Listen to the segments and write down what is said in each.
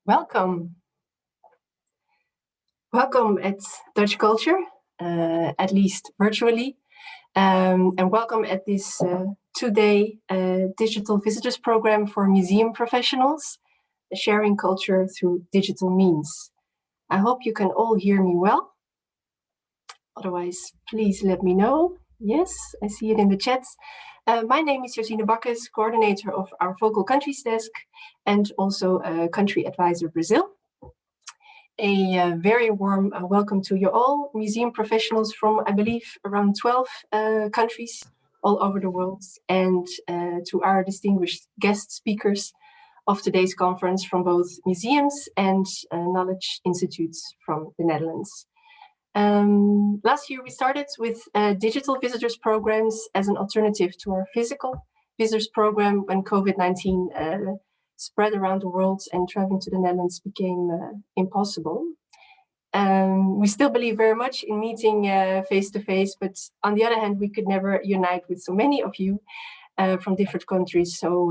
Welcome. Welcome at DutchCulture, at least virtually, and welcome at this two-day digital visitors program for museum professionals, sharing culture through digital means. I hope you can all hear me well. Otherwise, please let me know. Yes, I see it in the chats. My name is Josine Bakkes, coordinator of our Focal Countries Desk and also Country Advisor Brazil. A very warm welcome to you all, museum professionals from, I believe, around 12 countries all over the world, and to our distinguished guest speakers of today's conference from both museums and knowledge institutes from the Netherlands. Last year we started with digital visitors programs as an alternative to our physical visitors program when COVID-19 spread around the world and traveling to the Netherlands became impossible. We still believe very much in meeting face-to-face, but on the other hand, we could never unite with so many of you from different countries. So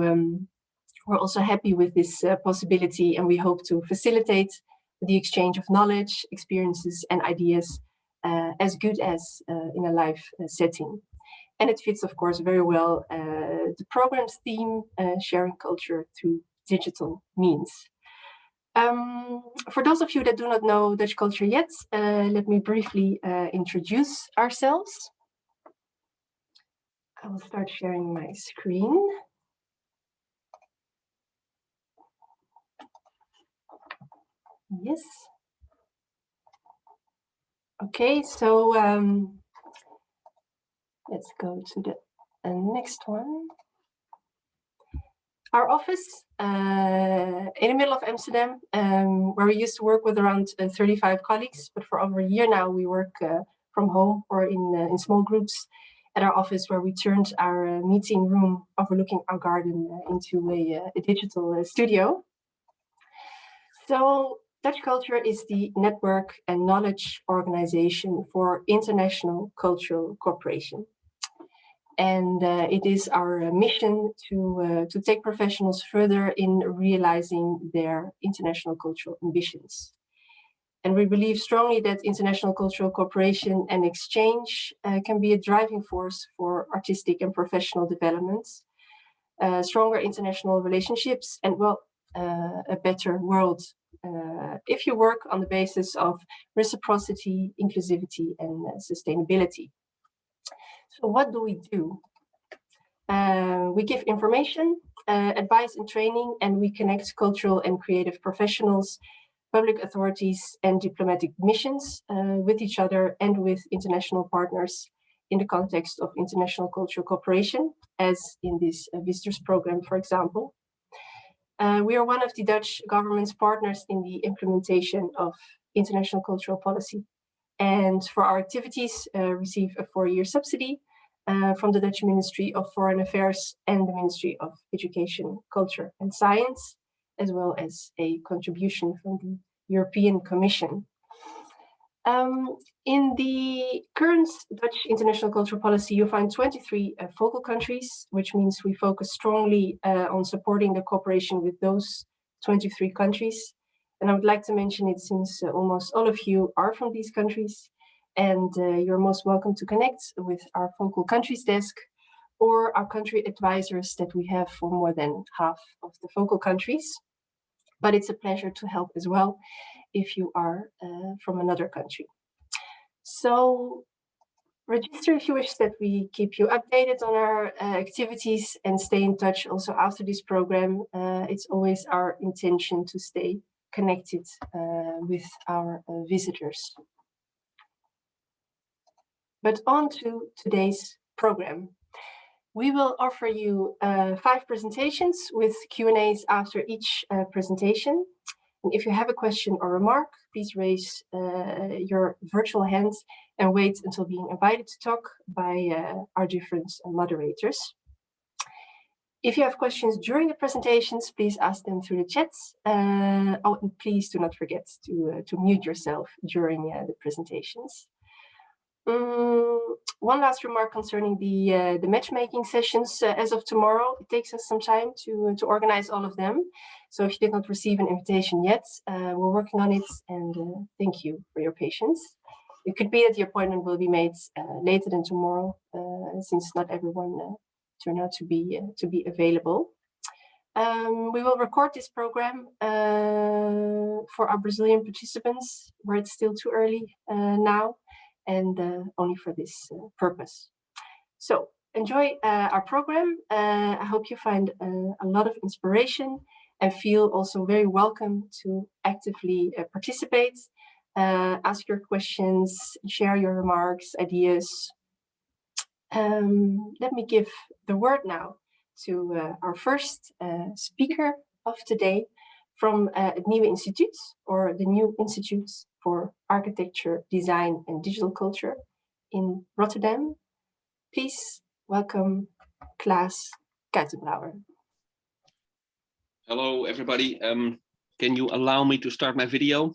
we're also happy with this possibility, and we hope to facilitate the exchange of knowledge, experiences, and ideas as good as in a live setting. And it fits, of course, very well the program's theme, sharing culture through digital means. For those of you that do not know Dutch culture yet, let me briefly introduce ourselves. I will start sharing my screen. Yes. Okay, so let's go to the next one. Our office in the middle of Amsterdam, where we used to work with around 35 colleagues, but for over a year now we work from home or in small groups at our office, where we turned our meeting room overlooking our garden into a digital studio. So Dutch Culture is the network and knowledge organization for international cultural cooperation. And it is our mission to take professionals further in realizing their international cultural ambitions. And we believe strongly that international cultural cooperation and exchange can be a driving force for artistic and professional developments, stronger international relationships, and well, a better world if you work on the basis of reciprocity, inclusivity, and sustainability. So what do? We give information, advice and training, and we connect cultural and creative professionals, public authorities, and diplomatic missions with each other and with international partners in the context of international cultural cooperation, as in this visitors program, for example. We are one of the Dutch government's partners in the implementation of international cultural policy. And for our activities, receive a 4-year subsidy from the Dutch Ministry of Foreign Affairs and the Ministry of Education, Culture and Science, as well as a contribution from the European Commission. In the current Dutch international cultural policy, you'll find 23 focal countries, which means we focus strongly on supporting the cooperation with those 23 countries. And I would like to mention it since almost all of you are from these countries, and you're most welcome to connect with our Focal Countries Desk or our country advisors that we have for more than half of the focal countries. But it's a pleasure to help as well if you are from another country. So register if you wish that we keep you updated on our activities and stay in touch also after this program. It's always our intention to stay connected with our visitors. But on to today's program. We will offer you 5 presentations with Q&As after each presentation. And if you have a question or remark, please raise your virtual hand and wait until being invited to talk by our different moderators. If you have questions during the presentations, please ask them through the chats. Oh, and please do not forget to mute yourself during the presentations. one last remark concerning the matchmaking sessions as of tomorrow. It takes us some time to organize all of them. So if you did not receive an invitation yet, we're working on it, and thank you for your patience. It could be that the appointment will be made later than tomorrow, since not everyone turned out to be available. We will record this program for our Brazilian participants, where it's still too early now, and only for this purpose. So enjoy our program. I hope you find a lot of inspiration and feel also very welcome to actively participate, ask your questions, share your remarks, ideas. Let me give the word now to our first speaker of today from het Nieuwe Instituut, or the New Institute for Architecture, Design and Digital Culture in Rotterdam. Please welcome Klaas Kuitenbrouwer. Hello, everybody. Can you allow me to start my video?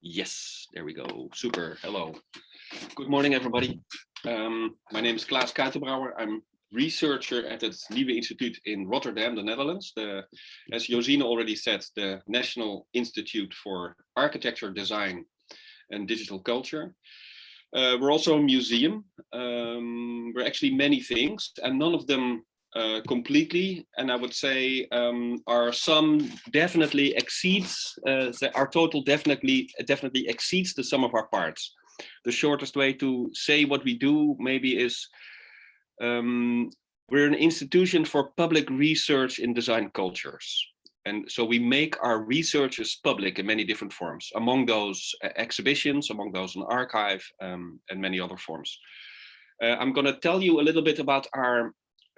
Yes, there we go. Super. Hello. Good morning, everybody. My name is Klaas Kuitenbrouwer. I'm researcher at het Nieuwe Instituut in Rotterdam, the Netherlands. As Josine already said, the National Institute for Architecture, Design and Digital Culture. We're also a museum. We're actually many things, and none of them completely, and I would say our sum definitely exceeds, our total definitely exceeds the sum of our parts. The shortest way to say what we do maybe is we're an institution for public research in design cultures. And so we make our researches public in many different forms, among those exhibitions, among those an archive, and many other forms. I'm going to tell you a little bit about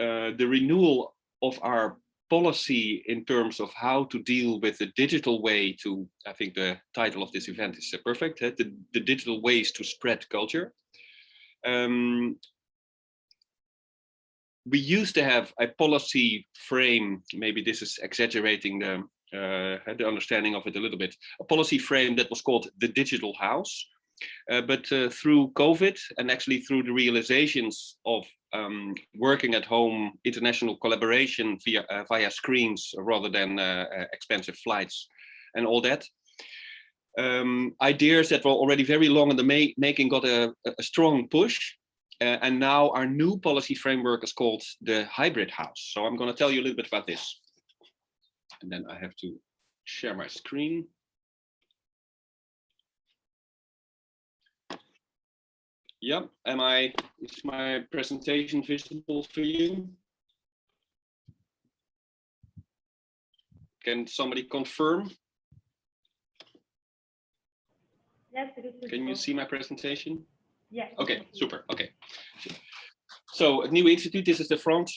the renewal of our policy in terms of how to deal with the digital way to, I think the title of this event is perfect, the digital ways to spread culture. We used to have a policy frame, maybe this is exaggerating the understanding of it a little bit, a policy frame that was called the Digital House. But through COVID and actually through the realizations of working at home, international collaboration via screens rather than expensive flights and all that, ideas that were already very long in the making got a strong push. And now our new policy framework is called the Hybrid House. So I'm going to tell you a little bit about this. And then I have to share my screen. Yeah, is my presentation visible for you? Can somebody confirm? Yes, it is visible. Can you see my presentation? Yes. Okay, super. Okay. So at Nieuwe Instituut, this is the front.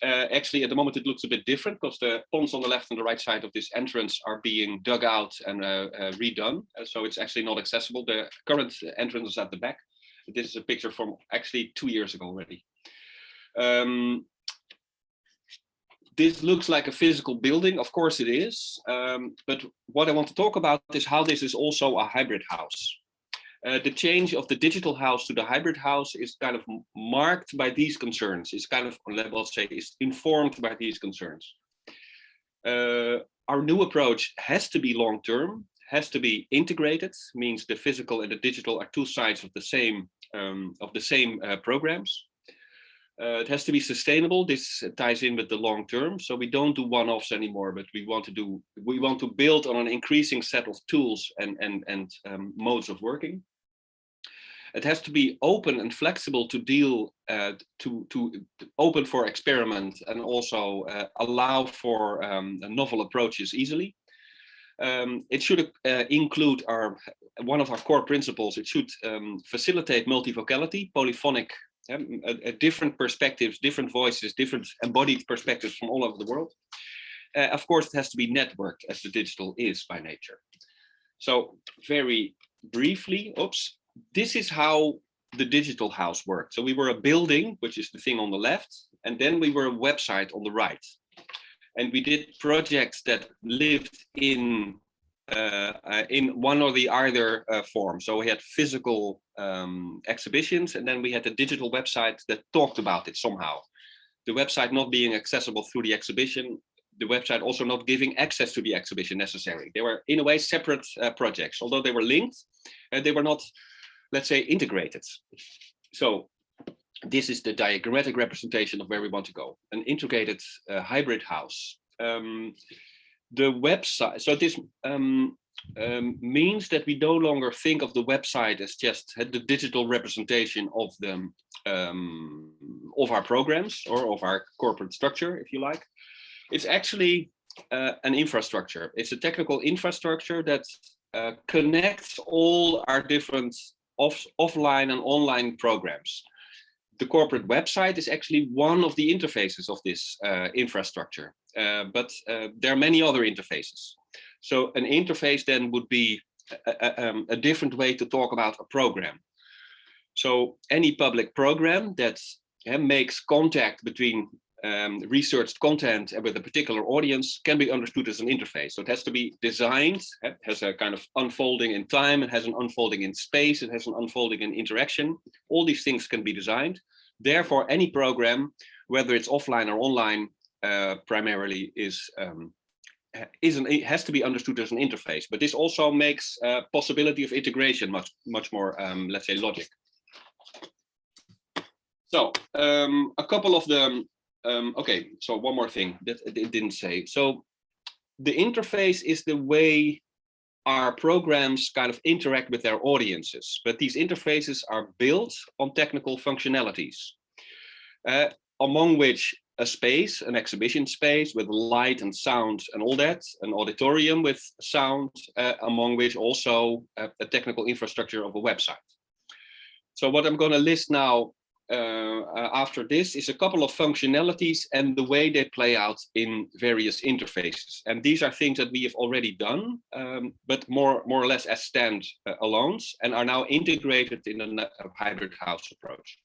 Actually, at the moment, it looks a bit different because the ponds on the left and the right side of this entrance are being dug out and redone. So it's actually not accessible. The current entrance is at the back. This is a picture from actually 2 years ago already. This looks like a physical building. Of course it is. But what I want to talk about is how this is also a hybrid house. The change of the digital house to the hybrid house is kind of marked by these concerns. It's kind of, let's say, is informed by these concerns. Our new approach has to be long-term, has to be integrated, means the physical and the digital are two sides of the same programs. It has to be sustainable. This ties in with the long term. So we don't do one-offs anymore, but we want to build on an increasing set of tools and modes of working. It has to be open and flexible to deal, to open for experiment and also allow for novel approaches easily. It should include one of our core principles. It should facilitate multivocality, polyphonic, different perspectives, different voices, different embodied perspectives from all over the world. Of course, it has to be networked as the digital is by nature. So very briefly, this is how the digital house worked. So we were a building, which is the thing on the left, and then we were a website on the right. and we did projects that lived in one or the other form. So we had physical exhibitions, and then we had a digital website that talked about it somehow. The website not being accessible through the exhibition, the website also not giving access to the exhibition necessary. They were in a way separate projects, although they were linked, and they were not, let's say, integrated. So this is the diagrammatic representation of where we want to go, an integrated hybrid house. The website, so this means that we no longer think of the website as just the digital representation of the of our programs or of our corporate structure, if you like. It's actually an infrastructure. It's a technical infrastructure that connects all our different offline and online programs. The corporate website is actually one of the interfaces of this infrastructure, but there are many other interfaces. So an interface then would be a different way to talk about a program. So any public program that makes contact between researched content and with a particular audience can be understood as an interface. So it has to be designed, it has a kind of unfolding in time, it has an unfolding in space, it has an unfolding in interaction. All these things can be designed. Therefore, any program, whether it's offline or online, primarily has to be understood as an interface. But this also makes possibility of integration much more, let's say, logic. So a couple of the okay, so one more thing that it didn't say. So the interface is the way our programs kind of interact with their audiences, but these interfaces are built on technical functionalities, among which a space, an exhibition space with light and sound and all that, an auditorium with sound, among which also a technical infrastructure of a website. So what I'm going to list now after this is a couple of functionalities and the way they play out in various interfaces. And these are things that we have already done, but more or less as stand-alones, and are now integrated in a hybrid house approach.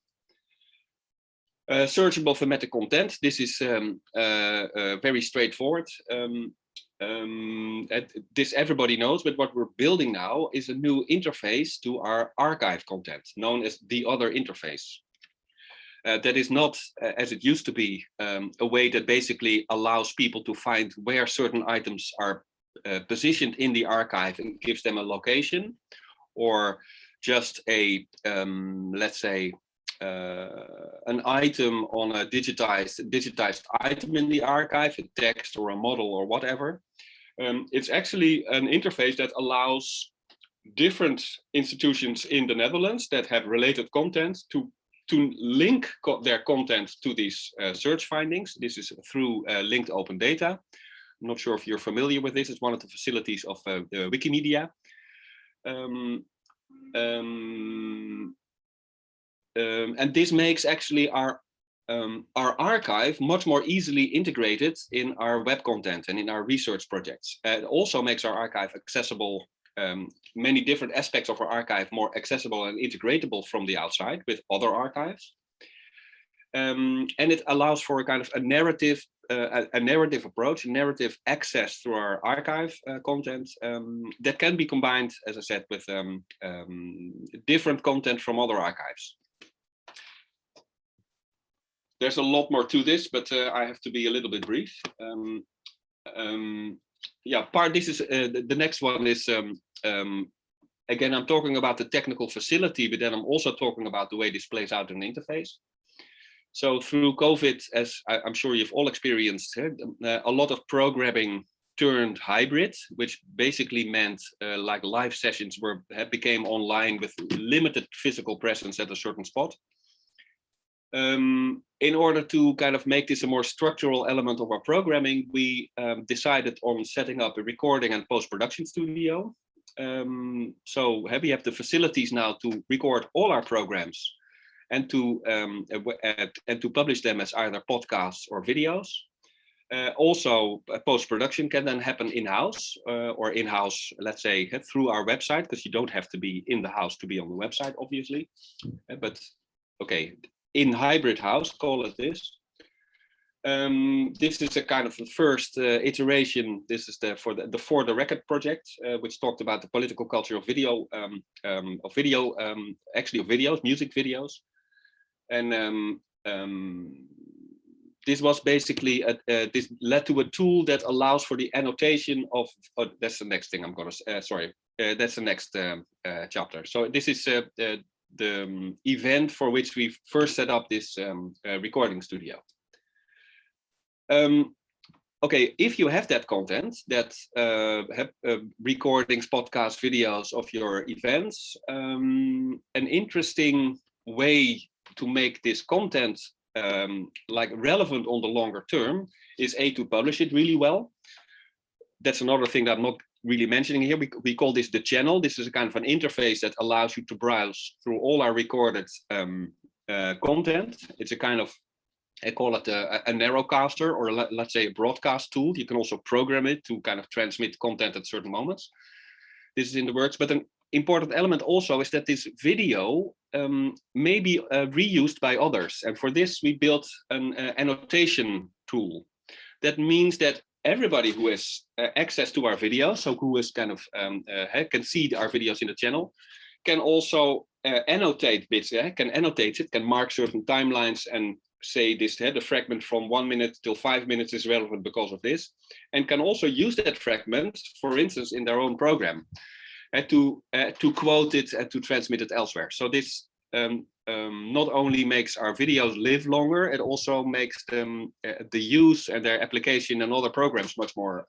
Searchable thematic content. This is very straightforward. This everybody knows, but what we're building now is a new interface to our archive content, known as the other interface. That is not, as it used to be, a way that basically allows people to find where certain items are positioned in the archive and gives them a location, or just a, let's say, an item on a digitized item in the archive, a text or a model or whatever. It's actually an interface that allows different institutions in the Netherlands that have related content to link their content to these search findings. This is through linked open data. I'm not sure if you're familiar with this. It's one of the facilities of Wikimedia. And this makes actually our archive much more easily integrated in our web content and in our research projects. It also makes our archive accessible, many different aspects of our archive more accessible and integratable from the outside with other archives. And it allows for a kind of a narrative approach, a narrative access through our archive content that can be combined, as I said, with different content from other archives. There's a lot more to this, but I have to be a little bit brief. Yeah, this is the next one is, again, I'm talking about the technical facility, but then I'm also talking about the way this plays out in an interface. So through COVID, as I'm sure you've all experienced, a lot of programming turned hybrid, which basically meant like live sessions became online with limited physical presence at a certain spot. In order to kind of make this a more structural element of our programming, we decided on setting up a recording and post-production studio. So we have the facilities now to record all our programs and to publish them as either podcasts or videos. Also, post-production can then happen in-house or in-house, let's say, through our website, because you don't have to be in the house to be on the website, obviously. But okay, in hybrid house, call it this. This is a kind of the first iteration. This is for the record project, which talked about the political culture of video, actually of videos, music videos, and this was basically this led to a tool that allows for the annotation of. Oh, that's the next thing I'm gonna. Sorry, that's the next chapter. So this is the event for which we first set up this recording studio. Okay, if you have that content, that recordings, podcasts, videos of your events, an interesting way to make this content like relevant on the longer term is to publish it really well. That's another thing that I'm not really mentioning here. We call this the channel. This is a kind of an interface that allows you to browse through all our recorded content. It's a kind of, I call it a narrowcaster, or let's say a broadcast tool. You can also program it to kind of transmit content at certain moments. This is in the works, but an important element also is that this video may be reused by others. And for this, we built an annotation tool. That means that everybody who has access to our videos, so who is kind of can see our videos in the channel, can also annotate bits, can annotate it, can mark certain timelines and say this, the fragment from 1 minute till 5 minutes is relevant because of this, and can also use that fragment, for instance, in their own program, to quote it and to transmit it elsewhere. So this not only makes our videos live longer, it also makes them the use and their application in other programs much more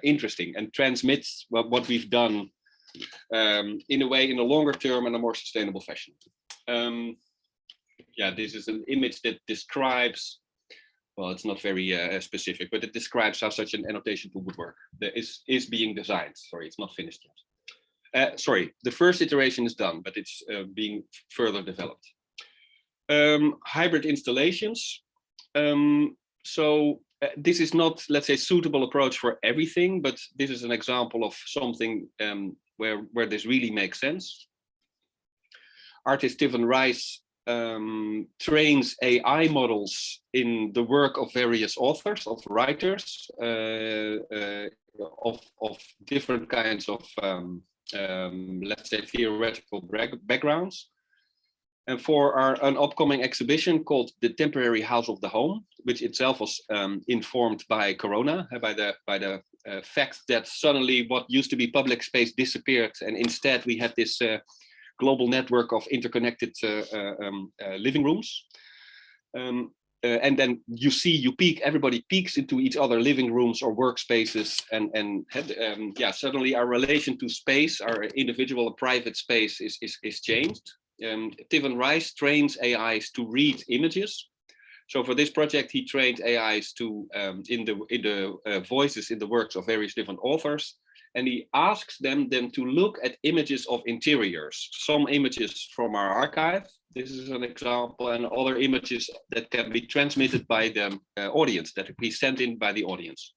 interesting, and transmits what we've done in a way in a longer term and a more sustainable fashion. Yeah, this is an image that describes, well, it's not very specific, but it describes how such an annotation tool would work. That is being designed. Sorry, it's not finished yet. Sorry, the first iteration is done, but it's being further developed. Hybrid installations. This is not, let's say, suitable approach for everything, but this is an example of something where this really makes sense. Artist Tiffany Rice trains AI models in the work of various authors, of writers, of different kinds of, let's say, theoretical backgrounds. And for an upcoming exhibition called The Temporary House of the Home, which itself was informed by Corona, by the fact that suddenly what used to be public space disappeared, and instead we had this global network of interconnected living rooms. And then everybody peeks into each other living rooms or workspaces, and suddenly our relation to space, our individual private space is changed. Tiffany Rice trains AIs to read images. So for this project, he trained AIs to in the voices in the works of various different authors. And he asks them to look at images of interiors, some images from our archive. This is an example, and other images that can be transmitted by the audience, that be sent in by the audience.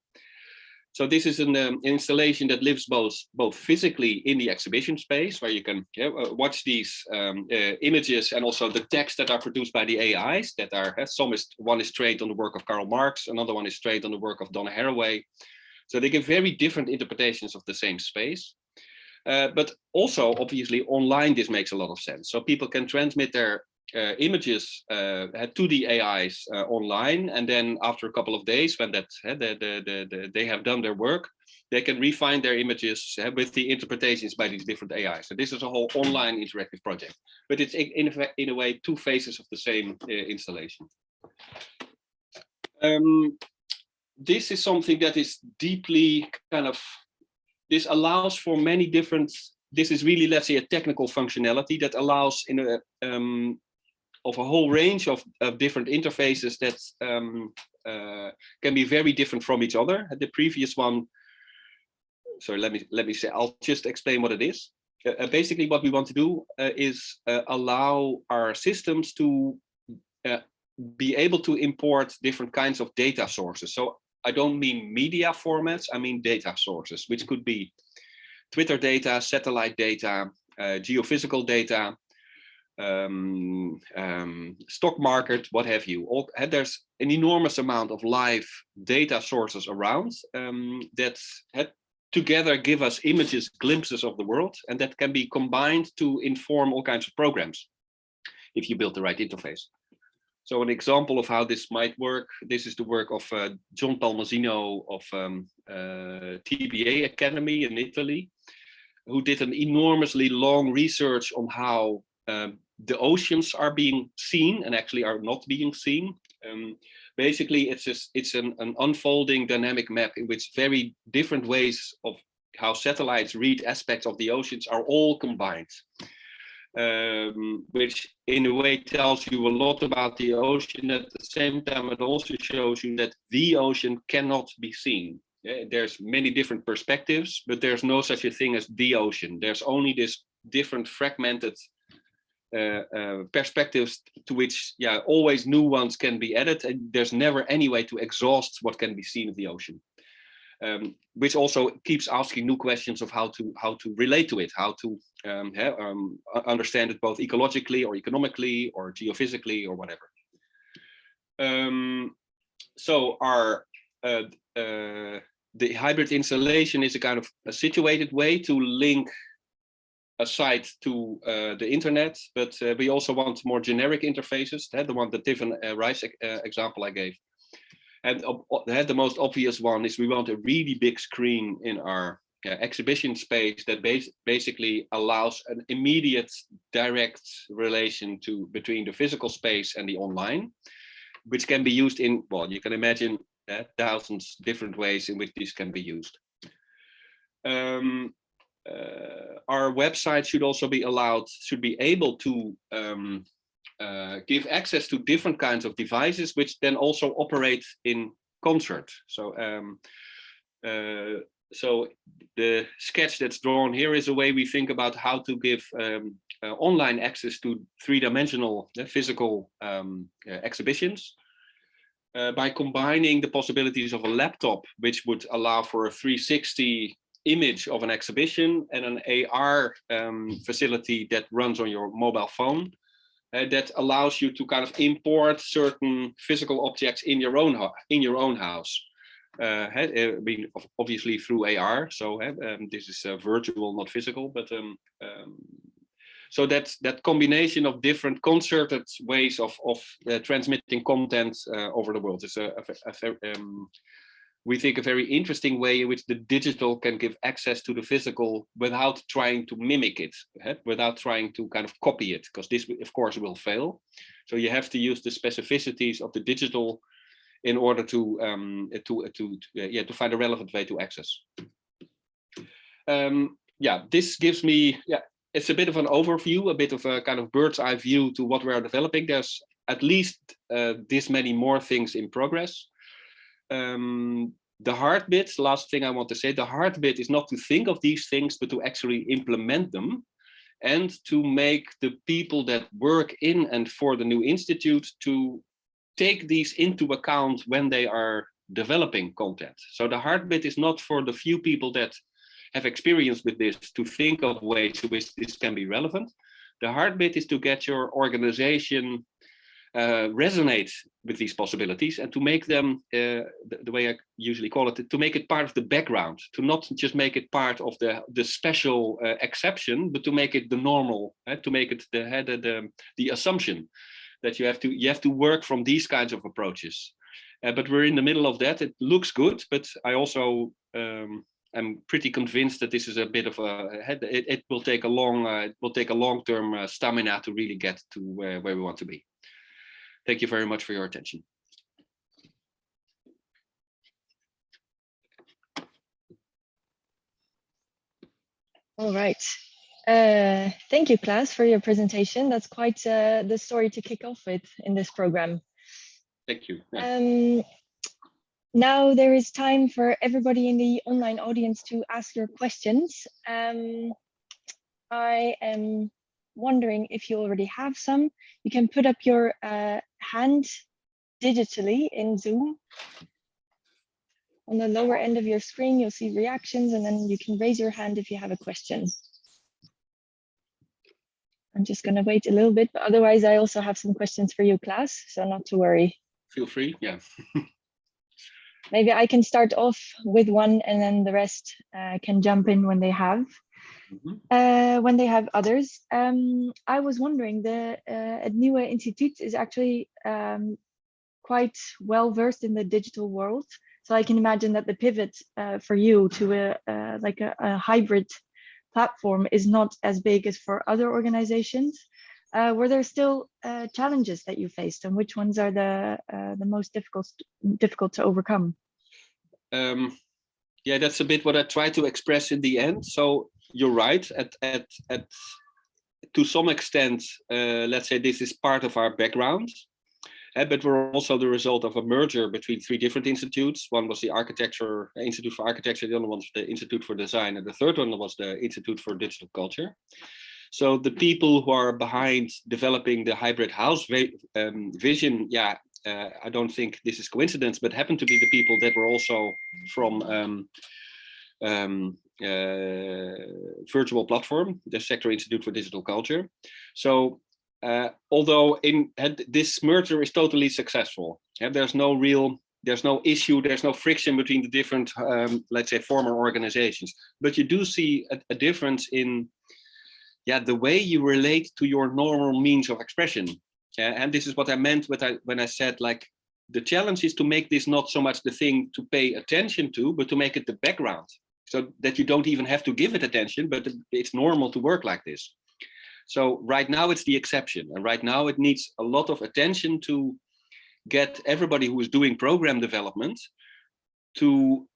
So this is an installation that lives both physically in the exhibition space, where you can watch these images, and also the text that are produced by the AIs. That are one is trained on the work of Karl Marx, another one is trained on the work of Donna Haraway. So they give very different interpretations of the same space. But also, obviously, online, this makes a lot of sense. So people can transmit their images to the AIs online, and then after a couple of days, when they have done their work, they can refine their images with the interpretations by these different AIs. So this is a whole online interactive project, but it's in a way two phases of the same installation. This is something that is deeply this allows for many different, this is really, let's say, a technical functionality that allows of a whole range of different interfaces that can be very different from each other. The previous one, sorry, let me say, I'll just explain what it is. Basically, what we want to do is allow our systems to be able to import different kinds of data sources. So I don't mean media formats, I mean data sources, which could be Twitter data, satellite data, geophysical data, stock market, what have you. There's an enormous amount of live data sources around that together give us images, glimpses of the world, and that can be combined to inform all kinds of programs if you build the right interface. So an example of how this might work, this is the work of John Palmasino of TBA Academy in Italy, who did an enormously long research on how the oceans are being seen and actually are not being seen. Basically, it's an unfolding dynamic map in which very different ways of how satellites read aspects of the oceans are all combined. Which in a way tells you a lot about the ocean. At the same time, it also shows you that the ocean cannot be seen. There's many different perspectives, but there's no such a thing as the ocean. There's only this different fragmented perspectives to which always new ones can be added, and there's never any way to exhaust what can be seen of the ocean. Which also keeps asking new questions of how to relate to it, how to understand it both ecologically or economically or geophysically or whatever. So the hybrid installation is a kind of a situated way to link a site to the internet, but we also want more generic interfaces. The one, the Tiffany Rice example I gave. And the most obvious one is we want a really big screen in our exhibition space that basically allows an immediate direct relation between the physical space and the online, which can be used in, well, you can imagine thousands different ways in which this can be used. Our website should also be able to give access to different kinds of devices, which then also operate in concert. So, so the sketch that's drawn here is a way we think about how to give online access to three-dimensional physical exhibitions by combining the possibilities of a laptop, which would allow for a 360 image of an exhibition, and an AR facility that runs on your mobile phone. That allows you to kind of import certain physical objects in your own house. Obviously through AR. So this is virtual, not physical. But so that combination of different concerted ways of transmitting content over the world is we think a very interesting way in which the digital can give access to the physical without trying to mimic it, without trying to kind of copy it, because this, of course, will fail. So you have to use the specificities of the digital in order to find a relevant way to access. This gives me, it's a bit of an overview, a bit of a kind of bird's eye view to what we're developing. There's at least this many more things in progress. The hard bit, last thing I want to say, the hard bit is not to think of these things, but to actually implement them and to make the people that work in and for the new institute to take these into account when they are developing content. So the hard bit is not for the few people that have experience with this to think of ways in which this can be relevant. The hard bit is to get your organization resonate with these possibilities and to make them, the way I usually call it, to make it part of the background, to not just make it part of the special exception, but to make it the normal, to make it the assumption that you have to work from these kinds of approaches. But we're in the middle of that. It looks good, but I also I'm pretty convinced that this is a bit of it will take a long-term stamina to really get to where we want to be. Thank you very much for your attention. All right. Thank you, Klaas, for your presentation. That's quite the story to kick off with in this program. Thank you. Now there is time for everybody in the online audience to ask your questions. I am wondering if you already have some. You can put up your hand digitally in Zoom. On the lower end of your screen, you'll see reactions, and then you can raise your hand if you have a question. I'm just going to wait a little bit, but otherwise I also have some questions for you, Klaas, so not to worry. Feel free, yeah. Maybe I can start off with one and then the rest can jump in when they have. When they have others. I was wondering, het Nieuwe Instituut is actually quite well versed in the digital world. So I can imagine that the pivot for you to a hybrid platform is not as big as for other organizations. Were there still challenges that you faced, and which ones are the most difficult to overcome? Yeah, that's a bit what I try to express in the end. So you're right. To some extent, let's say this is part of our background, but we're also the result of a merger between three different institutes. One was the Institute for Architecture, the other one was the Institute for Design, and the third one was the Institute for Digital Culture. So the people who are behind developing the hybrid house vision, yeah, I don't think this is coincidence, but happen to be the people that were also from Searchable platform, the Sector Institute for Digital Culture. So although this merger is totally successful, there's no issue, there's no friction between the different, let's say, former organizations, but you do see a difference in the way you relate to your normal means of expression. And this is what I meant when I said, like, the challenge is to make this not so much the thing to pay attention to, but to make it the background, so that you don't even have to give it attention, but it's normal to work like this. So right now it's the exception, and right now it needs a lot of attention to get everybody who is doing program development to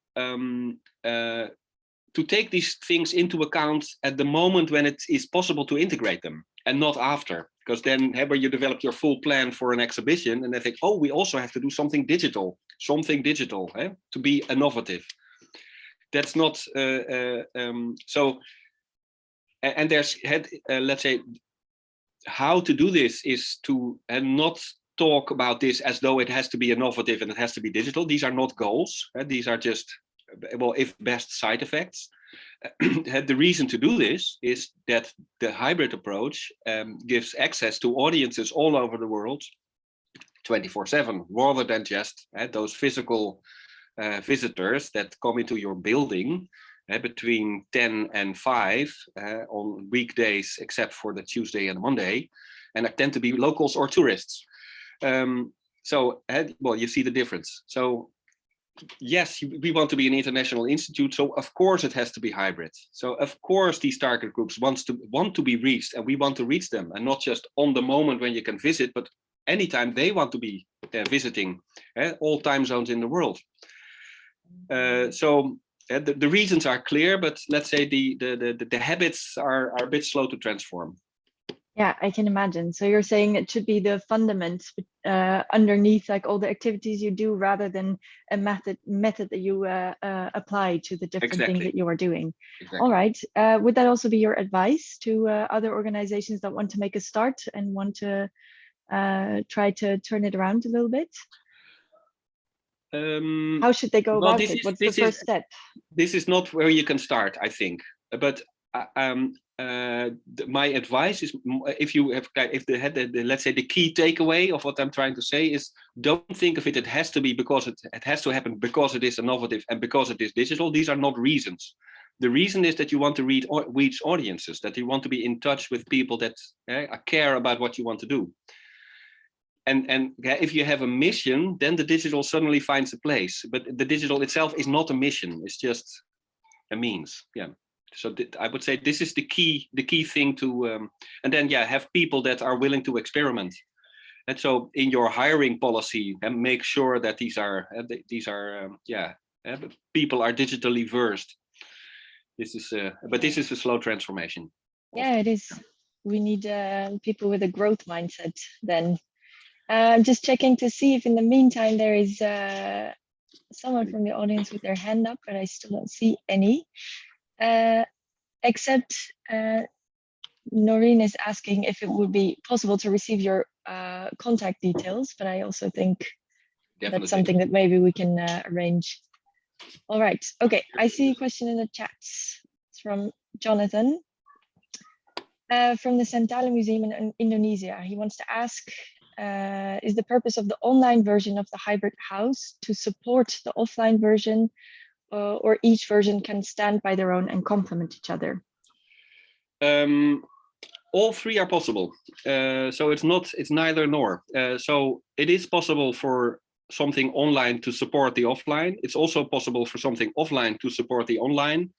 take these things into account at the moment when it is possible to integrate them, and not after. Because then where you develop your full plan for an exhibition and they think, oh, we also have to do something digital to be innovative. That's not, so, and there's, let's say, how to do this is to not talk about this as though it has to be innovative and it has to be digital. These are not goals. These are just, well, if best, side effects. The reason to do this is that the hybrid approach gives access to audiences all over the world 24/7, rather than just those physical visitors that come into your building between 10 and 5 on weekdays, except for the Tuesday and Monday, and it tend to be locals or tourists. So, well, you see the difference. So yes, we want to be an international institute, so of course it has to be hybrid. So of course these target groups want to be reached, and we want to reach them, and not just on the moment when you can visit, but anytime they want to be visiting all time zones in the world. So the reasons are clear, but let's say the habits are a bit slow to transform. Yeah, I can imagine. So you're saying it should be the fundament underneath, like all the activities you do, rather than a method that you apply to the different things that you are doing. Exactly. All right. Would that also be your advice to other organizations that want to make a start and want to try to turn it around a little bit? How should they go about it? What's the first step? This is not where you can start, I think. But my advice is, if let's say the key takeaway of what I'm trying to say is, don't think of it. It has to be because it has to happen because it is innovative and because it is digital. These are not reasons. The reason is that you want to reach audiences, that you want to be in touch with people that care about what you want to do. And if you have a mission, then the digital suddenly finds a place. But the digital itself is not a mission. It's just a means. Yeah. So I would say this is the key thing to, and then have people that are willing to experiment. And so in your hiring policy, make sure that these are people are digitally versed. This is, but this is a slow transformation. Yeah, it is. We need people with a growth mindset then. I'm just checking to see if in the meantime there is someone from the audience with their hand up, but I still don't see any. Except Noreen is asking if it would be possible to receive your contact details, but I also think that's something that maybe we can arrange. All right. Okay. I see a question in the chat. It's from Jonathan. From the Santala Museum in Indonesia. He wants to ask, is the purpose of the online version of the hybrid house to support the offline version, or each version can stand by their own and complement each other? All three are possible. So it's neither nor. So it is possible for something online to support the offline. It's also possible for something offline to support the online.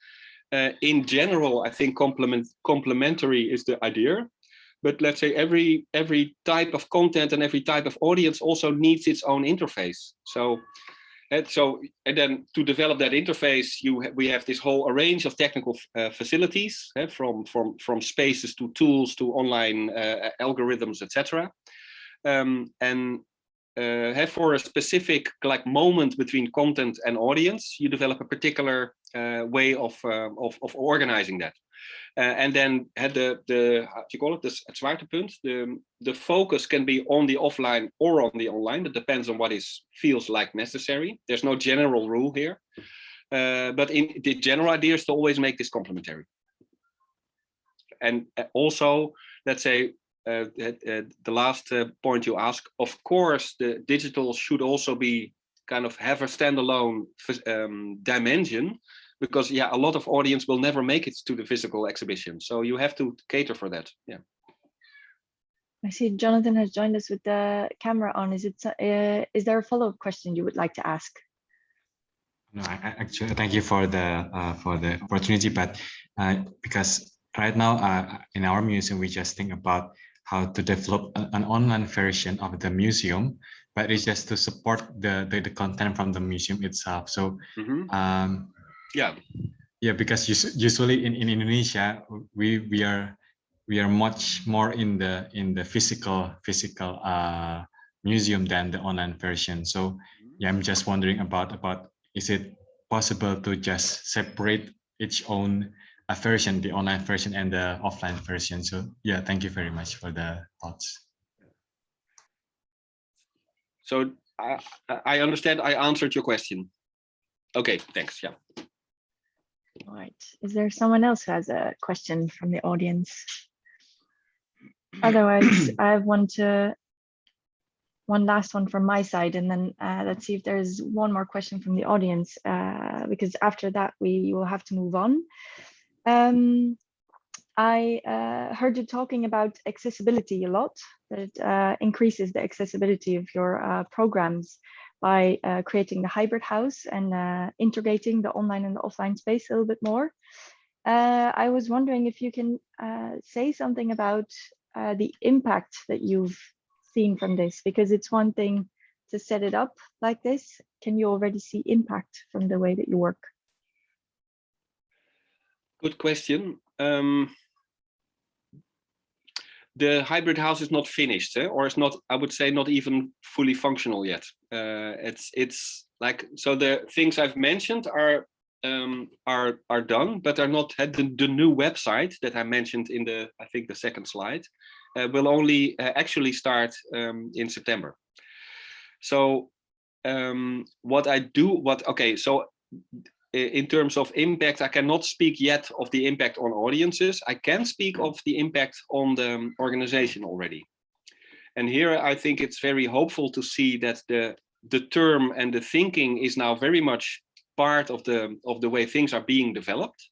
In general, I think complementary is the idea. But let's say every type of content and every type of audience also needs its own interface. So and then to develop that interface, we have this whole range of technical facilities, from spaces to tools to online algorithms, etc. For a specific moment between content and audience, you develop a particular way of organizing that. And then the het zwaartepunt, the focus can be on the offline or on the online. That depends on what feels like necessary. There's no general rule here, but in the general idea is to always make this complementary. And also, let's say the last point you ask, of course, the digital should also be have a standalone dimension. Because a lot of audience will never make it to the physical exhibition, so you have to cater for that. Yeah. I see Jonathan has joined us with the camera on. Is there a follow-up question you would like to ask? No, actually, thank you for the opportunity, but because right now in our museum we just think about how to develop an online version of the museum, but it's just to support the content from the museum itself. So. Yeah, because usually in Indonesia we are much more in the physical museum than the online version. So yeah, I'm just wondering about is it possible to just separate each own version, the online version and the offline version? So yeah, thank you very much for the thoughts. So I understand I answered your question. Okay, thanks. Yeah. All right. Is there someone else who has a question from the audience? Otherwise, I have one last one from my side, and then let's see if there's one more question from the audience, because after that we will have to move on. I heard you talking about accessibility a lot, that it increases the accessibility of your programs by creating the hybrid house and integrating the online and the offline space a little bit more. I was wondering if you can say something about the impact that you've seen from this, because it's one thing to set it up like this. Can you already see impact from the way that you work? Good question. The hybrid house is not finished, or it's not, I would say, not even fully functional yet. It's like, so the things I've mentioned are done, but are not. The new website that I mentioned in I think the second slide will only actually start in September. So so in terms of impact, I cannot speak yet of the impact on audiences. I can speak of the impact on the organization already. And here I think it's very hopeful to see that the term and the thinking is now very much part of the way things are being developed.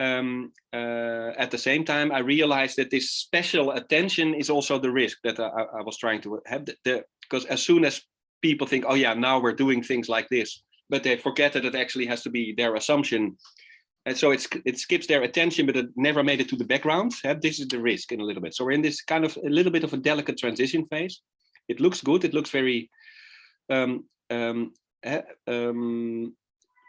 At the same time, I realized that this special attention is also the risk that I was trying to have. Because as soon as people think, oh yeah, now we're doing things like this, but they forget that it actually has to be their assumption. And so it skips their attention, but it never made it to the background. This is the risk in a little bit. So we're in this kind of a little bit of a delicate transition phase. It looks good. It looks very,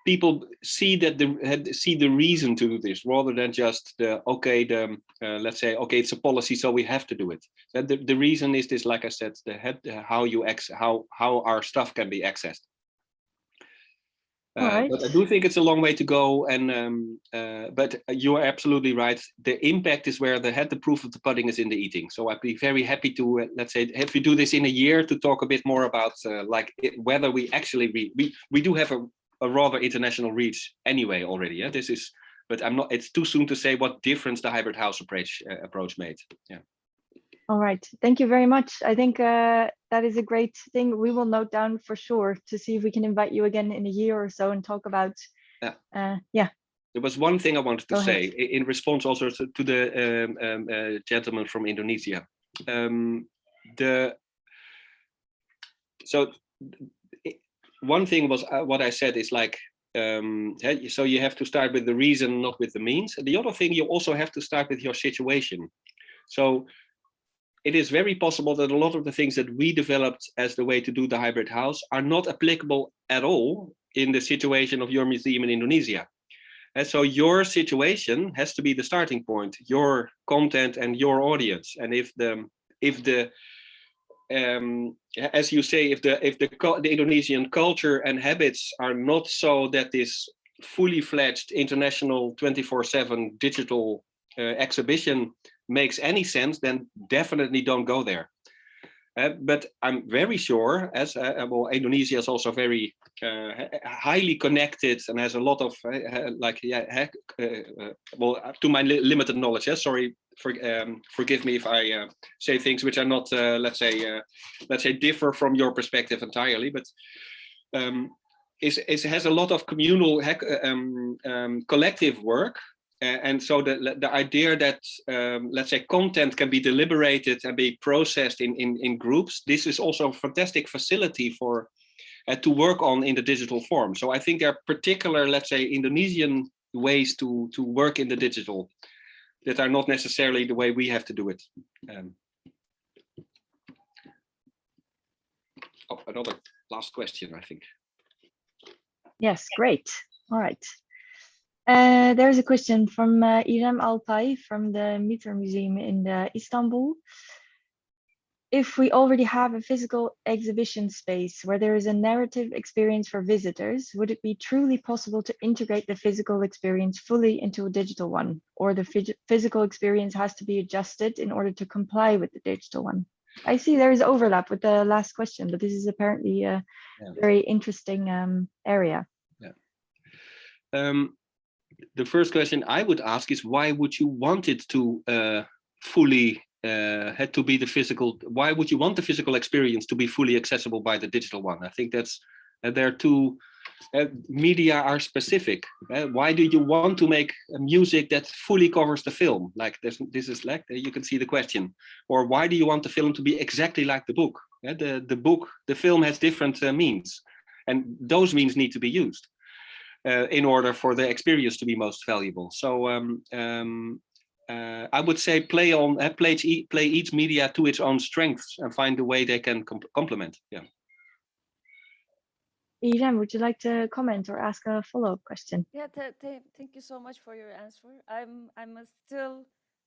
people see the reason to do this rather than just let's say, okay, it's a policy, so we have to do it. The reason is this, like I said, how our stuff can be accessed. Right. But I do think it's a long way to go, and but you are absolutely right. The impact is where the proof of the pudding is in the eating. So I'd be very happy to let's say, if we do this in a year, to talk a bit more about whether we actually we do have a rather international reach anyway already. Yeah, this is, but I'm not. It's too soon to say what difference the hybrid house approach made. Yeah. All right, thank you very much. I think that is a great thing. We will note down for sure to see if we can invite you again in a year or so and talk about. Yeah. There was one thing I wanted to Go say ahead. in response also to the gentleman from Indonesia. One thing was what I said is like, so you have to start with the reason, not with the means. The other thing, you also have to start with your situation. So it is very possible that a lot of the things that we developed as the way to do the hybrid house are not applicable at all in the situation of your museum in Indonesia. And so your situation has to be the starting point, your content and your audience. And if the as you say, if the Indonesian culture and habits are not so that this fully fledged international 24/7 digital exhibition makes any sense, then definitely don't go there. But I'm very sure, as well, Indonesia is also very highly connected and has a lot of well, to my limited knowledge. Sorry, forgive me if I say things which are not, let's say, differ from your perspective entirely. But it has a lot of communal collective work. And so the idea that, let's say, content can be deliberated and be processed in groups, this is also a fantastic facility for to work on in the digital form. So I think there are particular, let's say, Indonesian ways to work in the digital that are not necessarily the way we have to do it. Another last question, I think. Yes, great. All right. There's a question from Irem Alpay from the Meter Museum in Istanbul. If we already have a physical exhibition space where there is a narrative experience for visitors, would it be truly possible to integrate the physical experience fully into a digital one? Or the physical experience has to be adjusted in order to comply with the digital one? I see there is overlap with the last question, but this is apparently a very interesting area. Yeah. The first question I would ask is, why would you want it to fully had to be the physical? Why would you want the physical experience to be fully accessible by the digital one? I think that's there are two. Media are specific. Why do you want to make music that fully covers the film? Like this is like you can see the question. Or why do you want the film to be exactly like the book? The film has different means, and those means need to be used in order for the experience to be most valuable. So I would say play each media to its own strengths and find the way they can complement. Yeah. Irem, would you like to comment or ask a follow-up question? Yeah, thank you so much for your answer. I'm still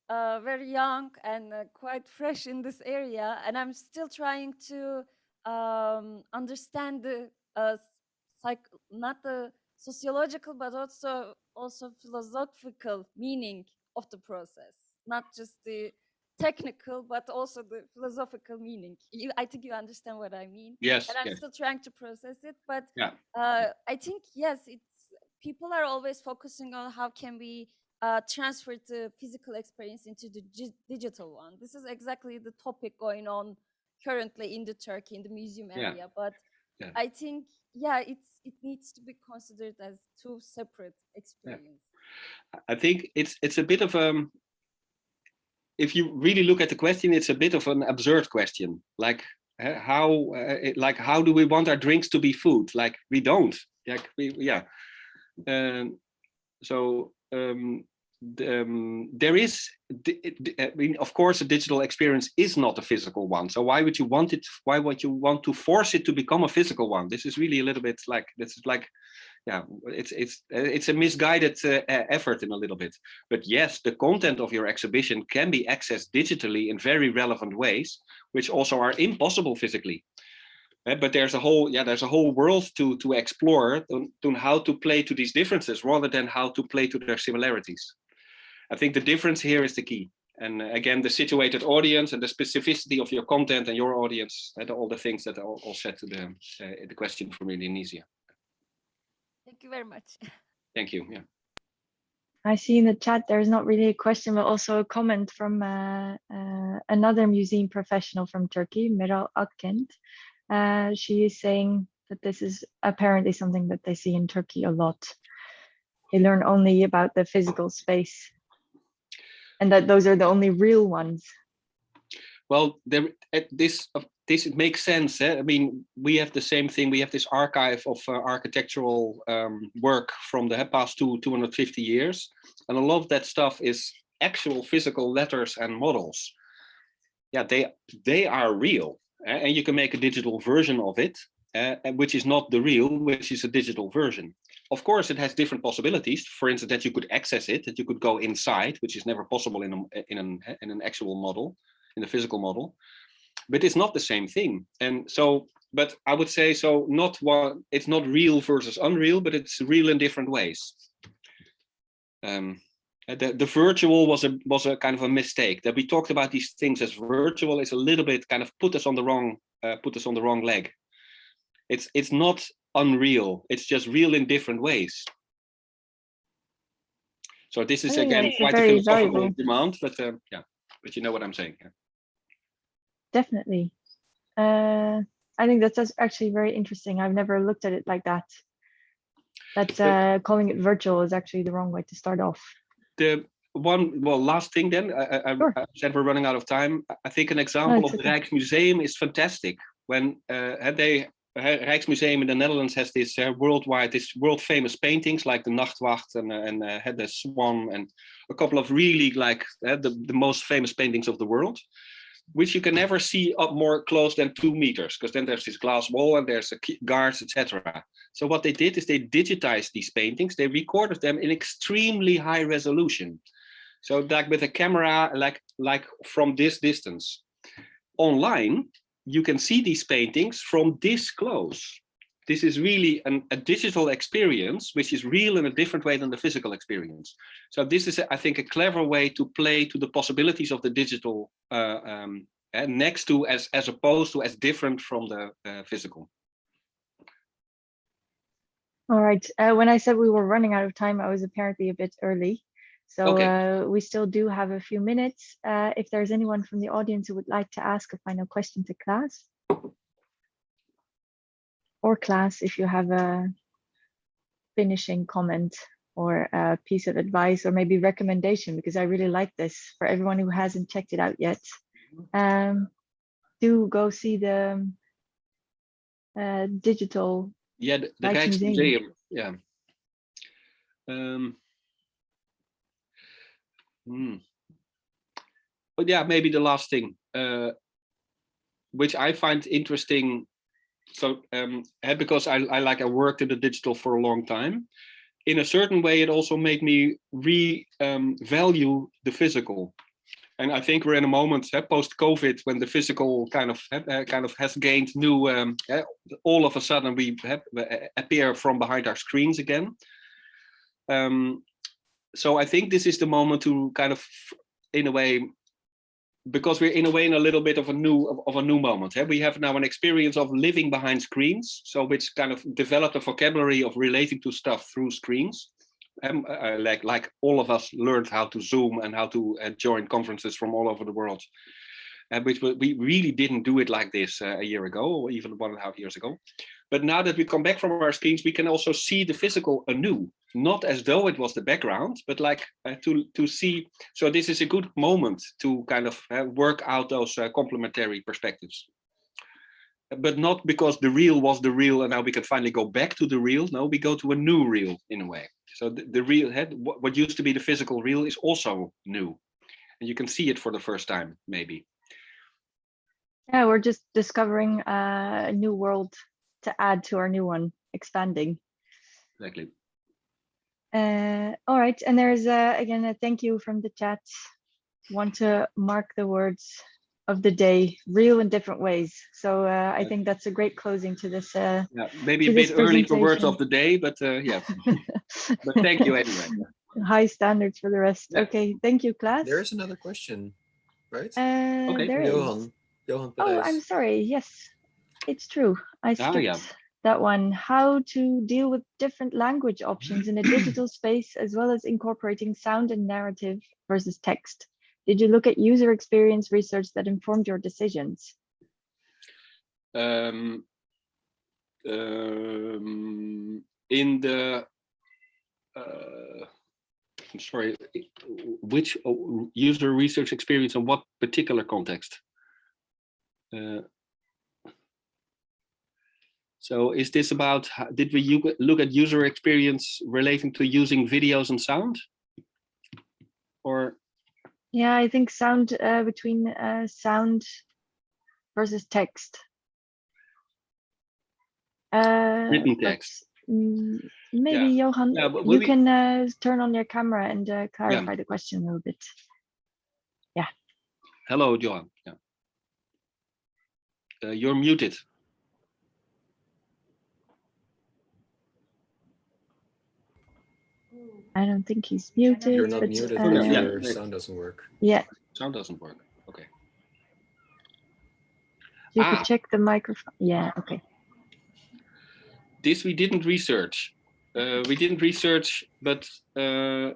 very young and quite fresh in this area, and I'm still trying to understand the not the sociological but also philosophical meaning of the process, not just the technical but also the philosophical meaning. I think you understand what I mean. Yes. And I'm still trying to process it, but yeah. I think yes, people are always focusing on how can we transfer the physical experience into the digital one. This is exactly the topic going on currently in the Turkey, in the museum area. But I think it needs to be considered as two separate experiences. I think it's a bit of if you really look at the question, it's a bit of an absurd question. Like how do we want our drinks to be food? Like we don't. Like there is, I mean, of course, a digital experience is not a physical one. So why would you want it? Why would you want to force it to become a physical one? This is really a little bit like it's a misguided effort in a little bit. But yes, the content of your exhibition can be accessed digitally in very relevant ways, which also are impossible physically. But there's a whole world to explore on how to play to these differences rather than how to play to their similarities. I think the difference here is the key. And again, the situated audience and the specificity of your content and your audience, and all the things that are all set to the question from Indonesia. Thank you very much. Thank you. Yeah. I see in the chat there's not really a question, but also a comment from another museum professional from Turkey, Meral Akkent. She is saying that this is apparently something that they see in Turkey a lot. They learn only about the physical space, and that those are the only real ones. Well, this makes sense. I mean, we have the same thing. We have this archive of architectural work from the past 250 years. And a lot of that stuff is actual physical letters and models. Yeah, they are real. And you can make a digital version of it, which is not the real, which is a digital version. Of course, it has different possibilities. For instance, that you could access it, that you could go inside, which is never possible in an actual model, in the physical model. But it's not the same thing. And so, but I would say, so not one, it's not real versus unreal, but it's real in different ways. The virtual was a kind of a mistake. That we talked about these things as virtual is a little bit kind of put us on the wrong leg. It's not unreal. It's just real in different ways. So this is again quite a philosophical demand, but yeah, but you know what I'm saying. Yeah. Definitely. I think that's actually very interesting. I've never looked at it like that. That calling it virtual is actually the wrong way to start off. The last thing then, Sure. I said we're running out of time. I think an example of the Rijksmuseum is fantastic. When Rijksmuseum in the Netherlands has this world famous paintings like the Nachtwacht and had the Swan and a couple of really like the most famous paintings of the world, which you can never see up more close than 2 meters, because then there's this glass wall and there's guards, etc. So what they did is they digitized these paintings. They recorded them in extremely high resolution. So like with a camera, like from this distance. Online, you can see these paintings from this close. This is really a digital experience, which is real in a different way than the physical experience. So this is, I think, a clever way to play to the possibilities of the digital next to, as opposed to, as different from the physical. All right. When I said we were running out of time, I was apparently a bit early. So okay. We still do have a few minutes. If there's anyone from the audience who would like to ask a final question to Klaas. Or Klaas, if you have a finishing comment or a piece of advice or maybe recommendation, because I really like this for everyone who hasn't checked it out yet. Do go see the digital. Yeah, the Rijksmuseum. Yeah. But yeah, maybe the last thing, which I find interesting. So because I worked in the digital for a long time, in a certain way, it also made me value the physical. And I think we're in a moment post-COVID when the physical kind of has gained new. All of a sudden, we appear from behind our screens again. So I think this is the moment to kind of, in a way, because we're in a little bit of a new moment. We have now an experience of living behind screens, so which kind of developed a vocabulary of relating to stuff through screens. Like all of us learned how to Zoom and how to join conferences from all over the world, which we really didn't do it like this a year ago or even 1.5 years ago. But now that we come back from our screens, we can also see the physical anew, not as though it was the background, but like to see. So this is a good moment to kind of work out those complementary perspectives. But not because the real was the real and now we can finally go back to the real. No, we go to a new real in a way. So the real, what used to be the physical real is also new. And you can see it for the first time, maybe. Yeah, we're just discovering a new world to add to our new one, expanding. Exactly. All right, and there's again a thank you from the chat. Want to mark the words of the day, real in different ways. So I think that's a great closing to this. Yeah, maybe a bit early for words of the day, but yeah. But thank you anyway. High standards for the rest. Yeah. Okay, thank you, Klaas. There is another question, right? Okay. There Johan. is. Oh, I'm sorry. Yes, it's true. I skipped. Yeah. that one, how to deal with different language options in a digital space, as well as incorporating sound and narrative versus text. Did you look at user experience research that informed your decisions? In the I'm sorry, which user research experience in what particular context? So is this about, did we look at user experience relating to using videos and sound? Or? Yeah, I think sound, between sound versus text. Written text. Maybe Yeah. Johan, Yeah, you can turn on your camera and clarify the question a little bit. Yeah. Hello, Johan. Yeah. You're muted. I don't think he's muted. You're not but, muted, yeah, but yeah. your sound doesn't work. Yeah. Sound doesn't work. Okay. You could check the microphone. Yeah, okay. This we didn't research. We didn't research, but to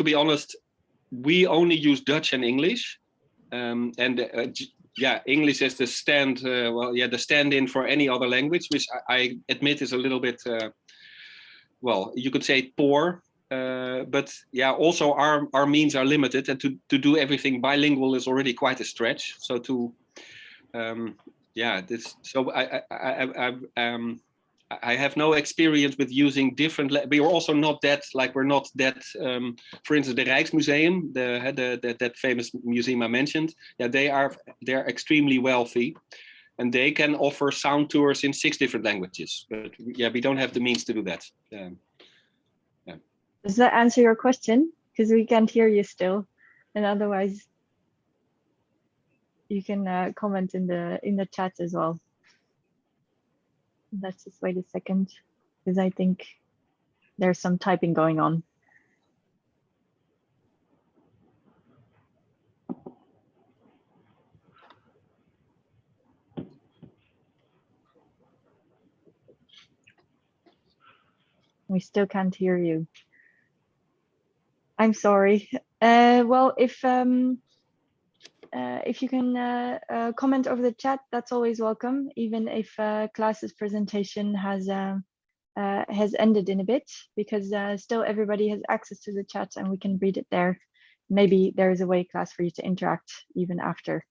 be honest, we only use Dutch and English, yeah, English is the the stand-in for any other language, which I admit is a little bit, well, you could say poor. But yeah, also our means are limited, and to do everything bilingual is already quite a stretch. So to yeah, this. So I have no experience with using different. We are also not that, like, we're not that. For instance, the Rijksmuseum, that famous museum I mentioned. Yeah, they're extremely wealthy, and they can offer sound tours in 6 different languages. But yeah, we don't have the means to do that. Yeah. Does that answer your question? Because we can't hear you still, and otherwise, you can comment in the chat as well. Let's just wait a second, because I think there's some typing going on. We still can't hear you. I'm sorry. Well, if you can comment over the chat, that's always welcome, even if Klaas's presentation has ended in a bit, because still everybody has access to the chat and we can read it there. Maybe there is a way, Klaas, for you to interact even after.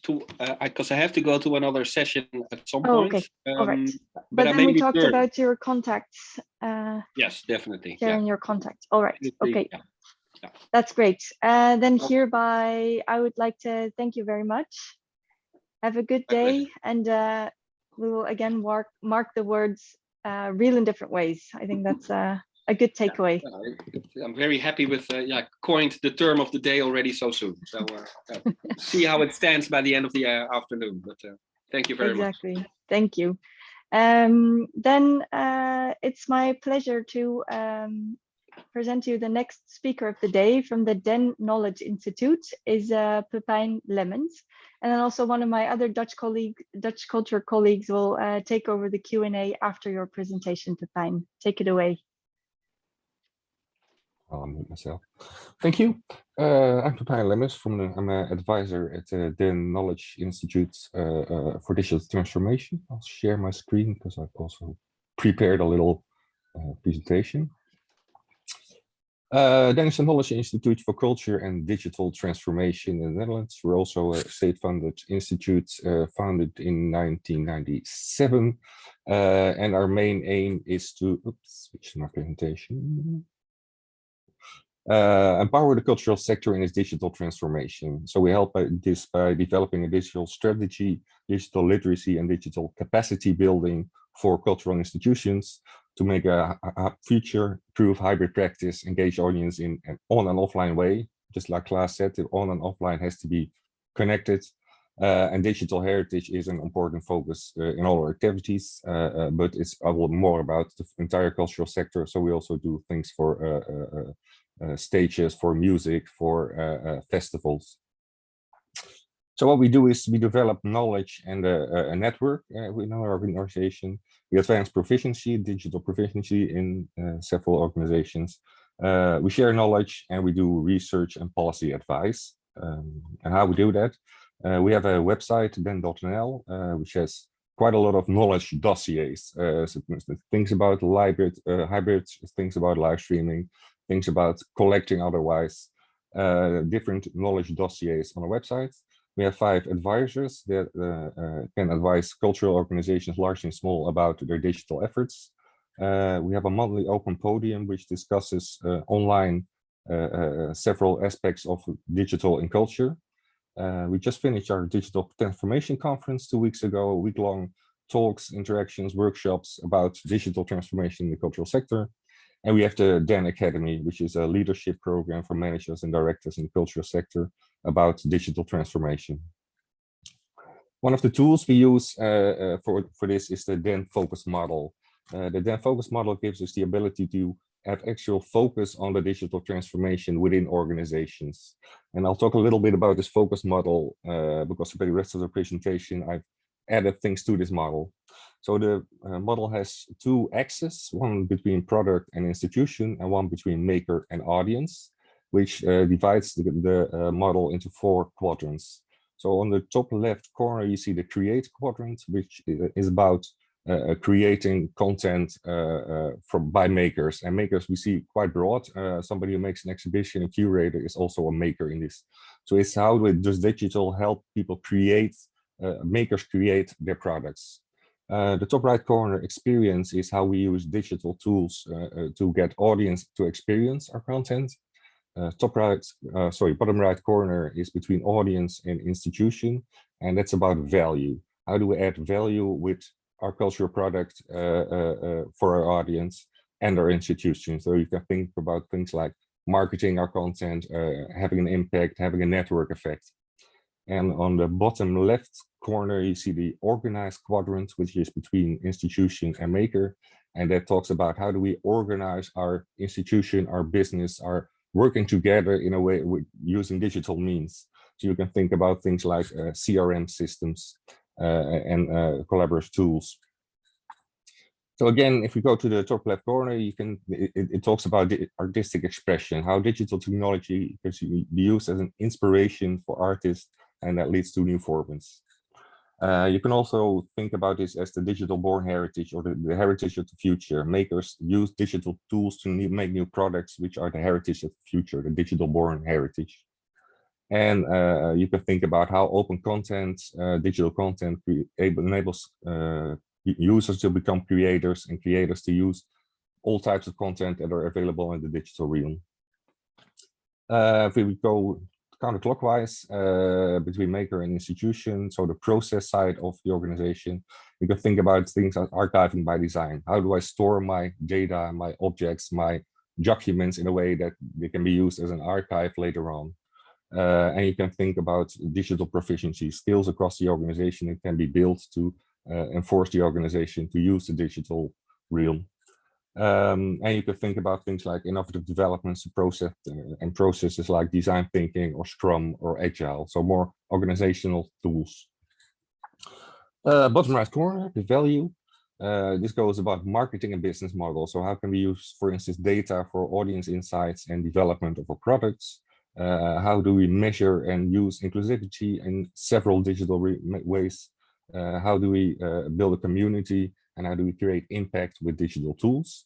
Because I have to go to another session at some point. Okay, all right. But then we talked about your contacts. Yes, definitely. Sharing your contacts. All right. Okay. Yeah. Yeah. That's great. Then hereby, I would like to thank you very much. Have a good day, and we will again mark the words real in different ways. I think that's a good takeaway. I'm very happy with coined the term of the day already so soon. So see how it stands by the end of the afternoon. But thank you very much. Exactly. Thank you. Then it's my pleasure to present to you the next speaker of the day from the Den Knowledge Institute is Pepijn Lemmens. And then also one of my other DutchCulture colleagues will take over the Q&A after your presentation, Pepijn. Take it away. I'll mute myself. Thank you. I'm Pepijn Lemmens I'm an advisor at the Den Knowledge Institute for Digital Transformation. I'll share my screen because I've also prepared a little presentation. Den is a Knowledge Institute for Culture and Digital Transformation in the Netherlands. We're also a state-funded institute founded in 1997. And our main aim is to, switch my presentation. Empower the cultural sector in its digital transformation. So we help this by developing a digital strategy, digital literacy, and digital capacity building for cultural institutions to make a future-proof hybrid practice, engage audience in an on and offline way. Just like Klaas said, the on and offline has to be connected. And digital heritage is an important focus in all our activities, but it's more about the entire cultural sector. So we also do things for stages, for music, for festivals. So what we do is we develop knowledge and a network within our organization. We advance proficiency, digital proficiency in several organizations. We share knowledge and we do research and policy advice. And how we do that? We have a website, den.nl, which has quite a lot of knowledge dossiers. So things about hybrids, things about live streaming, things about collecting otherwise, different knowledge dossiers on our website. We have 5 advisors that can advise cultural organizations, large and small, about their digital efforts. We have a monthly open podium which discusses online several aspects of digital and culture. We just finished our digital transformation conference 2 weeks ago, a week-long talks, interactions, workshops about digital transformation in the cultural sector. And we have the DEN Academy, which is a leadership program for managers and directors in the cultural sector about digital transformation. One of the tools we use for this is the DEN focus model. The DEN focus model gives us the ability to have actual focus on the digital transformation within organizations. And I'll talk a little bit about this focus model because for the rest of the presentation, I've added things to this model. So the model has 2 axes, one between product and institution and one between maker and audience, which divides the model into 4 quadrants. So on the top left corner, you see the create quadrant, which is about creating content by makers. And makers we see quite broad. Somebody who makes an exhibition, a curator, is also a maker in this. So it's how does digital help people create, makers create their products. The top right corner experience is how we use digital tools to get audience to experience our content. Bottom right corner is between audience and institution, and that's about value. How do we add value with our cultural product for our audience and our institution? So you can think about things like marketing our content, having an impact, having a network effect. And on the bottom left corner, you see the organized quadrant, which is between institution and maker. And that talks about how do we organize our institution, our business, our working together in a way with using digital means. So you can think about things like CRM systems and collaborative tools. So again, if we go to the top left corner, you can it talks about the artistic expression, how digital technology is used as an inspiration for artists, and that leads to new formats. You can also think about this as the digital born heritage, or the heritage of the future. Makers use digital tools to make new products, which are the heritage of the future, the digital born heritage. And you can think about how open content, digital content enables users to become creators and creators to use all types of content that are available in the digital realm. If we go counterclockwise between maker and institution, so the process side of the organization, you can think about things like archiving by design. How do I store my data, my objects, my documents in a way that they can be used as an archive later on? And you can think about digital proficiency, skills across the organization that can be built to enforce the organization to use the digital realm. And you can think about things like innovative developments and processes like design thinking or Scrum or Agile, so more organizational tools. Bottom right corner, the value. This goes about marketing and business models. So how can we use, for instance, data for audience insights and development of our products? How do we measure and use inclusivity in several digital ways? How do we build a community, and how do we create impact with digital tools?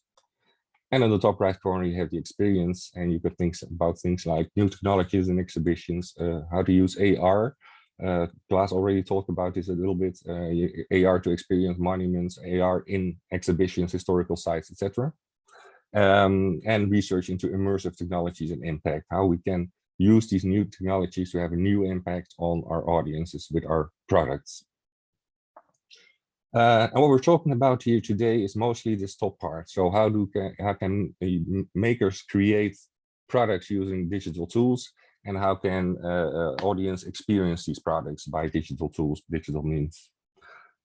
And on the top right corner, you have the experience, and you can think about things like new technologies and exhibitions, how to use AR. Klaas already talked about this a little bit, AR to experience monuments, AR in exhibitions, historical sites, etc. And research into immersive technologies and impact, how we can use these new technologies to have a new impact on our audiences with our products. And what we're talking about here today is mostly this top part. So how can makers create products using digital tools, and how can audience experience these products by digital tools, digital means?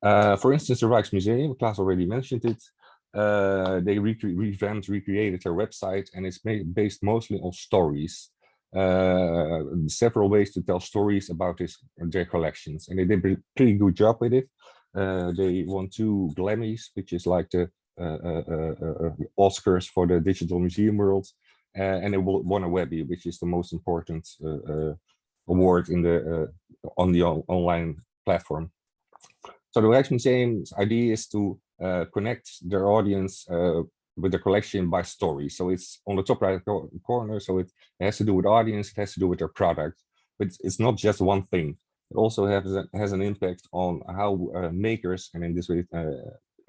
For instance, the Rijksmuseum, Klaas already mentioned it. They recreated their website, and it's based mostly on stories. several ways to tell stories about their collections, and they did a pretty good job with it. They won 2 Grammys, which is like the Oscars for the digital museum world, and they won a Webby, which is the most important award in the on the online platform. So the Rijksmuseum's idea is to connect their audience with the collection by story. So it's on the top right corner. So it has to do with audience, it has to do with their product, but it's not just one thing. It also has an impact on how makers, and in this way,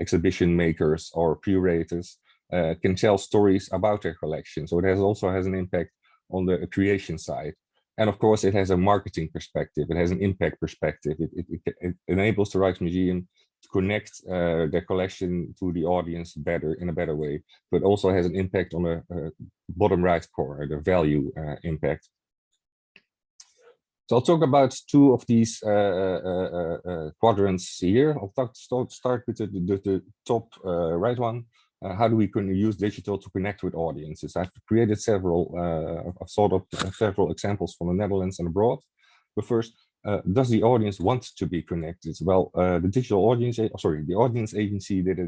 exhibition makers or curators can tell stories about their collection. So it also has an impact on the creation side. And of course, it has a marketing perspective. It has an impact perspective. It enables the Rijksmuseum to connect their collection to the audience in a better way. But also has an impact on the bottom right corner, the value impact. So I'll talk about 2 of these quadrants here. I'll start with the top right one. How do we use digital to connect with audiences? I've created several, I've thought of several examples from the Netherlands and abroad. But first, does the audience want to be connected? Well, the audience agency did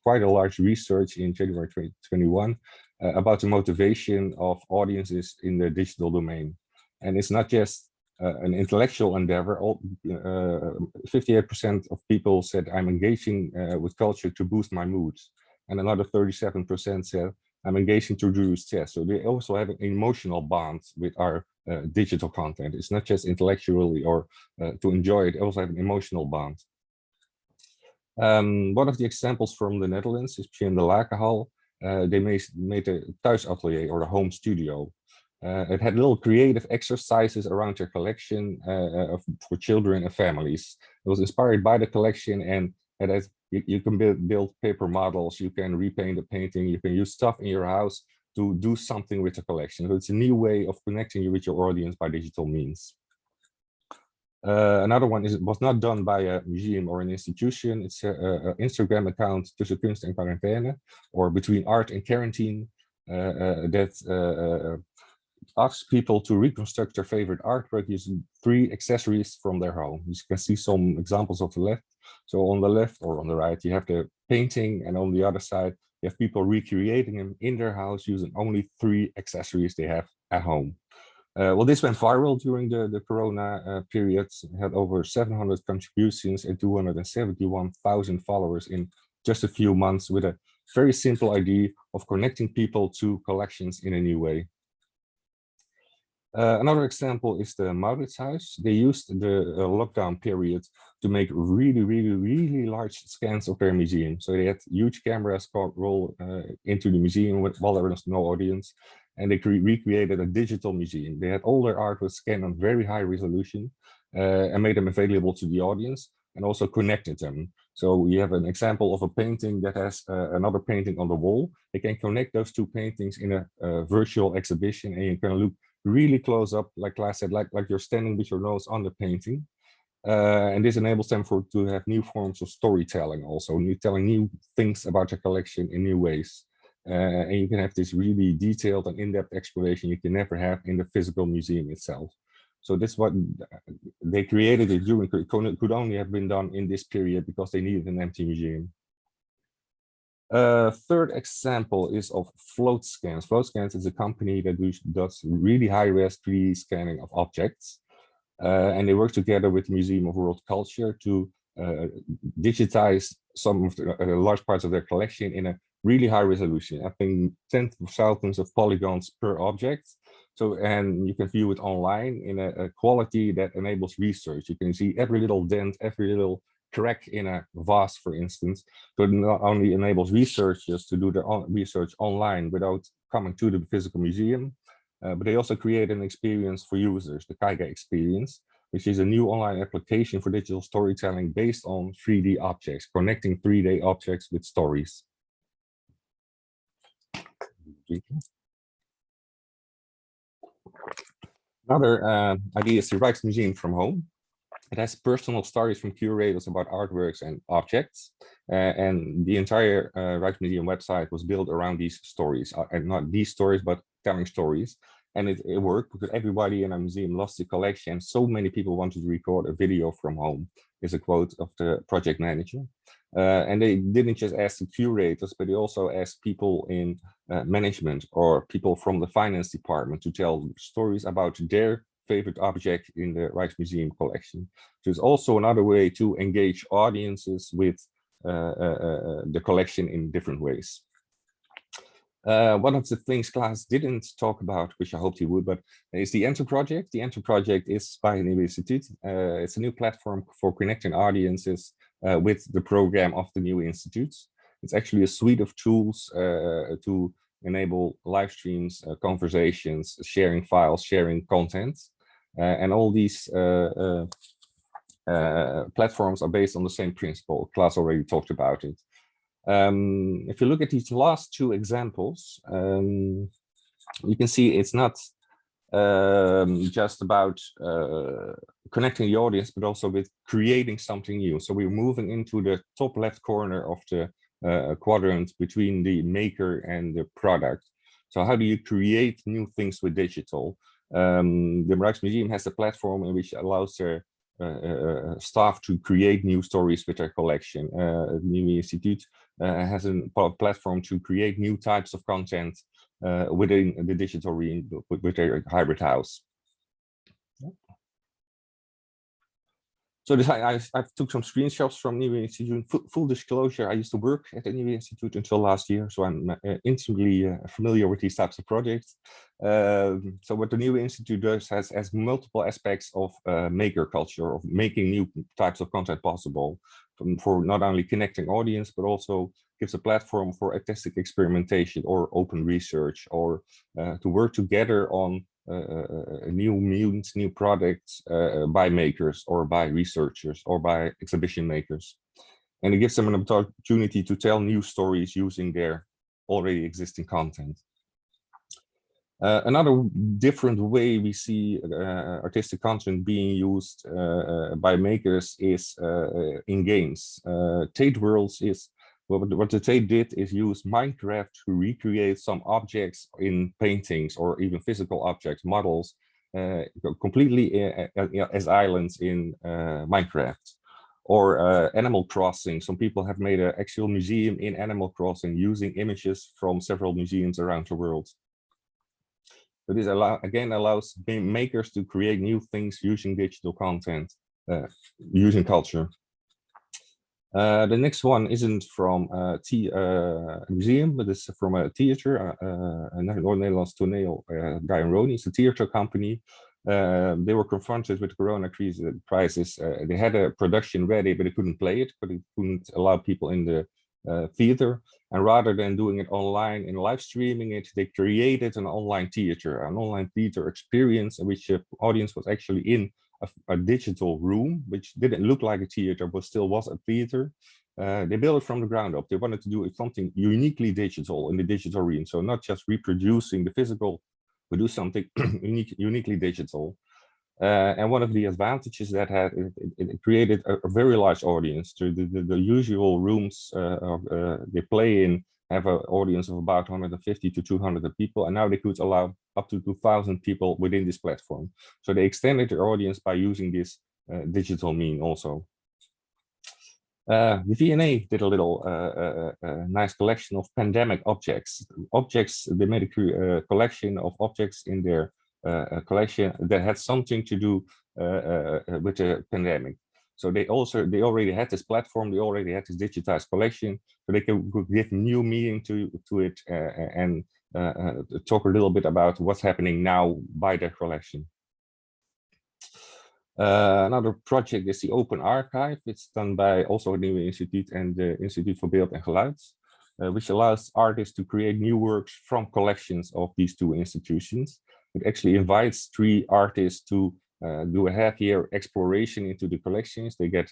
quite a large research in January 2021 about the motivation of audiences in the digital domain. And it's not just an intellectual endeavor. 58% of people said, I'm engaging with culture to boost my mood. And another 37% said, I'm engaging to reduce stress. So they also have an emotional bond with our digital content. It's not just intellectually or to enjoy it, also have an emotional bond. One of the examples from the Netherlands is in the Lakenhal. They made a thuisatelier or a home studio. It had little creative exercises around their collection for children and families. It was inspired by the collection, and you can build paper models, you can repaint a painting, you can use stuff in your house to do something with the collection. So it's a new way of connecting you with your audience by digital means. Another one was not done by a museum or an institution. It's an Instagram account, Tussen Kunst en Quarantaine, or Between Art and Quarantine, that asks people to reconstruct their favorite artwork using 3 accessories from their home. You can see some examples of the left. So on the left or on the right, you have the painting, and on the other side, you have people recreating them in their house using only 3 accessories they have at home. Well, this went viral during the Corona period. It had over 700 contributions and 271,000 followers in just a few months, with a very simple idea of connecting people to collections in a new way. Another example is the Mauritshuis. They used the lockdown period to make really large scans of their museum. So they had huge cameras roll into the museum while there was no audience, and they recreated a digital museum. They had all their art was scanned on very high resolution and made them available to the audience, and also connected them. So you have an example of a painting that has another painting on the wall. They can connect those 2 paintings in a virtual exhibition, and you can look really close up, like I said, like you're standing with your nose on the painting. And this enables them to have new forms of storytelling, also telling new things about the collection in new ways. And you can have this really detailed and in-depth exploration you can never have in the physical museum itself. So that's what they created it during, could only have been done in this period because they needed an empty museum. Third example is of Float Scans. Float Scans is a company that does really high-res 3D scanning of objects. And they work together with the Museum of World Culture to digitize some of the large parts of their collection in a really high resolution. I think tens of thousands of polygons per object. So, and you can view it online in a quality that enables research. You can see every little dent, every little crack in a vase, for instance. So it not only enables researchers to do their own research online without coming to the physical museum, but they also create an experience for users, the Kaiga experience, which is a new online application for digital storytelling based on 3D objects, connecting 3D objects with stories. Another idea is the Rijksmuseum from home. It has personal stories from curators about artworks and objects. And the entire Rijksmuseum website was built around these stories, and not these stories, but telling stories. And it worked because everybody in our museum lost the collection. So many people wanted to record a video from home, is a quote of the project manager. And they didn't just ask the curators, but they also asked people in management or people from the finance department to tell stories about their favorite object in the Rijksmuseum collection. So it's also another way to engage audiences with the collection in different ways. One of the things Klaas didn't talk about, which I hoped he would, but is the Enter project. The Enter project is by the Nieuwe Instituut. It's a new platform for connecting audiences with the program of the Nieuwe Instituut. It's actually a suite of tools to enable live streams, conversations, sharing files, sharing content. And all these platforms are based on the same principle. Klaas already talked about it. If you look at these last two examples, you can see it's not just about connecting the audience, but also with creating something new. So we're moving into the top left corner of the quadrant between the maker and the product. So how do you create new things with digital? The Rijksmuseum has a platform in which allows their staff to create new stories with their collection. The Nieuwe Instituut has a platform to create new types of content within the digital realm with their hybrid house. So this, I took some screenshots from Nieuwe Instituut. Full disclosure, I used to work at the Nieuwe Instituut until last year, so I'm intimately familiar with these types of projects. So what the Nieuwe Instituut does has multiple aspects of maker culture, of making new types of content possible, for not only connecting audience, but also gives a platform for artistic experimentation or open research, or to work together on new means, new products by makers or by researchers or by exhibition makers. And it gives them an opportunity to tell new stories using their already existing content. Another different way we see artistic content being used by makers is in games. Tate Worlds is what the Tate did is use Minecraft to recreate some objects in paintings or even physical objects, models, completely as islands in Minecraft. Or Animal Crossing. Some people have made an actual museum in Animal Crossing using images from several museums around the world. So this again allows makers to create new things using digital content, using culture. The next one isn't from a museum, but it's from a theater, Noord-Nederlands Toneel, Guy and Roni. It's a theater company. They were confronted with the Corona crisis. They had a production ready, but they couldn't play it, but it couldn't allow people in the theater. And rather than doing it online and live streaming it, they created an online theater experience in which the audience was actually in a digital room, which didn't look like a theater, but still was a theater. They built it from the ground up. They wanted to do something uniquely digital in the digital realm. So not just reproducing the physical, but do something uniquely digital. And one of the advantages that it created a very large audience. The usual rooms they play in have an audience of about 150 to 200 people, and now they could allow up to 2,000 people within this platform. So they extended their audience by using this digital mean also. The V&A did a little nice collection of pandemic objects. They made a collection of objects in their collection that had something to do with the pandemic. So they already had this platform, they already had this digitized collection, so they could give new meaning to it and talk a little bit about what's happening now by their collection. Another project is the Open Archive. It's done by also the Nieuwe Instituut and the Instituut voor Beeld en Geluid, which allows artists to create new works from collections of these two institutions. It actually invites 3 artists to do a half-year exploration into the collections. They get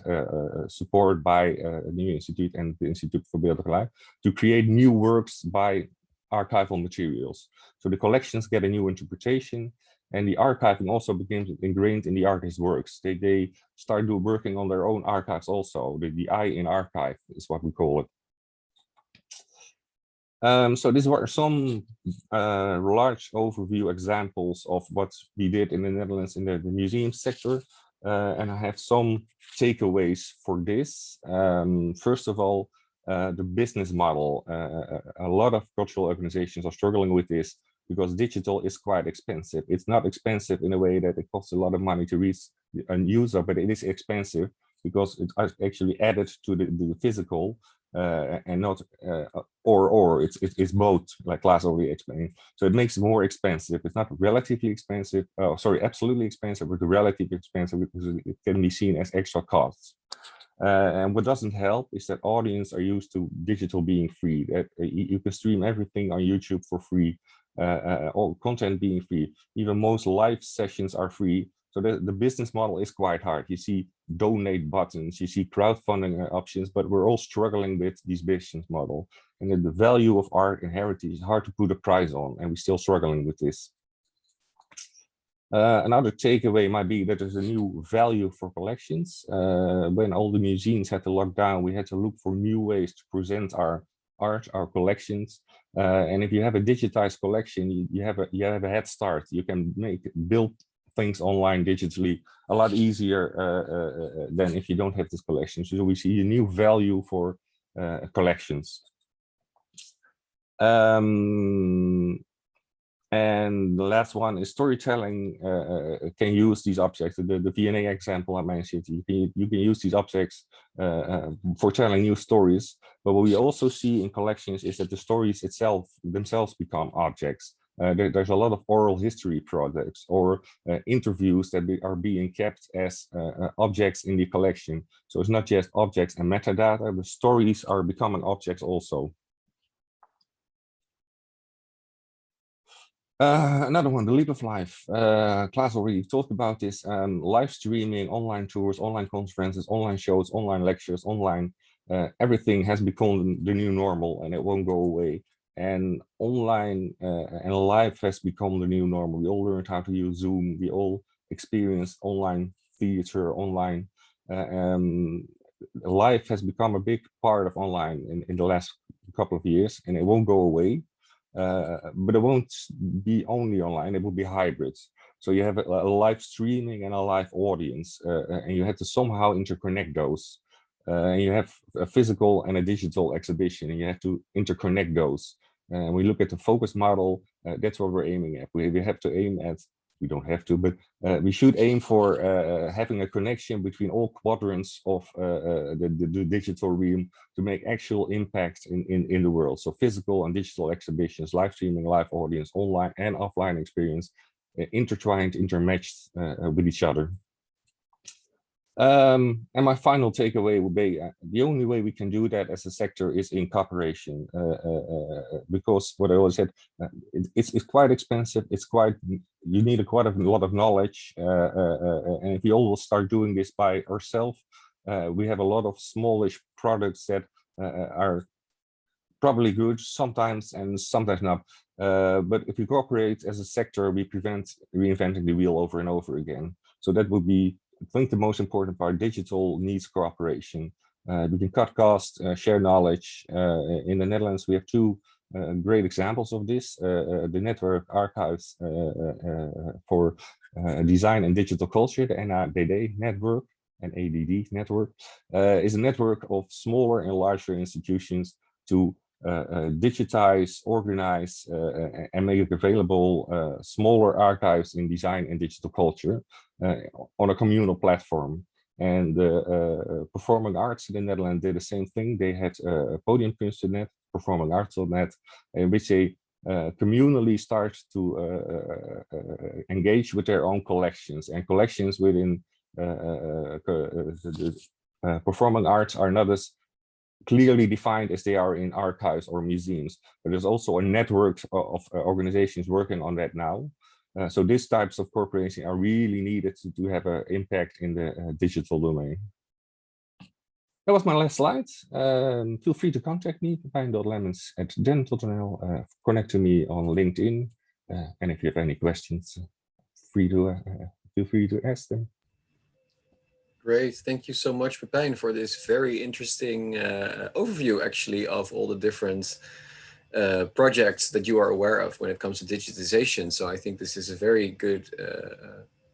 support by the Nieuwe Instituut and the Instituut voor Beeld en Geluid to create new works by archival materials. So the collections get a new interpretation, and the archiving also becomes ingrained in the artist's works. They start working on their own archives also. The eye in archive is what we call it. So these were some large overview examples of what we did in the Netherlands in the museum sector. And I have some takeaways for this. First of all, the business model. A lot of cultural organizations are struggling with this because digital is quite expensive. It's not expensive in a way that it costs a lot of money to reach a user, but it is expensive because it's actually added to the physical and not it's both, like Klaas already explained. So it makes it more expensive. It's not relatively expensive, absolutely expensive, but relatively expensive because it can be seen as extra costs. And what doesn't help is that audience are used to digital being free. That you can stream everything on YouTube for free, all content being free. Even most live sessions are free. So the business model is quite hard. You see donate buttons, you see crowdfunding options, but we're all struggling with this business model. And then the value of art and heritage is hard to put a price on, and we're still struggling with this. Another takeaway might be that there's a new value for collections. When all the museums had to lock down, we had to look for new ways to present our art, our collections. And if you have a digitized collection, you have a head start. You can build things online digitally a lot easier than if you don't have this collection. So we see a new value for collections. And the last one is storytelling can use these objects. The V&A example I mentioned, you can use these objects for telling new stories. But what we also see in collections is that the stories themselves become objects. There's a lot of oral history projects or interviews that are being kept as objects in the collection. So it's not just objects and metadata, the stories are becoming objects also. Another one, the leap of life. Klaas already talked about this. Live streaming, online tours, online conferences, online shows, online lectures, online, everything has become the new normal and it won't go away. And online and live has become the new normal. We all learned how to use Zoom. We all experienced online theater, online. Live has become a big part of online in the last couple of years, and it won't go away. But it won't be only online, it will be hybrid. So you have a live streaming and a live audience, and you have to somehow interconnect those. And you have a physical and a digital exhibition, and you have to interconnect those. And we look at the focus model, that's what we're aiming at. We have to aim at, we don't have to, but we should aim for having a connection between all quadrants of the digital realm to make actual impact in the world. So physical and digital exhibitions, live streaming, live audience, online and offline experience, intertwined, intermatched with each other. And my final takeaway would be the only way we can do that as a sector is in cooperation, because what I always said, it's quite expensive. You need quite a lot of knowledge, and if we all start doing this by ourselves, we have a lot of smallish products that are probably good sometimes and sometimes not. But if we cooperate as a sector, we prevent reinventing the wheel over and over again. So that would be, I think, the most important part. Digital needs cooperation. We can cut costs, share knowledge. In the Netherlands, we have two great examples of this. The Network Archives for Design and Digital Culture, the NADD network, and ADD network, is a network of smaller and larger institutions to digitize, organize, and make available smaller archives in design and digital culture on a communal platform. And Performing Arts in the Netherlands did the same thing. They had Podiumkunst.net, Performing Arts.net, in which they communally start to engage with their own collections, and collections within performing arts are not as clearly defined as they are in archives or museums, but there's also a network of organizations working on that now. So these types of cooperation are really needed to have an impact in the digital domain. That was my last slide. Feel free to contact me, pepijn.lemmens@den.nl. Connect to me on LinkedIn. And if you have any questions, feel free to ask them. Great. Thank you so much, Pepijn, for this very interesting overview, actually, of all the different projects that you are aware of when it comes to digitization. So I think this is a very good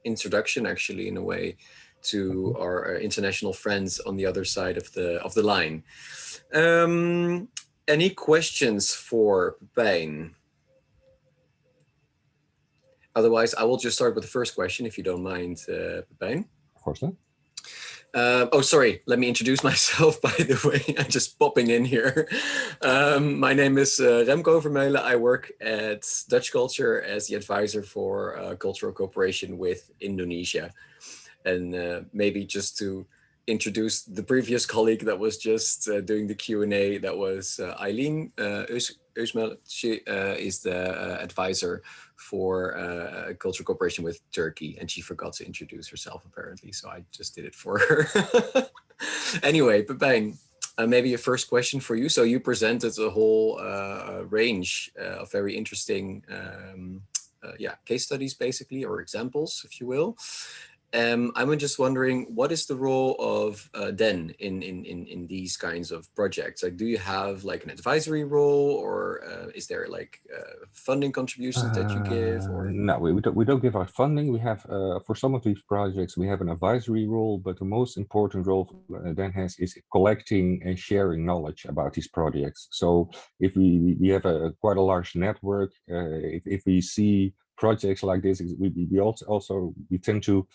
introduction, actually, in a way, to our international friends on the other side of the line. Any questions for Pepijn? Otherwise, I will just start with the first question, if you don't mind, Pepijn. Of course not. Oh, sorry. Let me introduce myself, by the way. I'm just popping in here. My name is Remco Vermeulen. I work at DutchCulture as the advisor for cultural cooperation with Indonesia. And maybe just to introduce the previous colleague that was just doing the Q&A, that was Eileen Özmel. She is the advisor for cultural cooperation with Turkey, and she forgot to introduce herself apparently, so I just did it for her. Anyway, Pepijn, maybe a first question for you. So you presented a whole range of very interesting case studies, basically, or examples, if you will. I'm just wondering, what is the role of DEN in these kinds of projects? Like, do you have like an advisory role, or is there like funding contributions that you give? Or no, we don't give out funding. We have for some of these projects we have an advisory role, but the most important role DEN has is collecting and sharing knowledge about these projects. So if we have quite a large network, if we see projects like this, we also tend to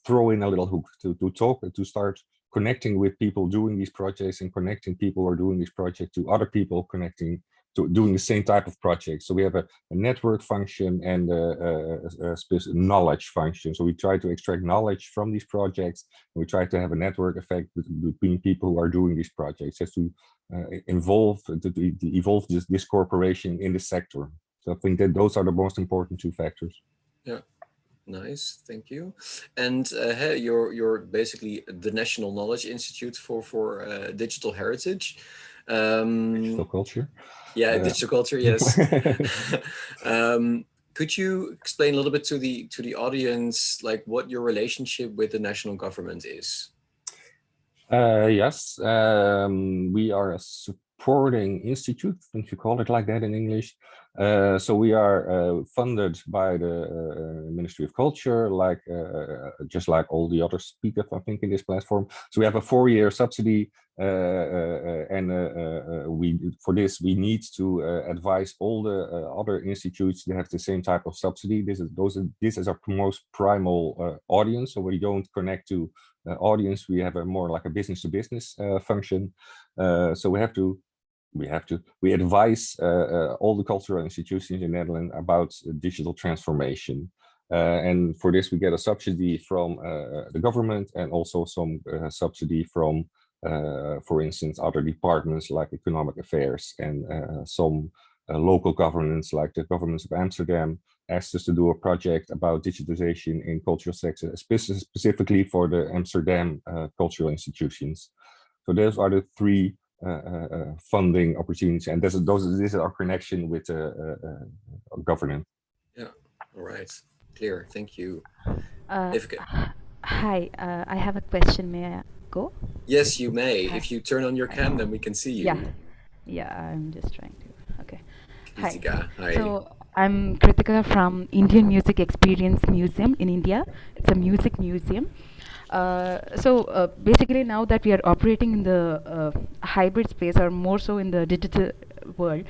throw in a little hook to start connecting with people doing these projects, and connecting people who are doing this project to other people connecting to doing the same type of project. So we have a network function and a specific knowledge function. So we try to extract knowledge from these projects, and we try to have a network effect between people who are doing these projects, just to evolve this cooperation in the sector. So I think that those are the most important two factors. Yeah, nice, thank you. And you're basically the National Knowledge Institute for Digital Heritage. Digital culture. Yeah, digital culture. Yes. Could you explain a little bit to the audience, like what your relationship with the national government is? Yes, we are a supporting institute, if you call it like that in English. So we are funded by the Ministry of Culture, like just like all the other speakers, I think, in this platform. So we have a 4-year subsidy, and for this we need to advise all the other institutes that have the same type of subsidy. This is our most primal audience. So we don't connect to audience. We have a more like a business to business function. So we advise all the cultural institutions in the Netherlands about digital transformation. And for this, we get a subsidy from the government, and also some subsidy from, for instance, other departments like economic affairs, and some local governments like the governments of Amsterdam asked us to do a project about digitization in cultural sector, specifically for the Amsterdam cultural institutions. So those are the three funding opportunities, and this is our connection with government. Yeah, all right, clear, thank you. Hi, I have a question. May I go? Yes, you may. If you turn on your cam, then we can see you. Yeah, I'm just trying to. Okay. Kritika, hi. So I'm Kritika from Indian Music Experience Museum in India. It's a music museum. Basically, now that we are operating in the hybrid space, or more so in the digital world,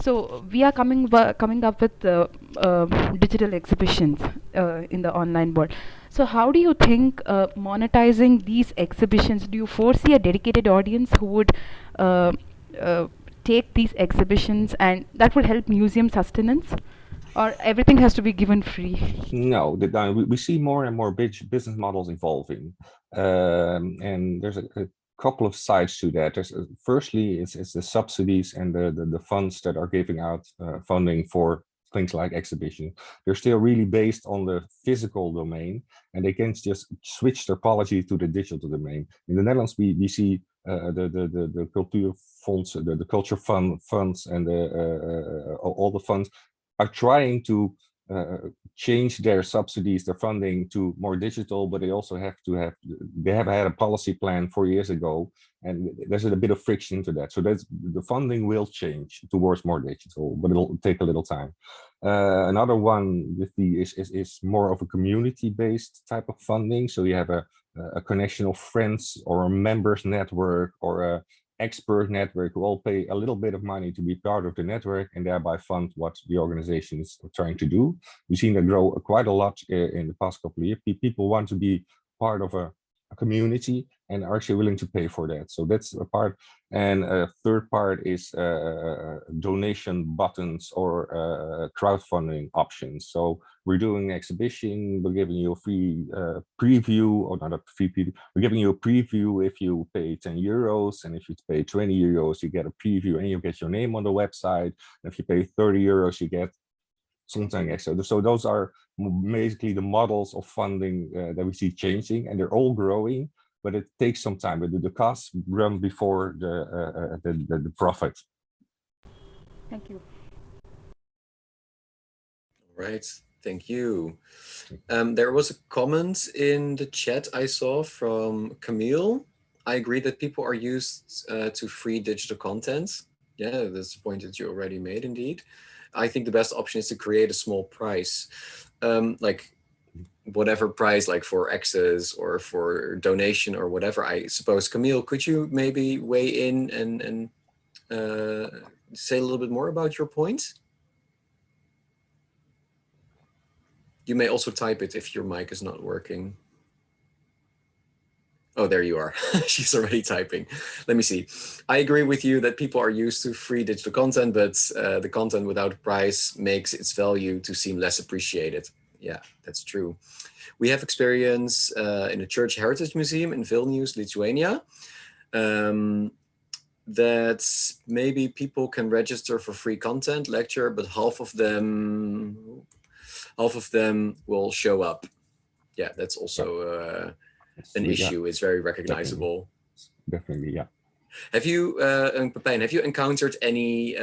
so we are coming up with digital exhibitions in the online world. So how do you think monetizing these exhibitions? Do you foresee a dedicated audience who would take these exhibitions, and that would help museum sustenance? Or everything has to be given free? No, we see more and more business models evolving, and there's a couple of sides to that. Firstly, it's the subsidies and the funds that are giving out funding for things like exhibition. They're still really based on the physical domain, and they can't just switch their policy to the digital domain. In the Netherlands, we see the culture funds, the culture funds, and all the funds are trying to change their subsidies, their funding to more digital, but they also have to have, they have had a policy plan 4 years ago, and there's a bit of friction to that. So that's, the funding will change towards more digital, but it'll take a little time. Another one with the is more of a community-based type of funding. So you have a connection of friends or a members network or a expert network who all pay a little bit of money to be part of the network and thereby fund what the organization is trying to do. We've seen that grow quite a lot in the past couple of years. People want to be part of a community and are actually willing to pay for that. So that's a part. And a third part is donation buttons or crowdfunding options. So we're doing an exhibition, we're giving you a free preview, or not a free preview, we're giving you a preview if you pay 10 euros, and if you pay 20 euros, you get a preview and you get your name on the website. And if you pay 30 euros, you get something extra. So those are basically the models of funding that we see changing, and they're all growing, but it takes some time. But the costs run before the profit. Thank you. Right, thank you. There was a comment in the chat I saw from Camille. I agree that people are used to free digital content. Yeah, that's the point that you already made, indeed. I think the best option is to create a small price, like whatever price, like for access or for donation or whatever, I suppose. Camille, could you maybe weigh in and say a little bit more about your point? You may also type it if your mic is not working. Oh, there you are. She's already typing. Let me see. I agree with you that people are used to free digital content, but the content without price makes its value to seem less appreciated. Yeah, that's true. We have experience in a church heritage museum in Vilnius, Lithuania, that maybe people can register for free content lecture, but half of them will show up. Yeah, that's also an issue. It's very recognizable. Definitely, yeah. Have you, Pepijn, have you encountered any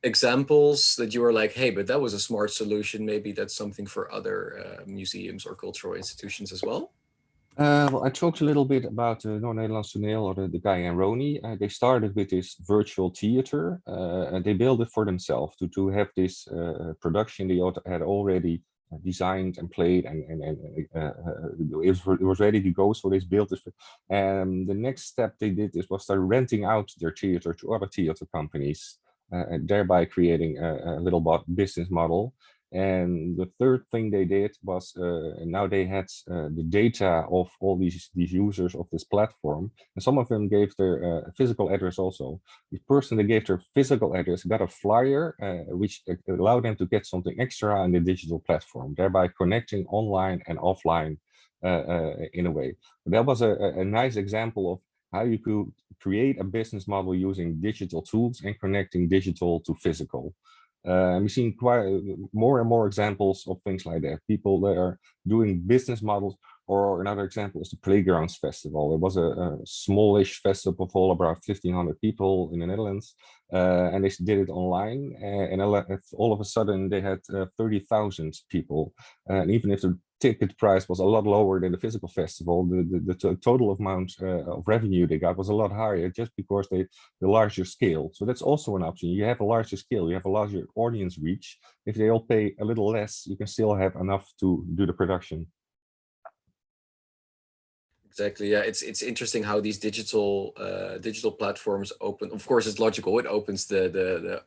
examples that you were like, hey, but that was a smart solution. Maybe that's something for other museums or cultural institutions as well? Well, I talked a little bit about Noord-Nederlands Toneel, or the guy and Roni. They started with this virtual theater, and they built it for themselves to have this production they had already designed and played, and it was ready to go. So they built this. And the next step they did was start renting out their theater to other theater companies, and thereby creating a little business model. And the third thing they did was now they had the data of all these users of this platform, and some of them gave their physical address also. The person that gave their physical address got a flyer, which allowed them to get something extra on the digital platform, thereby connecting online and offline in a way. But that was a nice example of how you could create a business model using digital tools and connecting digital to physical. We've seen quite more and more examples of things like that. People that are doing business models, or another example is the Playgrounds Festival. It was a smallish festival for about 1,500 people in the Netherlands, and they did it online. And all of a sudden, they had 30,000 people. And even if the ticket price was a lot lower than the physical festival, the total amount of revenue they got was a lot higher, just because the larger scale. So that's also an option. You have a larger scale, you have a larger audience reach. If they all pay a little less, you can still have enough to do the production. Exactly. Yeah, it's interesting how these digital platforms open. Of course, it's logical. It opens the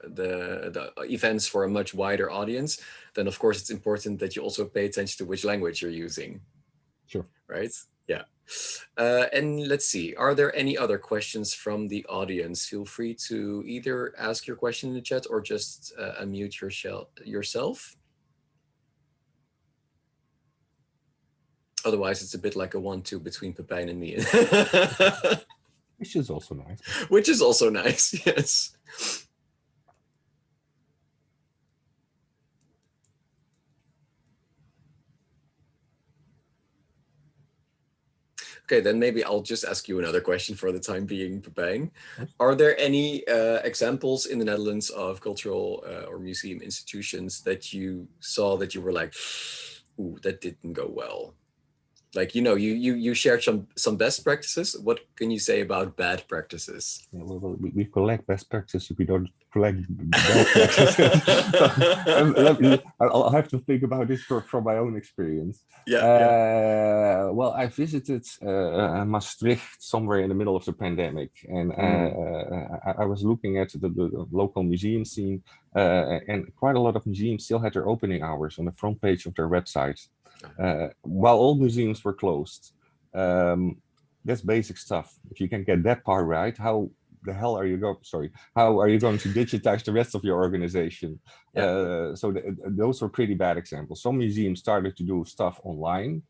events for a much wider audience. Then, of course, it's important that you also pay attention to which language you're using. Sure. Right. Yeah. And let's see. Are there any other questions from the audience? Feel free to either ask your question in the chat or just unmute yourself. Otherwise, it's a bit like a 1-2 between Pepijn and me. Which is also nice. Which is also nice, yes. Okay, then maybe I'll just ask you another question for the time being, Pepijn. Are there any examples in the Netherlands of cultural or museum institutions that you saw that you were like, ooh, that didn't go well? Like, you know, you shared some best practices. What can you say about bad practices? Yeah, well, we collect best practices. We don't collect bad practices. So, I'll have to think about this from my own experience. Yeah. Well, I visited Maastricht somewhere in the middle of the pandemic, and I was looking at the local museum scene, and quite a lot of museums still had their opening hours on the front page of their website. While all museums were closed. That's basic stuff. If you can get that part right, how the hell are you going? Sorry, how are you going to digitize the rest of your organization? So those were pretty bad examples. Some museums started to do stuff online.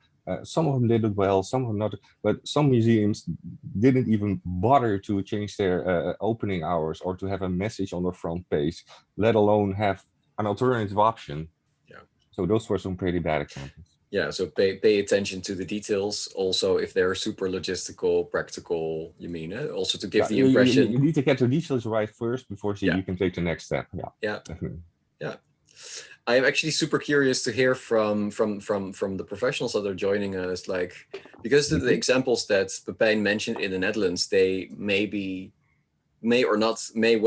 Some of them did it well, some of them not. But some museums didn't even bother to change their opening hours or to have a message on the front page, let alone have an alternative option. Yeah. So those were some pretty bad examples. Yeah, so pay attention to the details. Also, if they're super logistical, practical, you mean, also to give the impression. You need to get the details right first before you can take the next step. Yeah, definitely. Yeah. I'm actually super curious to hear from the professionals that are joining us, like, because the examples that Pepijn mentioned in the Netherlands, they may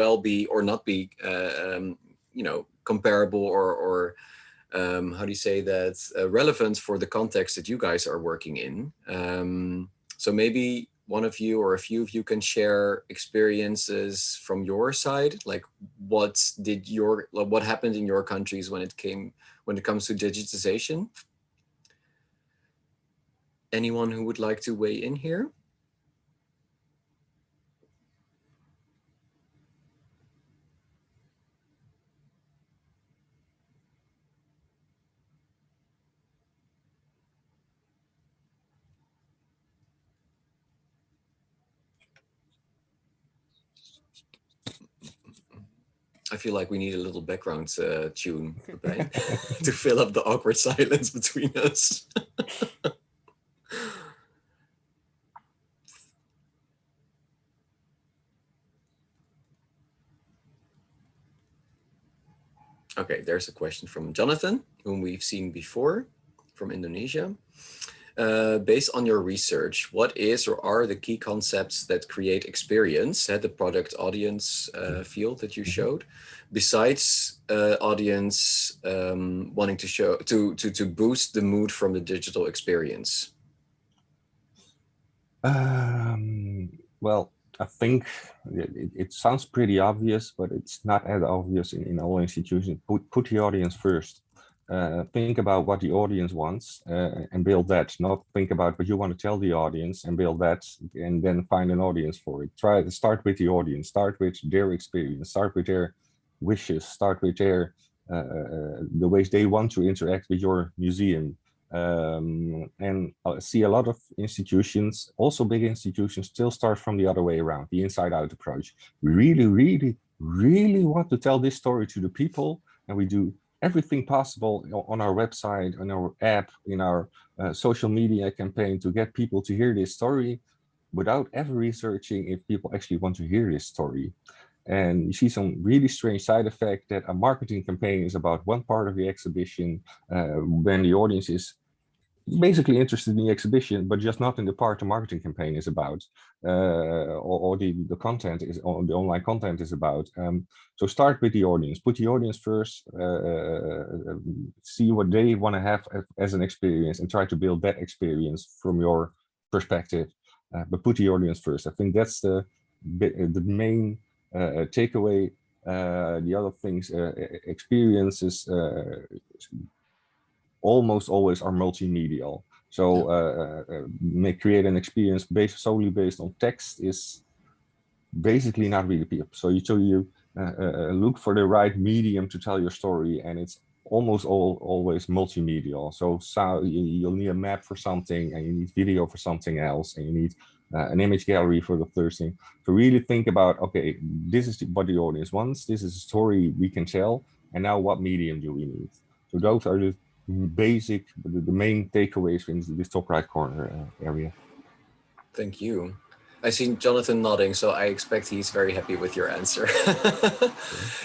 well be or not be, you know, comparable or how do you say that, relevant for the context that you guys are working in. So maybe one of you or a few of you can share experiences from your side, like what happened in your countries when it comes to digitization. Anyone who would like to weigh in here? I feel like we need a little background tune to fill up the awkward silence between us. Okay, there's a question from Jonathan, whom we've seen before, from Indonesia. Based on your research, what is or are the key concepts that create experience at the product audience field that you showed, besides audience wanting to boost the mood from the digital experience? Well, I think it sounds pretty obvious, but it's not as obvious in all institutions. Put the audience first. Think about what the audience wants and build that. Not think about what you want to tell the audience and build that, and then find an audience for it. Try to start with the audience. Start with their experience. Start with their wishes. Start with their the ways they want to interact with your museum. And I see a lot of institutions, also big institutions, still start from the other way around, the inside out approach. We really want to tell this story to the people, and we do everything possible on our website, on our app, in our social media campaign to get people to hear this story without ever researching if people actually want to hear this story. And you see some really strange side effect that a marketing campaign is about one part of the exhibition when the audience is basically interested in the exhibition, but just not in the part the marketing campaign is about, or the content is, or the online content is about. So start with the audience, put the audience first, see what they want to have as an experience, and try to build that experience from your perspective. But put the audience first. I think that's the main takeaway. The other things, experiences, almost always are multimedia. So create an experience solely based on text is basically not really people. So you look for the right medium to tell your story, and it's almost always multimedia. So you'll need a map for something, and you need video for something else, and you need an image gallery for the third thing. To really think about, okay, this is what the audience wants, this is a story we can tell, and now what medium do we need? So those are the basic, the main takeaways in this top right corner area. Thank you. I see Jonathan nodding, so I expect he's very happy with your answer.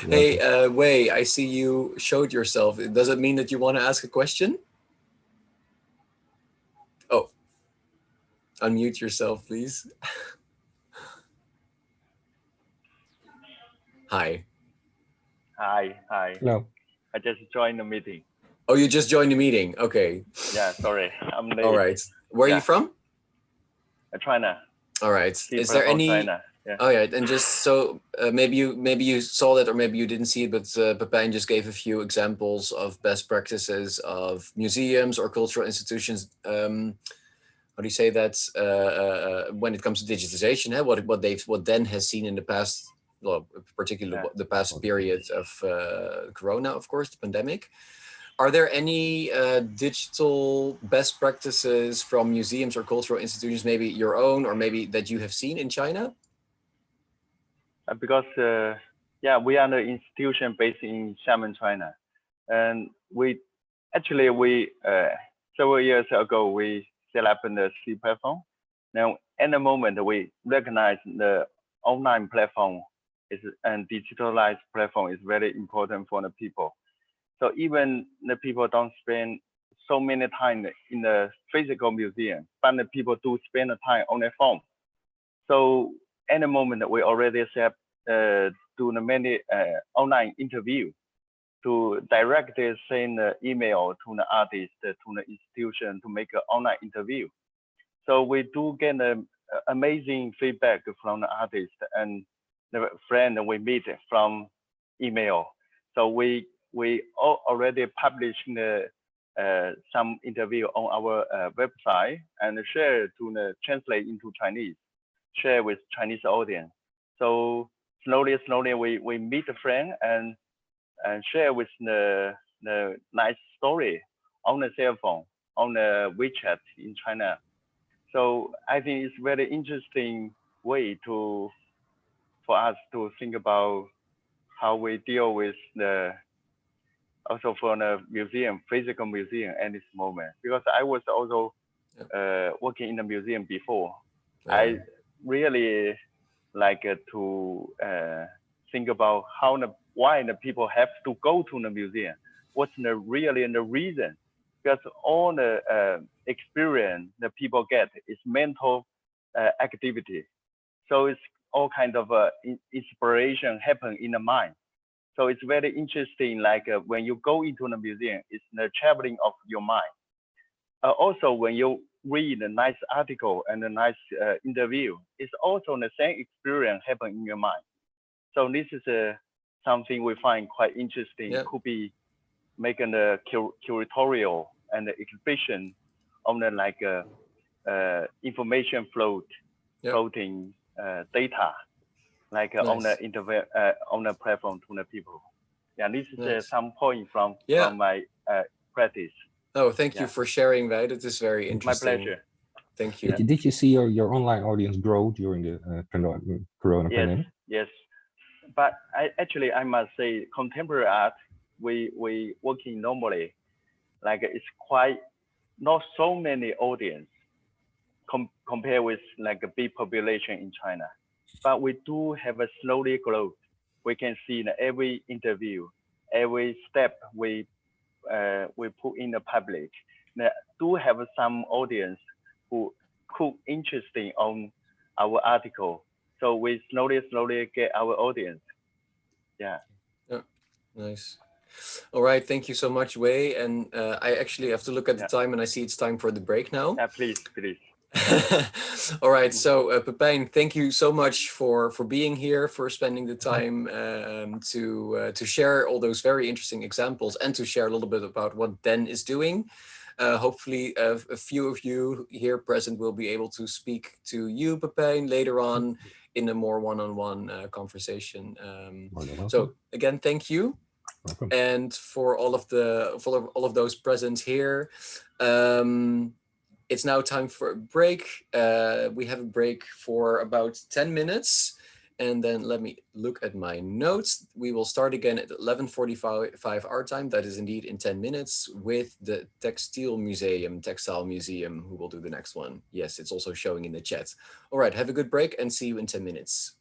Hey, Wei, I see you showed yourself. Does it mean that you want to ask a question? Oh, unmute yourself, please. Hi. Hi. Hello. I just joined the meeting. Oh, you just joined the meeting. Okay. Yeah, sorry, I'm late. All right. Where are you from? China. All right. Is there any? China. Yeah. Oh yeah, and just so maybe you saw that, or maybe you didn't see it, but Pepijn just gave a few examples of best practices of museums or cultural institutions. How do you say that? When it comes to digitization, what then has seen in the past, well, particularly the past period of Corona, of course, the pandemic. Are there any digital best practices from museums or cultural institutions, maybe your own, or maybe that you have seen in China? Because we are an institution based in Xiamen, China, and we several years ago we set up the C platform. Now at the moment we recognize the online platform and digitalized platform is very important for the people. So even the people don't spend so many time in the physical museum, but the people do spend the time on their phone. So at the moment, we already set do many online interview to directly send the email to the artist, to the institution to make an online interview. So we do get amazing feedback from the artist and the friend we meet from email. So we already published some interview on our website and share to translate into Chinese, share with Chinese audience. So slowly we meet a friend and share with the nice story on the cell phone, on the WeChat in China. So I think it's very interesting way for us to think about how we deal with also for the museum, physical museum at this moment, because I was also working in the museum before. I really like to think about why the people have to go to the museum. What's really the reason? Because all the experience that people get is mental activity. So it's all kind of inspiration happen in the mind. So it's very interesting, like when you go into the museum, it's the traveling of your mind. Also, when you read a nice article and a nice interview, it's also the same experience happen in your mind. So this is something we find quite interesting. Yeah. Could be making a curatorial and the exhibition on the information floating data. Like nice. On the platform to the people. Yeah, this is nice. Some point from my practice. Oh, thank you for sharing that. It is very interesting. My pleasure. Thank you. Did you see your online audience grow during the Corona pandemic? Yes, but I must say, contemporary art, we working normally, like it's quite not so many audience compared with like a big population in China. But we do have a slowly growth. We can see in every interview, every step we put in the public. Now, do have some audience who could interesting on our article. So we slowly get our audience. Yeah. Nice. All right. Thank you so much, Wei. And I actually have to look at the time, and I see it's time for the break now. Yeah, please. All right, so Pepijn, thank you so much for being here, for spending the time to share all those very interesting examples and to share a little bit about what DEN is doing. Hopefully a few of you here present will be able to speak to you, Pepijn, later on in a more one-on-one conversation. So again, thank you. Welcome. And for all of those present here, it's now time for a break. We have a break for about 10 minutes. And then let me look at my notes. We will start again at 11:45 our time. That is indeed in 10 minutes with the Textile Museum, who will do the next one. Yes, it's also showing in the chat. All right, have a good break and see you in 10 minutes.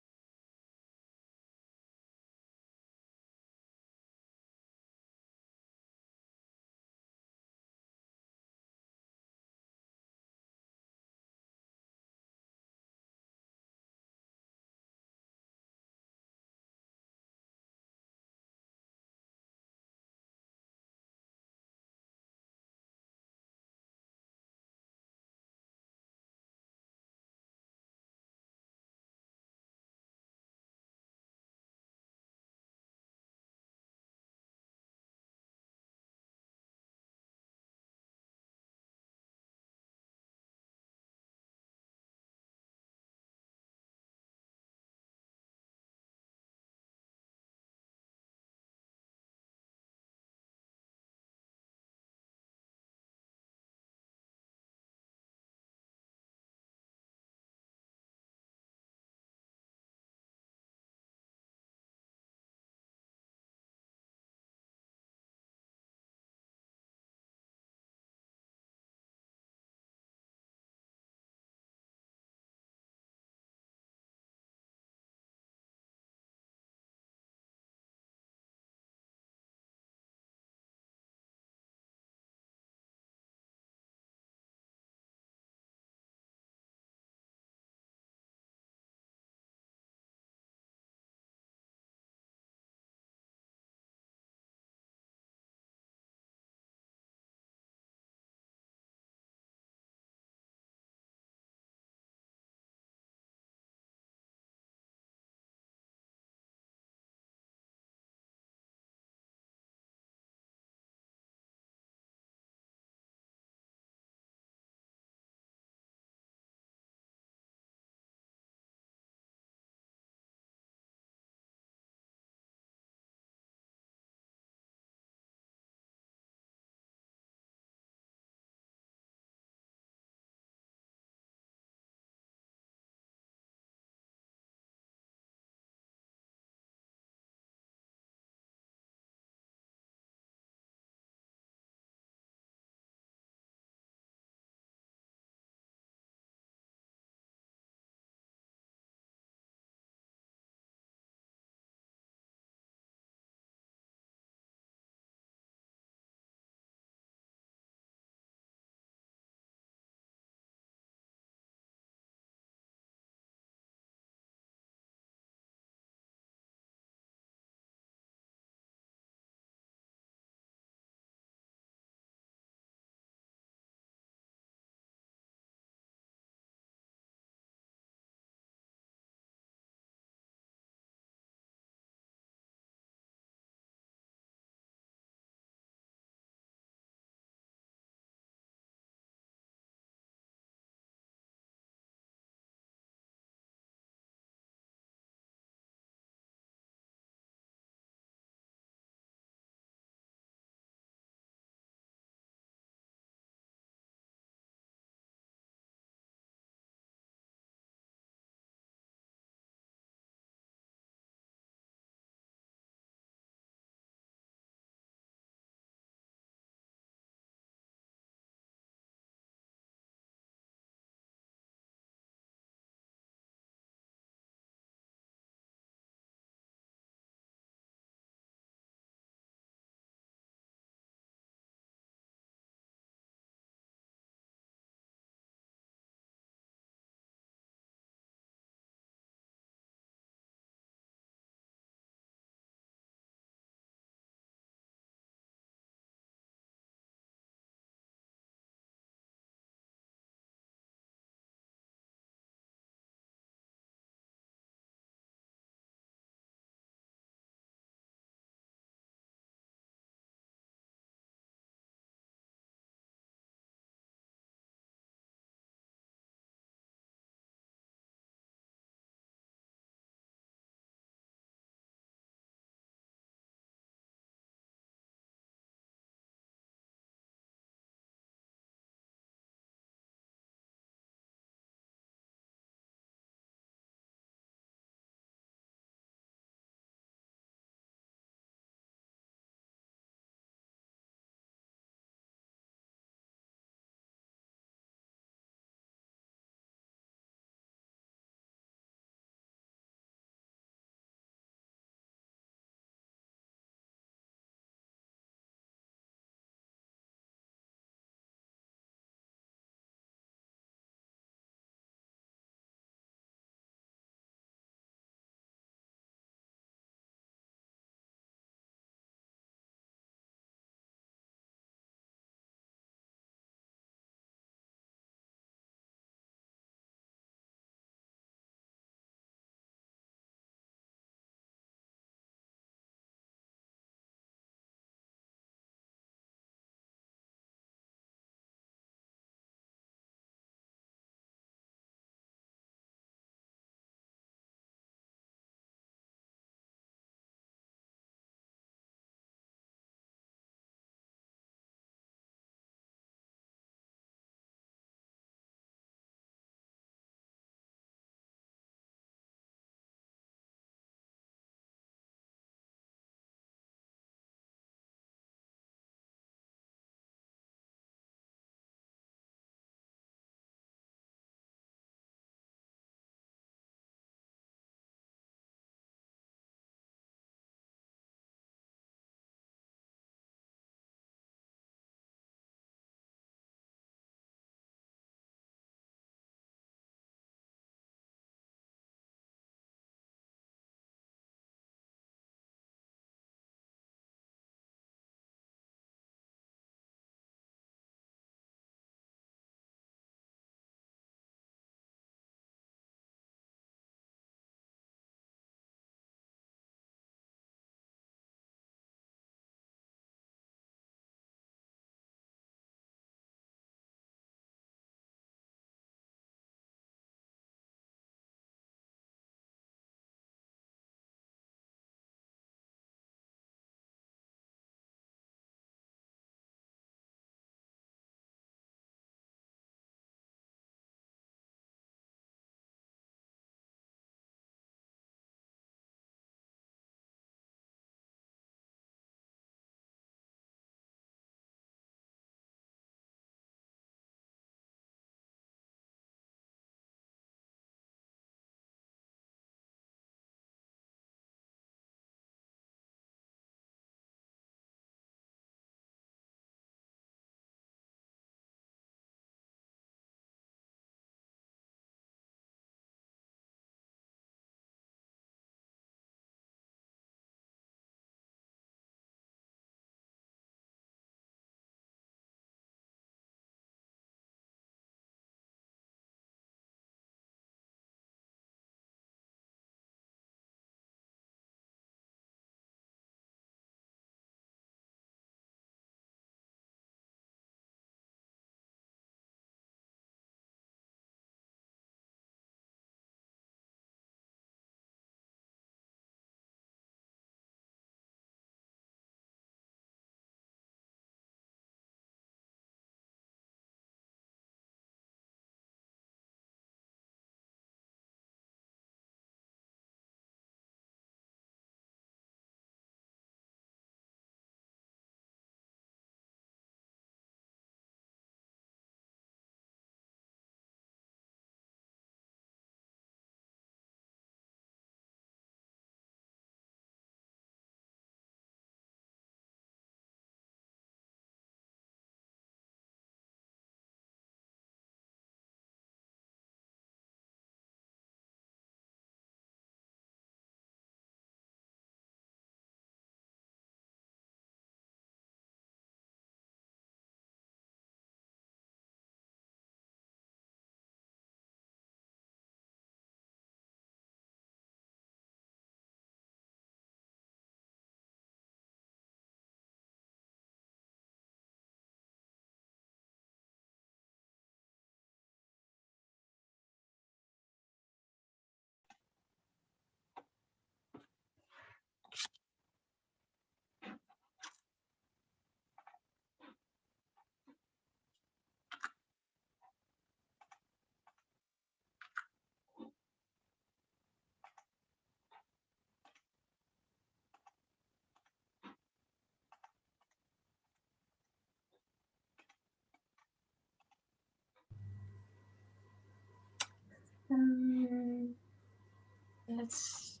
let's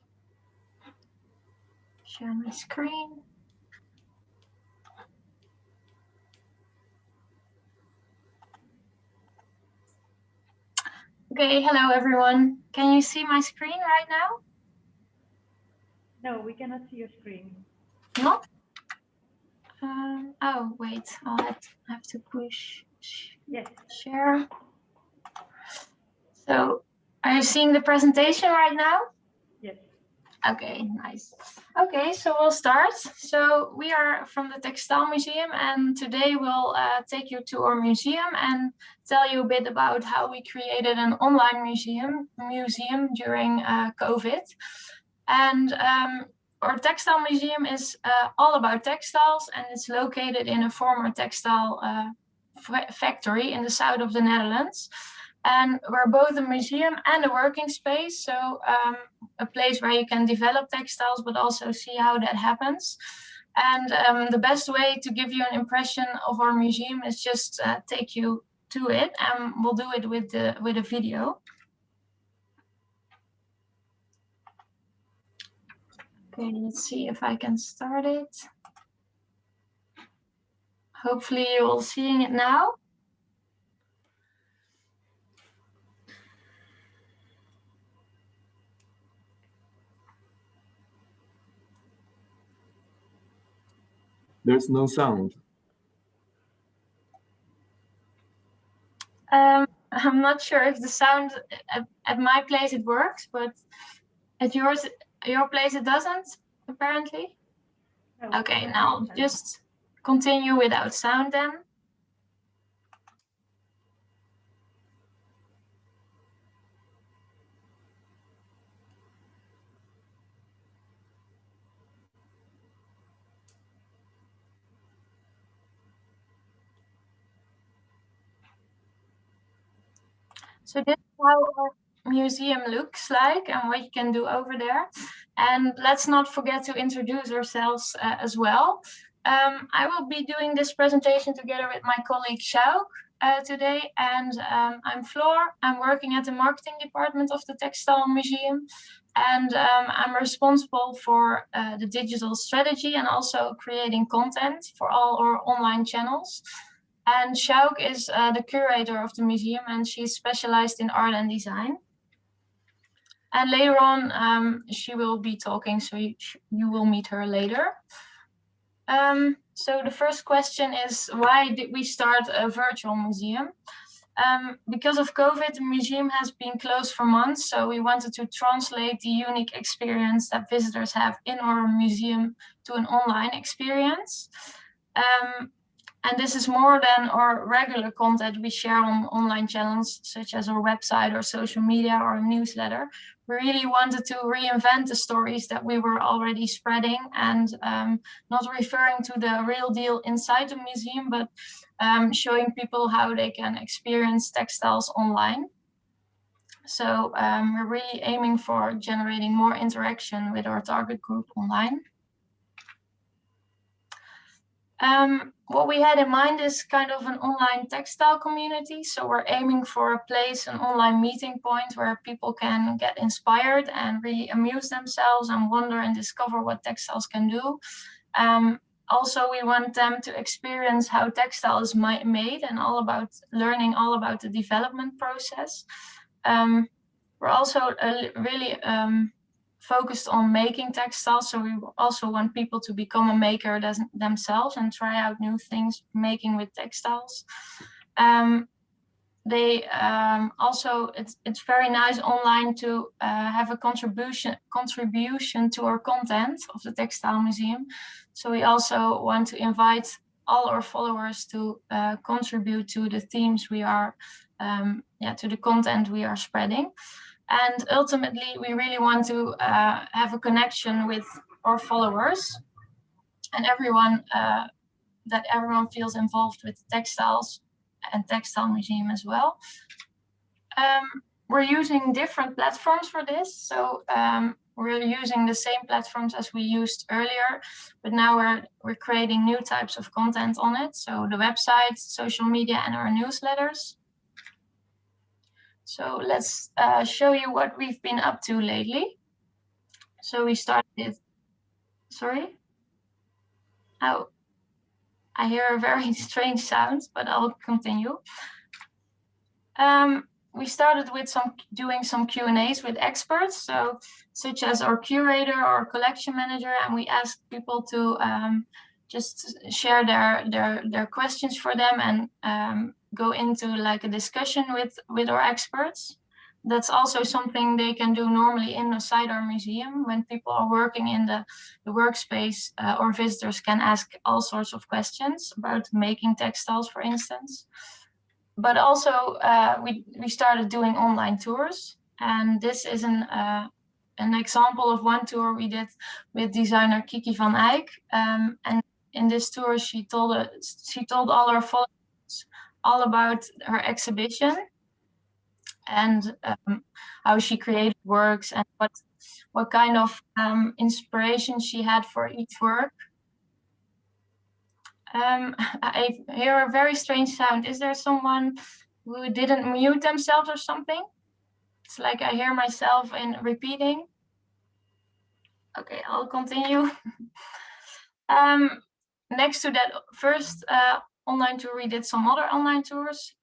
share my screen. Okay, hello everyone. Can you see my screen right now? No, we cannot see your screen. Not? Oh, wait, I'll have to push Yes. share. So, are you seeing the presentation right now? Yes. Okay, nice. Okay, so we'll start. So we are from the Textile Museum, and today we'll take you to our museum and tell you a bit about how we created an online museum during COVID. And our textile museum is all about textiles, and it's located in a former textile factory in the south of the Netherlands. And we're both a museum and a working space, so a place where you can develop textiles, but also see how that happens. And the best way to give you an impression of our museum is just take you to it, and we'll do it with a video. Okay, let's see if I can start it. Hopefully you're all seeing it now. There's no sound. I'm not sure if the sound at my place it works, but at your place it doesn't, apparently. No, Okay, now just continue without sound then. So this is how our museum looks like and what you can do over there. And let's not forget to introduce ourselves as well. I will be doing this presentation together with my colleague Sjouk today, and I'm Floor. I'm working at the marketing department of the Textile Museum, and I'm responsible for the digital strategy and also creating content for all our online channels. And Sjouk is the curator of the museum, and she's specialized in art and design. And later on, she will be talking, so you will meet her later. So the first question is, why did we start a virtual museum? Because of COVID, the museum has been closed for months, so we wanted to translate the unique experience that visitors have in our museum to an online experience. And this is more than our regular content we share on online channels, such as our website or social media or newsletter. We really wanted to reinvent the stories that we were already spreading, and not referring to the real deal inside the museum, but showing people how they can experience textiles online. So we're really aiming for generating more interaction with our target group online. What we had in mind is kind of an online textile community. So we're aiming for a place, an online meeting point where people can get inspired and really amuse themselves and wonder and discover what textiles can do. Also, we want them to experience how textile is made and learning all about the development process. We're also really focused on making textiles, so we also want people to become a maker themselves and try out new things making with textiles. Also, it's very nice online to have a contribution to our content of the Textile Museum. So we also want to invite all our followers to contribute to the themes we are, to the content we are spreading. And ultimately, we really want to have a connection with our followers and everyone, that everyone feels involved with the textiles and Textile Museum as well. We're using different platforms for this. So we're using the same platforms as we used earlier, but now we're creating new types of content on it. So the website, social media, and our newsletters. So let's show you what we've been up to lately. So we started, sorry? Oh, I hear a very strange sound, but I'll continue. We started with doing some Q&As with experts, so such as our curator or collection manager, and we asked people to just share their questions for them and go into like a discussion with our experts. That's also something they can do normally inside our museum when people are working in the workspace, or visitors can ask all sorts of questions about making textiles, for instance. But also we started doing online tours, and this is an example of one tour we did with designer Kiki van Eyck. And in this tour, she told all our followers all about her exhibition and how she created works and what kind of inspiration she had for each work. I hear a very strange sound. Is there someone who didn't mute themselves or something? It's like I hear myself in repeating. Okay, I'll continue. Next to that first online tour, we did some other online tours.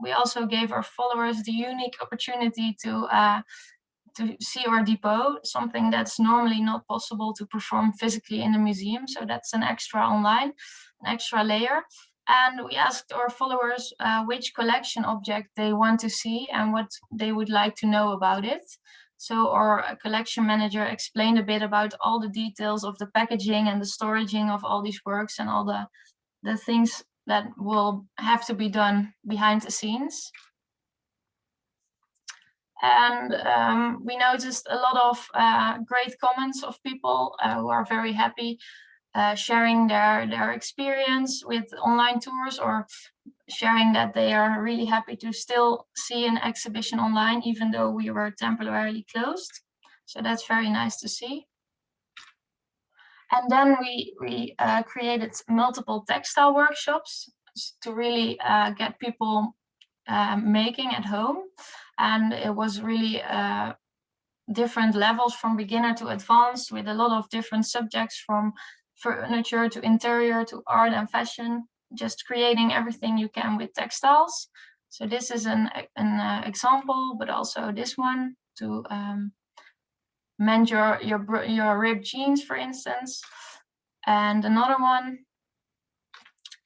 We also gave our followers the unique opportunity to see our depot, something that's normally not possible to perform physically in the museum. So that's an extra online, an extra layer. And we asked our followers which collection object they want to see and what they would like to know about it. So our collection manager explained a bit about all the details of the packaging and the storaging of all these works and all the things that will have to be done behind the scenes. And we noticed a lot of great comments of people who are very happy sharing their experience with online tours, or sharing that they are really happy to still see an exhibition online, even though we were temporarily closed. So that's very nice to see. And then we created multiple textile workshops to really get people making at home. And it was really different levels from beginner to advanced, with a lot of different subjects from furniture to interior to art and fashion, just creating everything you can with textiles. So this is an example, but also this one to mend your ripped jeans, for instance, and another one.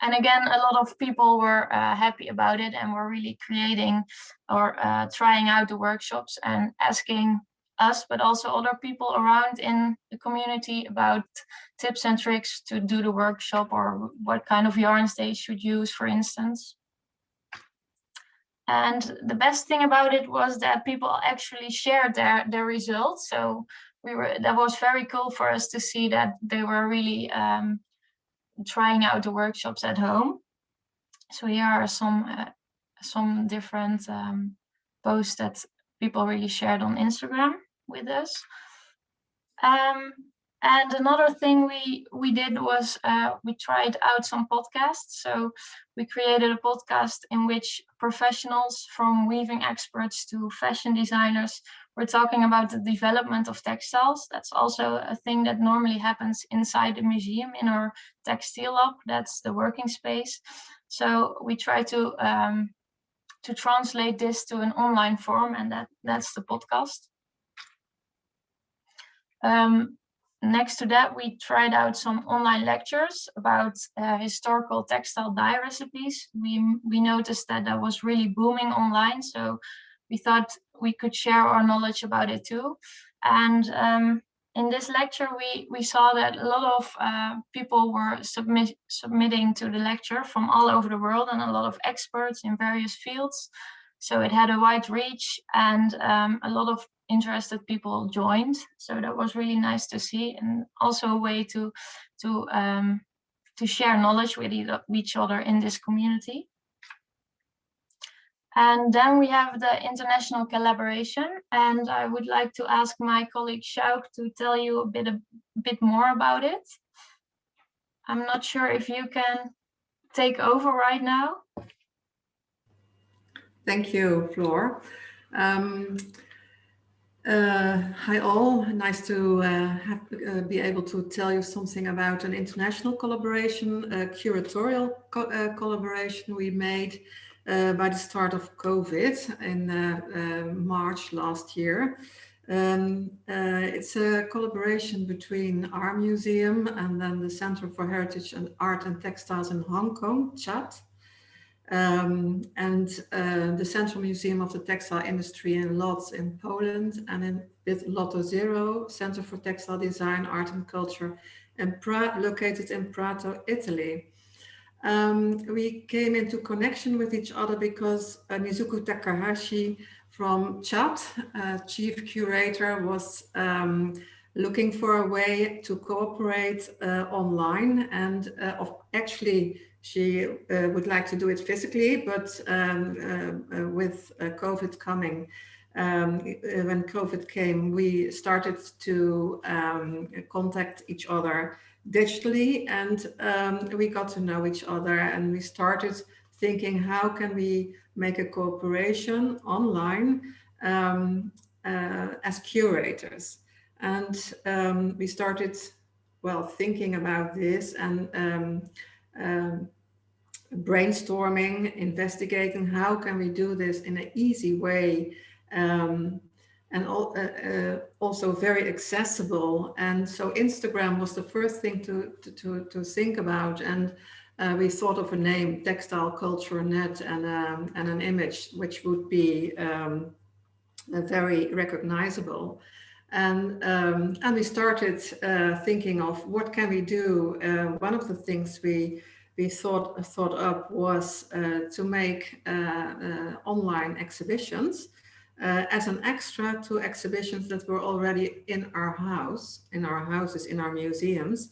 And again, a lot of people were happy about it and were really creating or trying out the workshops and asking us, but also other people around in the community about tips and tricks to do the workshop, or what kind of yarns they should use, for instance. And the best thing about it was that people actually shared their results. So that was very cool for us to see that they were really trying out the workshops at home. So here are some different posts that people really shared on Instagram with us. And another thing we did was we tried out some podcasts. So we created a podcast in which professionals, from weaving experts to fashion designers, were talking about the development of textiles. That's also a thing that normally happens inside the museum in our textile lab. That's the working space. So we try to translate this to an online form, and that's the podcast. Next to that, we tried out some online lectures about historical textile dye recipes. We noticed that was really booming online, so we thought we could share our knowledge about it too. And in this lecture, we saw that a lot of people were submitting to the lecture from all over the world, and a lot of experts in various fields. So it had a wide reach, and a lot of interested people joined. So that was really nice to see, and also a way to share knowledge with each other in this community. And then we have the international collaboration, and I would like to ask my colleague Sjouk to tell you a bit more about it. I'm not sure if you can take over right now. Thank you, Floor. Hi all, nice to be able to tell you something about an international collaboration, a curatorial collaboration we made by the start of COVID in March last year. It's a collaboration between our museum and then the Center for Heritage and Art and Textiles in Hong Kong, CHAT. And the Central Museum of the Textile Industry in Lodz in Poland, and with Lotto Zero, Center for Textile Design, Art and Culture, and located in Prato, Italy. We came into connection with each other because Mizuku Takahashi from CHAT, chief curator, was looking for a way to cooperate online, and actually she would like to do it physically, but with COVID coming, when COVID came, we started to contact each other digitally, and we got to know each other, and we started thinking, how can we make a cooperation online as curators? And we started, well, thinking about this and brainstorming, investigating how can we do this in an easy way, and also very accessible. And so Instagram was the first thing to think about, and we thought of a name, Textile Culture Net, and an image which would be very recognizable. And we started thinking of what can we do. One of the things we thought up was to make online exhibitions as an extra to exhibitions that were already in our houses, in our museums,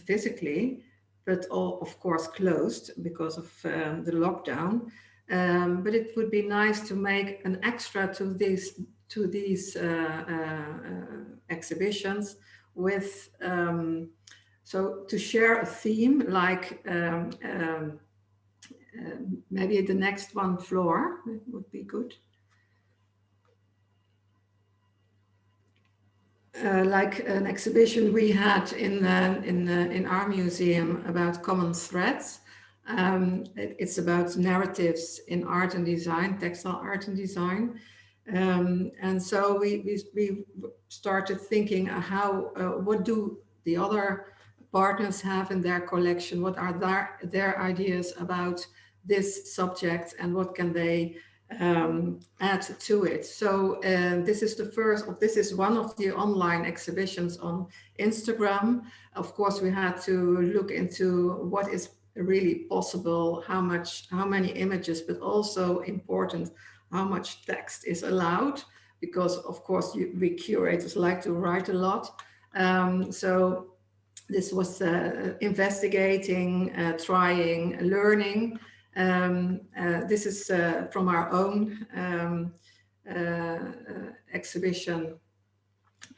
physically, but all, of course, closed because of the lockdown. But it would be nice to make an extra to these exhibitions with, so to share a theme, like maybe the next one, floor, would be good. Like an exhibition we had in our museum about common threads. It's about narratives in art and design, textile art and design. And so we started thinking how, what do the other partners have in their collection? What are their ideas about this subject, and what can they add to it? So this is one of the online exhibitions on Instagram. Of course, we had to look into what is really possible, how many images, but also important, how much text is allowed, because of course we curators like to write a lot. So this was investigating, trying, learning. This is from our own exhibition,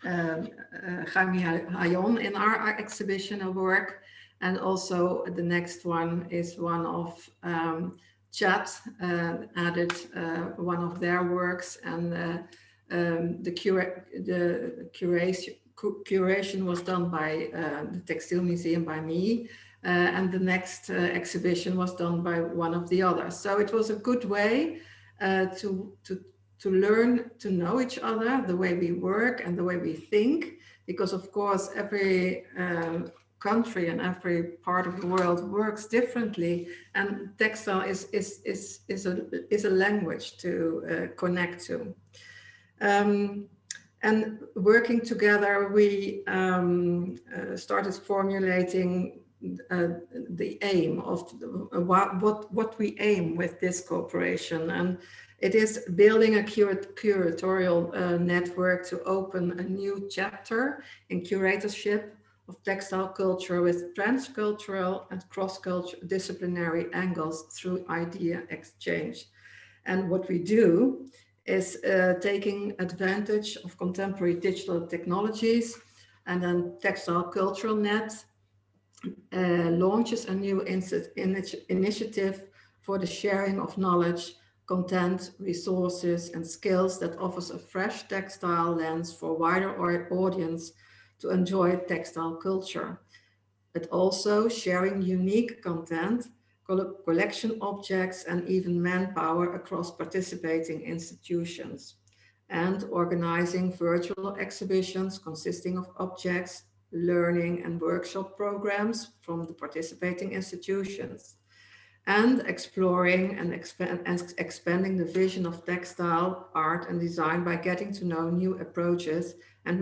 Jaime Hayon in our exhibition of work. And also the next one is one of CHAT added one of their works, and the curation was done by the Textile Museum, by me, and the next exhibition was done by one of the others. So it was a good way to learn to know each other, the way we work and the way we think, because of course every country and every part of the world works differently, and textile is a language to connect to. And working together, we started formulating the aim of what we aim with this cooperation, and it is building a curatorial network to open a new chapter in curatorship of textile culture with transcultural and cross-cultural disciplinary angles through idea exchange. And what we do is taking advantage of contemporary digital technologies, and then Textile Cultural Net launches a new initiative for the sharing of knowledge, content, resources, and skills that offers a fresh textile lens for a wider audience to enjoy textile culture. But also sharing unique content, collection objects, and even manpower across participating institutions, and organizing virtual exhibitions consisting of objects, learning and workshop programs from the participating institutions, and exploring and expanding the vision of textile art and design by getting to know new approaches and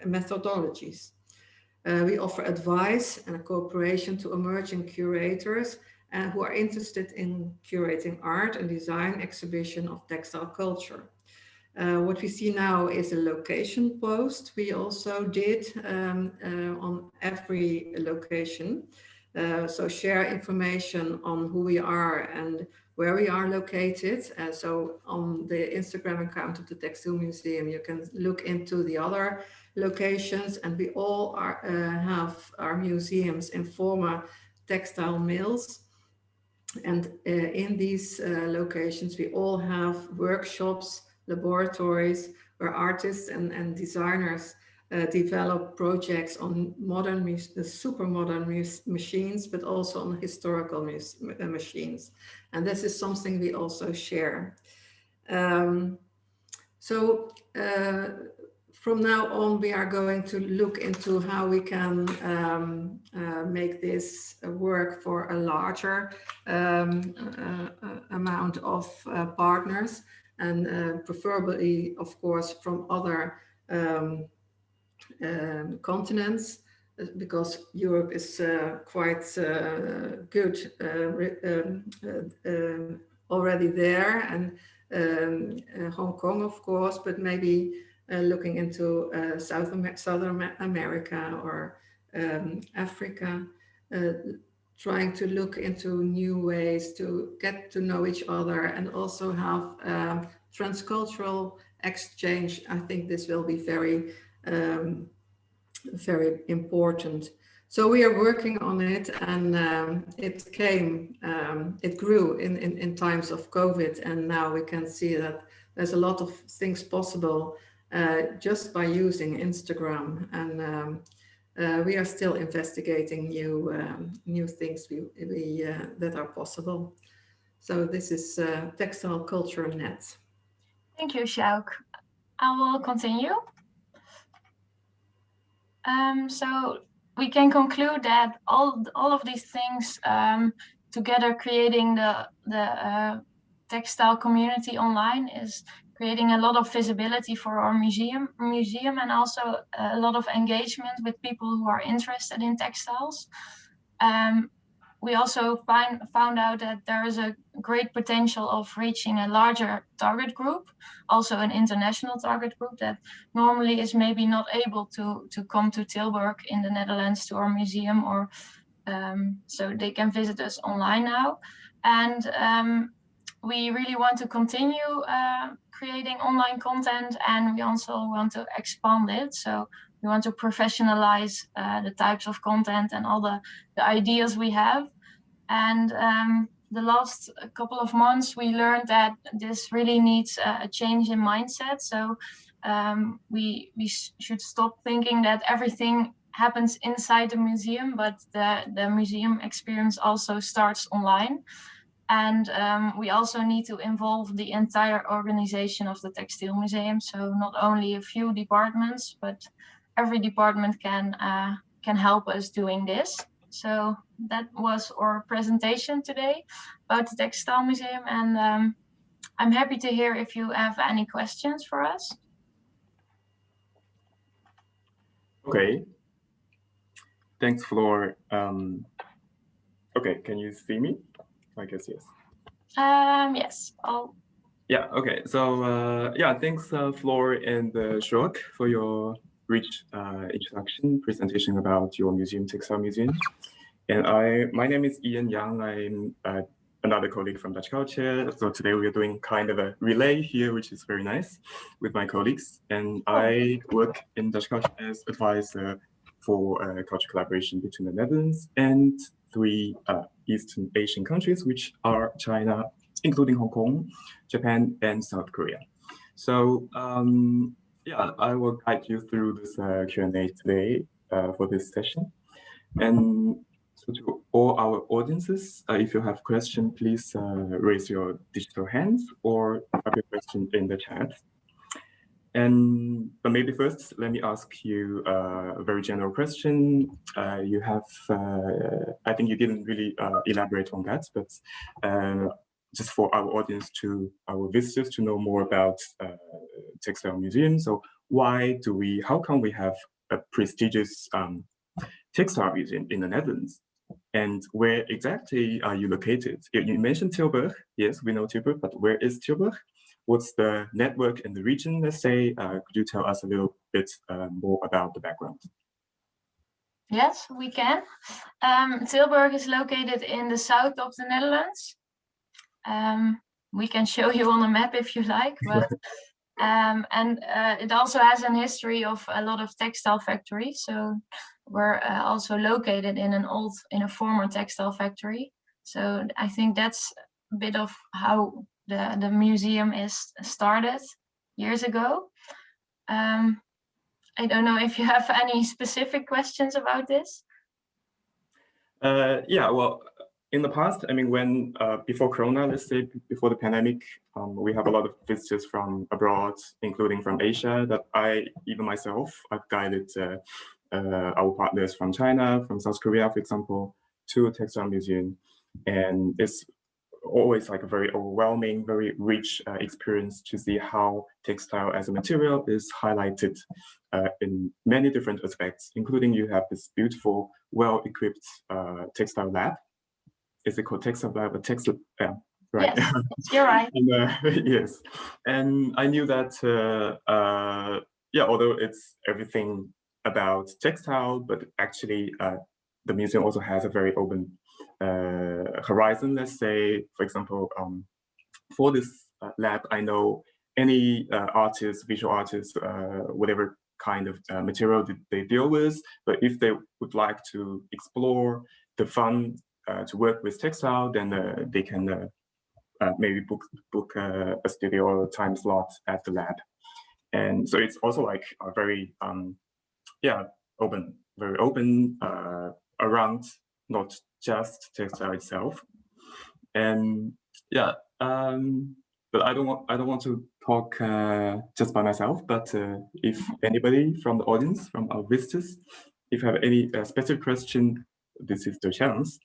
methodologies. We offer advice and a cooperation to emerging curators who are interested in curating art and design exhibition of textile culture. What we see now is a location post we also did on every location. So share information on who we are and where we are located. So on the Instagram account of the Textile Museum, you can look into the other locations, and we all have our museums in former textile mills. And in these locations, we all have workshops, laboratories, where artists and designers develop projects on modern, super modern machines, but also on historical machines. And this is something we also share. From now on, we are going to look into how we can make this work for a larger amount of partners, and preferably, of course, from other continents, because Europe is quite good already there, and Hong Kong, of course, but maybe looking into Southern America or Africa, trying to look into new ways to get to know each other and also have transcultural exchange. I think this will be very, very important. So we are working on it, and it grew in times of COVID, and now we can see that there's a lot of things possible just by using Instagram, and we are still investigating new things that are possible. So this is Textile Culture Net. Thank you, Sjouk. I will continue. So we can conclude that all of these things together, creating the textile community online, is creating a lot of visibility for our museum, and also a lot of engagement with people who are interested in textiles. We also found out that there is a great potential of reaching a larger target group, also an international target group that normally is maybe not able to come to Tilburg in the Netherlands to our museum, or so they can visit us online now. And we really want to continue creating online content, and we also want to expand it. So we want to professionalize the types of content and all the ideas we have. And the last couple of months, we learned that this really needs a change in mindset. So we should stop thinking that everything happens inside the museum, but the museum experience also starts online. And we also need to involve the entire organization of the Textile Museum. So not only a few departments, but every department can help us doing this. So that was our presentation today about the Textile Museum. And I'm happy to hear if you have any questions for us. Okay. Thanks, Floor. Okay, can you see me? I guess yes. Yes. Yeah. Okay. So yeah, thanks, Floor and Sjouk, for your rich introduction presentation about your museum, Textile Museum. And my name is Ian Yang. I'm another colleague from DutchCulture. So today we are doing kind of a relay here, which is very nice, with my colleagues. And I work in DutchCulture as advisor for culture collaboration between the Netherlands and 3 Eastern Asian countries, which are China, including Hong Kong, Japan, and South Korea. So yeah, I will guide you through this Q&A today for this session. And so to all our audiences, if you have questions, please raise your digital hands or type your question in the chat. But maybe first, let me ask you a very general question. You have, I think you didn't really elaborate on that, but just for our audience, our visitors to know more about textile museums. So how come we have a prestigious textile museum in the Netherlands? And where exactly are you located? You mentioned Tilburg. Yes, we know Tilburg, but where is Tilburg? What's the network in the region, let's say? Could you tell us a little bit more about the background? Yes, we can. Tilburg is located in the south of the Netherlands. We can show you on a map if you like, but it also has a history of a lot of textile factories. So we're also located in a former textile factory. So I think that's a bit of how the museum is started years ago. I don't know if you have any specific questions about this. Yeah, well, in the past, I mean, when before Corona, let's say before the pandemic, we have a lot of visitors from abroad, including from Asia, that even myself, I've guided our partners from China, from South Korea, for example, to a textile museum. And it's always like a very overwhelming, very rich experience to see how textile as a material is highlighted in many different aspects, including you have this beautiful, well-equipped textile lab. Is it called textile lab? Textile, yeah, right. Yes, you're right. And, yes, and I knew that, yeah, although it's everything about textile, but actually the museum also has a very open horizon, let's say. For example, for this lab, I know any artist, visual artist, whatever kind of material they deal with, but if they would like to explore the fun to work with textile, then they can maybe book a studio or a time slot at the lab. And so it's also like a very yeah, very open around not just textile itself. And yeah, but I don't want to talk just by myself, but if anybody from the audience, from our visitors, if you have any specific question, this is the chance.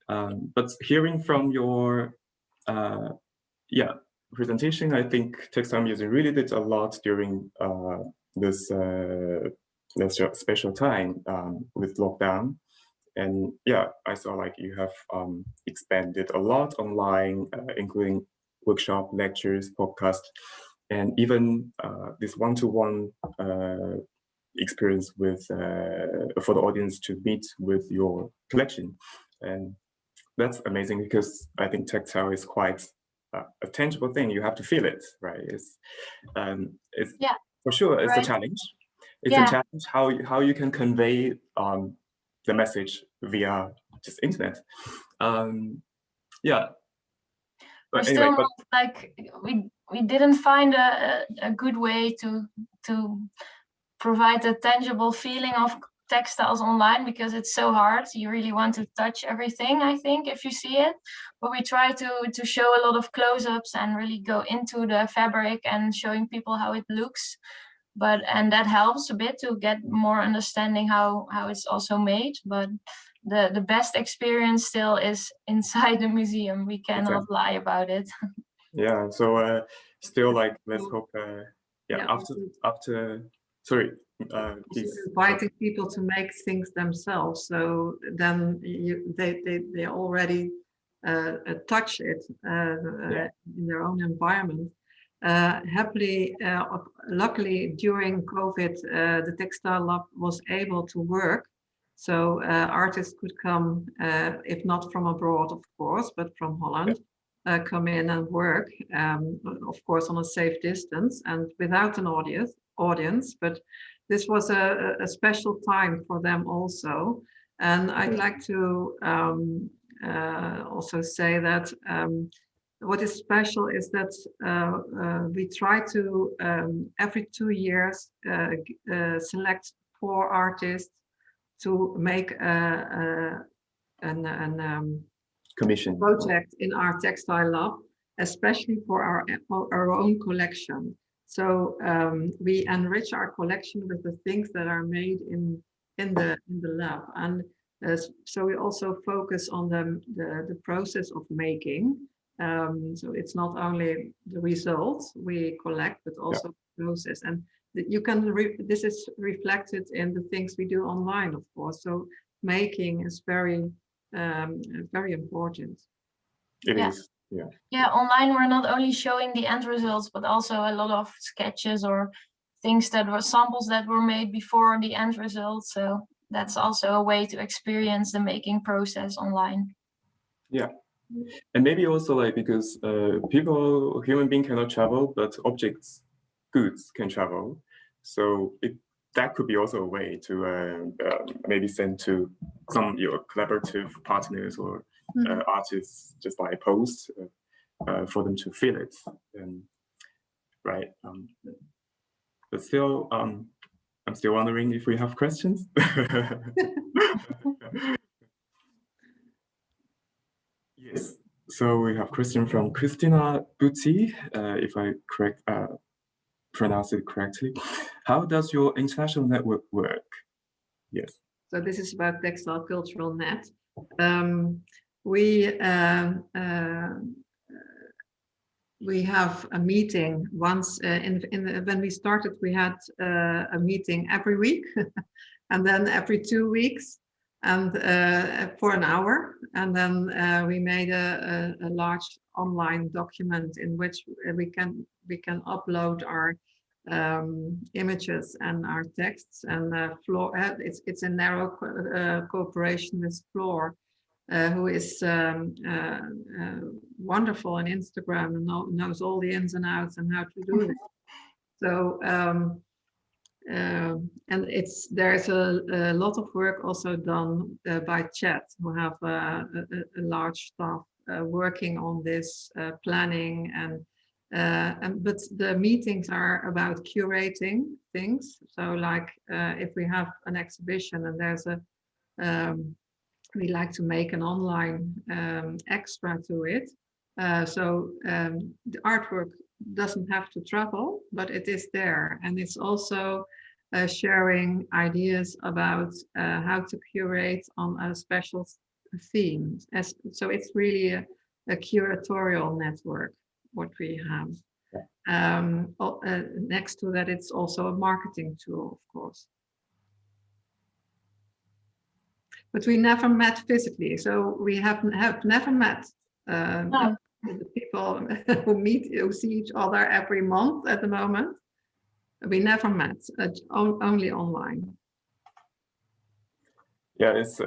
But hearing from your yeah, presentation, I think Textile Museum really did a lot during this special time with lockdown. And yeah, I saw like you have expanded a lot online, including workshop, lectures, podcast, and even this one-to-one experience with for the audience to meet with your collection. And that's amazing because I think textile is quite a tangible thing. You have to feel it, right? It's yeah, for sure. It's a challenge. It's a challenge how you can convey the message via just internet. Yeah. But anyway, still, like we didn't find a good way to provide a tangible feeling of textiles online because it's so hard. You really want to touch everything, I think, if you see it. But we try to show a lot of close-ups and really go into the fabric and showing people how it looks. And that helps a bit to get more understanding how it's also made. But the best experience still is inside the museum. We cannot lie about it. Yeah. So still, like, let's hope. Yeah. After. Sorry. Please. Inviting people to make things themselves, so then they already touch it in their own environment. Happily, luckily during COVID, the textile lab was able to work, so artists could come, if not from abroad, of course, but from Holland, come in and work, of course on a safe distance and without an audience, but this was a special time for them also. And I'd like to also say that what is special is that we try to every 2 years select 4 artists to make commission project in our textile lab, especially for our own collection. So we enrich our collection with the things that are made in the lab, and so we also focus on the process of making. So it's not only the results we collect, but also the process. And you can this is reflected in the things we do online, of course. So making is very important. It is. Yeah, online we're not only showing the end results, but also a lot of sketches or things that were samples that were made before the end result. So that's also a way to experience the making process online. Yeah. And maybe also like because human beings cannot travel, but objects, goods can travel. So that could be also a way to maybe send to some your collaborative partners or artists just by post for them to feel it. Right. But still, I'm still wondering if we have questions. Yes. So we have a question from Christina Butti, if I pronounce it correctly. How does your international network work? Yes. So this is about Textile Cultural Net. We have a meeting once when we started. We had a meeting every week, and then every 2 weeks, and for an hour, and then we made a large online document in which we can upload our images and our texts. And Floor, it's a narrow cooperation with Floor, who is wonderful on Instagram and knows all the ins and outs and how to do it. So and there's a lot of work also done by Chat, who have a large staff working on this planning, but the meetings are about curating things. So like if we have an exhibition and there's we like to make an online extra to it. So the artwork doesn't have to travel, but it is there. And it's also sharing ideas about how to curate on a special theme. So it's really a curatorial network, what we have. Next to that, it's also a marketing tool, of course. But we never met physically, so we have never met the people who see each other every month at the moment. We never met, only online. Yeah, it's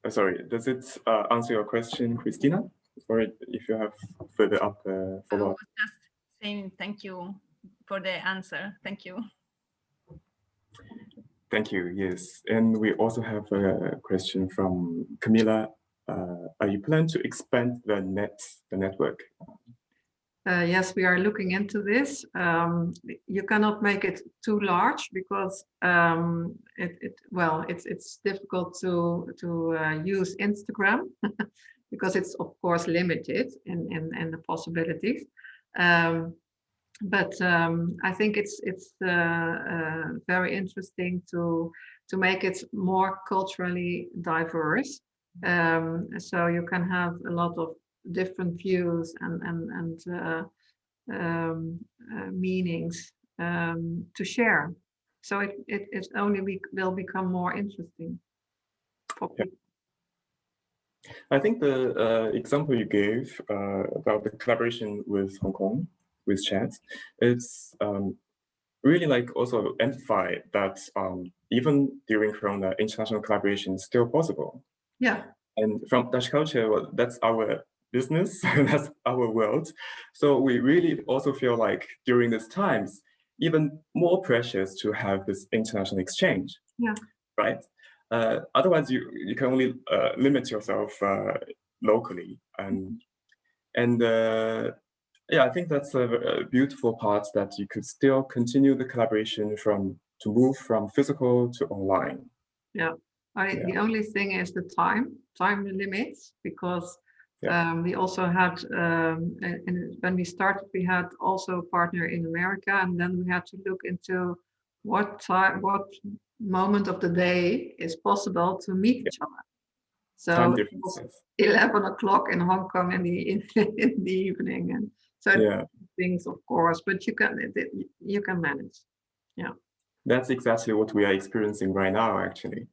sorry, does it answer your question, Christina? Or if you have further up follow-up? I was just saying thank you for the answer. Thank you. Thank you. Yes, and we also have a question from Camilla. Are you planning to expand the network? Yes, we are looking into this. You cannot make it too large because it's difficult to use Instagram because it's of course limited in the possibilities. But I think it's very interesting to make it more culturally diverse. So you can have a lot of different views and meanings to share. So it only will become more interesting for people. I think the example you gave about the collaboration with Hong Kong, with Chat, it's really like also amplify that even during Corona, international collaboration is still possible. Yeah. And from DutchCulture, well, that's our business, that's our world. So we really also feel like during these times, even more precious to have this international exchange. Yeah. Right. Otherwise, you can only limit yourself locally, and And yeah, I think that's a beautiful part, that you could still continue the collaboration to move from physical to online. Yeah. The only thing is the time limits, because we also had, and when we started, we had also a partner in America, and then we had to look into what moment of the day is possible to meet each other. So it was 11 o'clock in Hong Kong in the evening, and so things, of course, but you can manage. Yeah. That's exactly what we are experiencing right now, actually.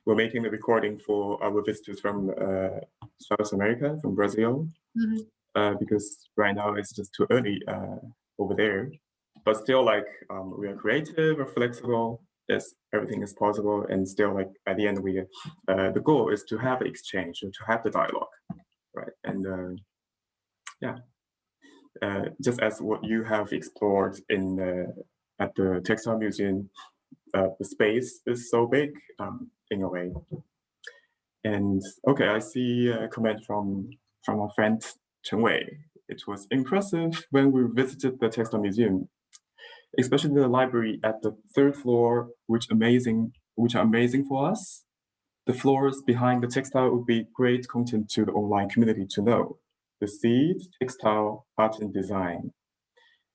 We're making a recording for our visitors from South America, from Brazil, because right now it's just too early over there. But still, like, we are creative or flexible. Yes, everything is possible, and still, like, at the end, the goal is to have exchange, or to have the dialogue, right? And just as what you have explored at the Textile Museum, the space is so big in a way. And okay, I see a comment from our friend Chen Wei. It was impressive when we visited the Textile Museum, especially the library at the third floor, which are amazing for us. The floors behind the textile would be great content to the online community to know. The seed, textile, art and design.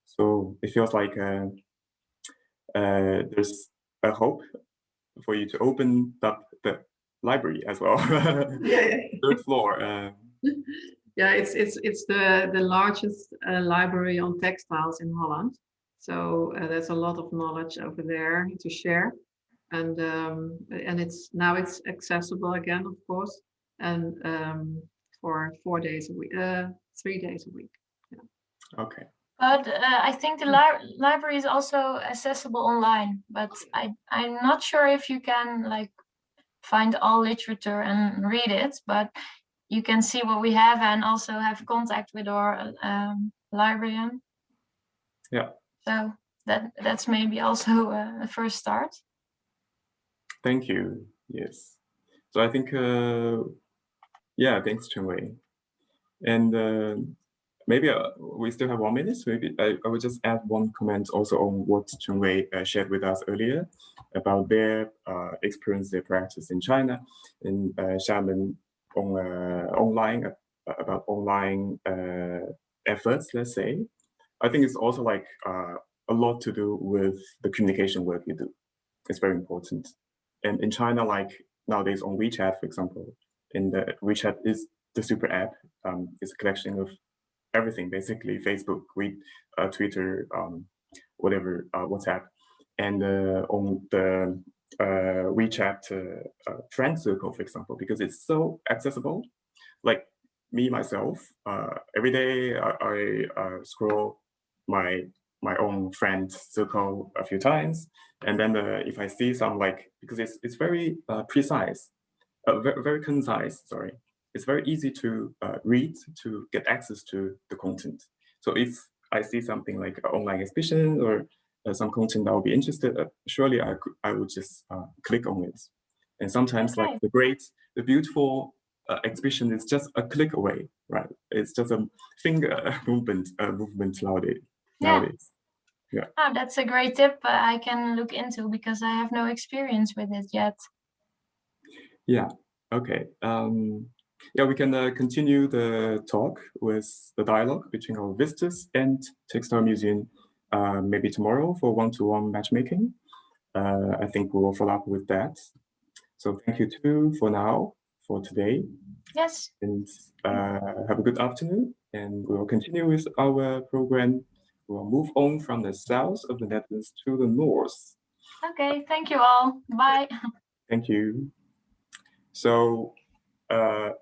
So it feels like there's a hope for you to open up the library as well. Third floor. Yeah, it's the largest library on textiles in Holland. So there's a lot of knowledge over there to share, and it's accessible again, of course, and for 4 days a week, 3 days a week. Yeah. Okay. But I think the library is also accessible online, but I'm not sure if you can like find all literature and read it, but you can see what we have and also have contact with our librarian. Yeah. So that's maybe also a first start. Thank you. Yes. So I think, yeah, thanks, Chen Wei. And maybe we still have 1 minute. Maybe I will just add one comment also on what Chen Wei shared with us earlier about their experience, their practice in China, in Xiamen online, about online efforts, let's say. I think it's also like a lot to do with the communication work you do. It's very important. And in China, like nowadays on WeChat, for example, in the WeChat is the super app. It's a collection of everything, basically Facebook, Twitter, whatever, WhatsApp. And on the WeChat friend circle, for example, because it's so accessible. Like me, myself, every day I scroll my own friend circle a few times. And then if I see some, like, because it's very precise, very concise, sorry. It's very easy to read, to get access to the content. So if I see something like an online exhibition or some content I will be interested in, surely I would just click on it. And sometimes like the beautiful exhibition is just a click away, right? It's just a finger movement nowadays. Yeah. Oh, that's a great tip I can look into because I have no experience with it yet. Yeah, okay. Yeah, we can continue the talk with the dialogue between our visitors and Textile Museum maybe tomorrow for one-to-one matchmaking. I think we will follow up with that. So thank you too for now, for today. Yes. And have a good afternoon. And we will continue with our program. We'll move on from the south of the Netherlands to the north. Okay, thank you all. Bye. Thank you. So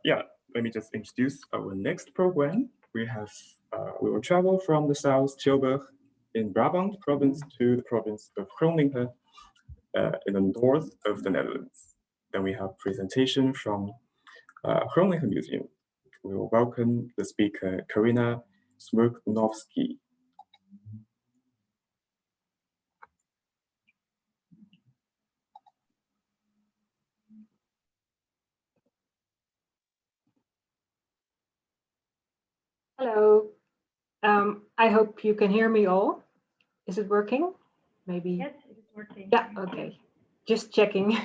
yeah, let me just introduce our next program. We will travel from the south, Tilburg, in Brabant province to the province of Groningen in the north of the Netherlands. Then we have presentation from Groningen Museum. We will welcome the speaker, Karina Smrknovsky. Hello. I hope you can hear me all. Is it working? Maybe. Yes, it is working. Yeah, okay. Just checking.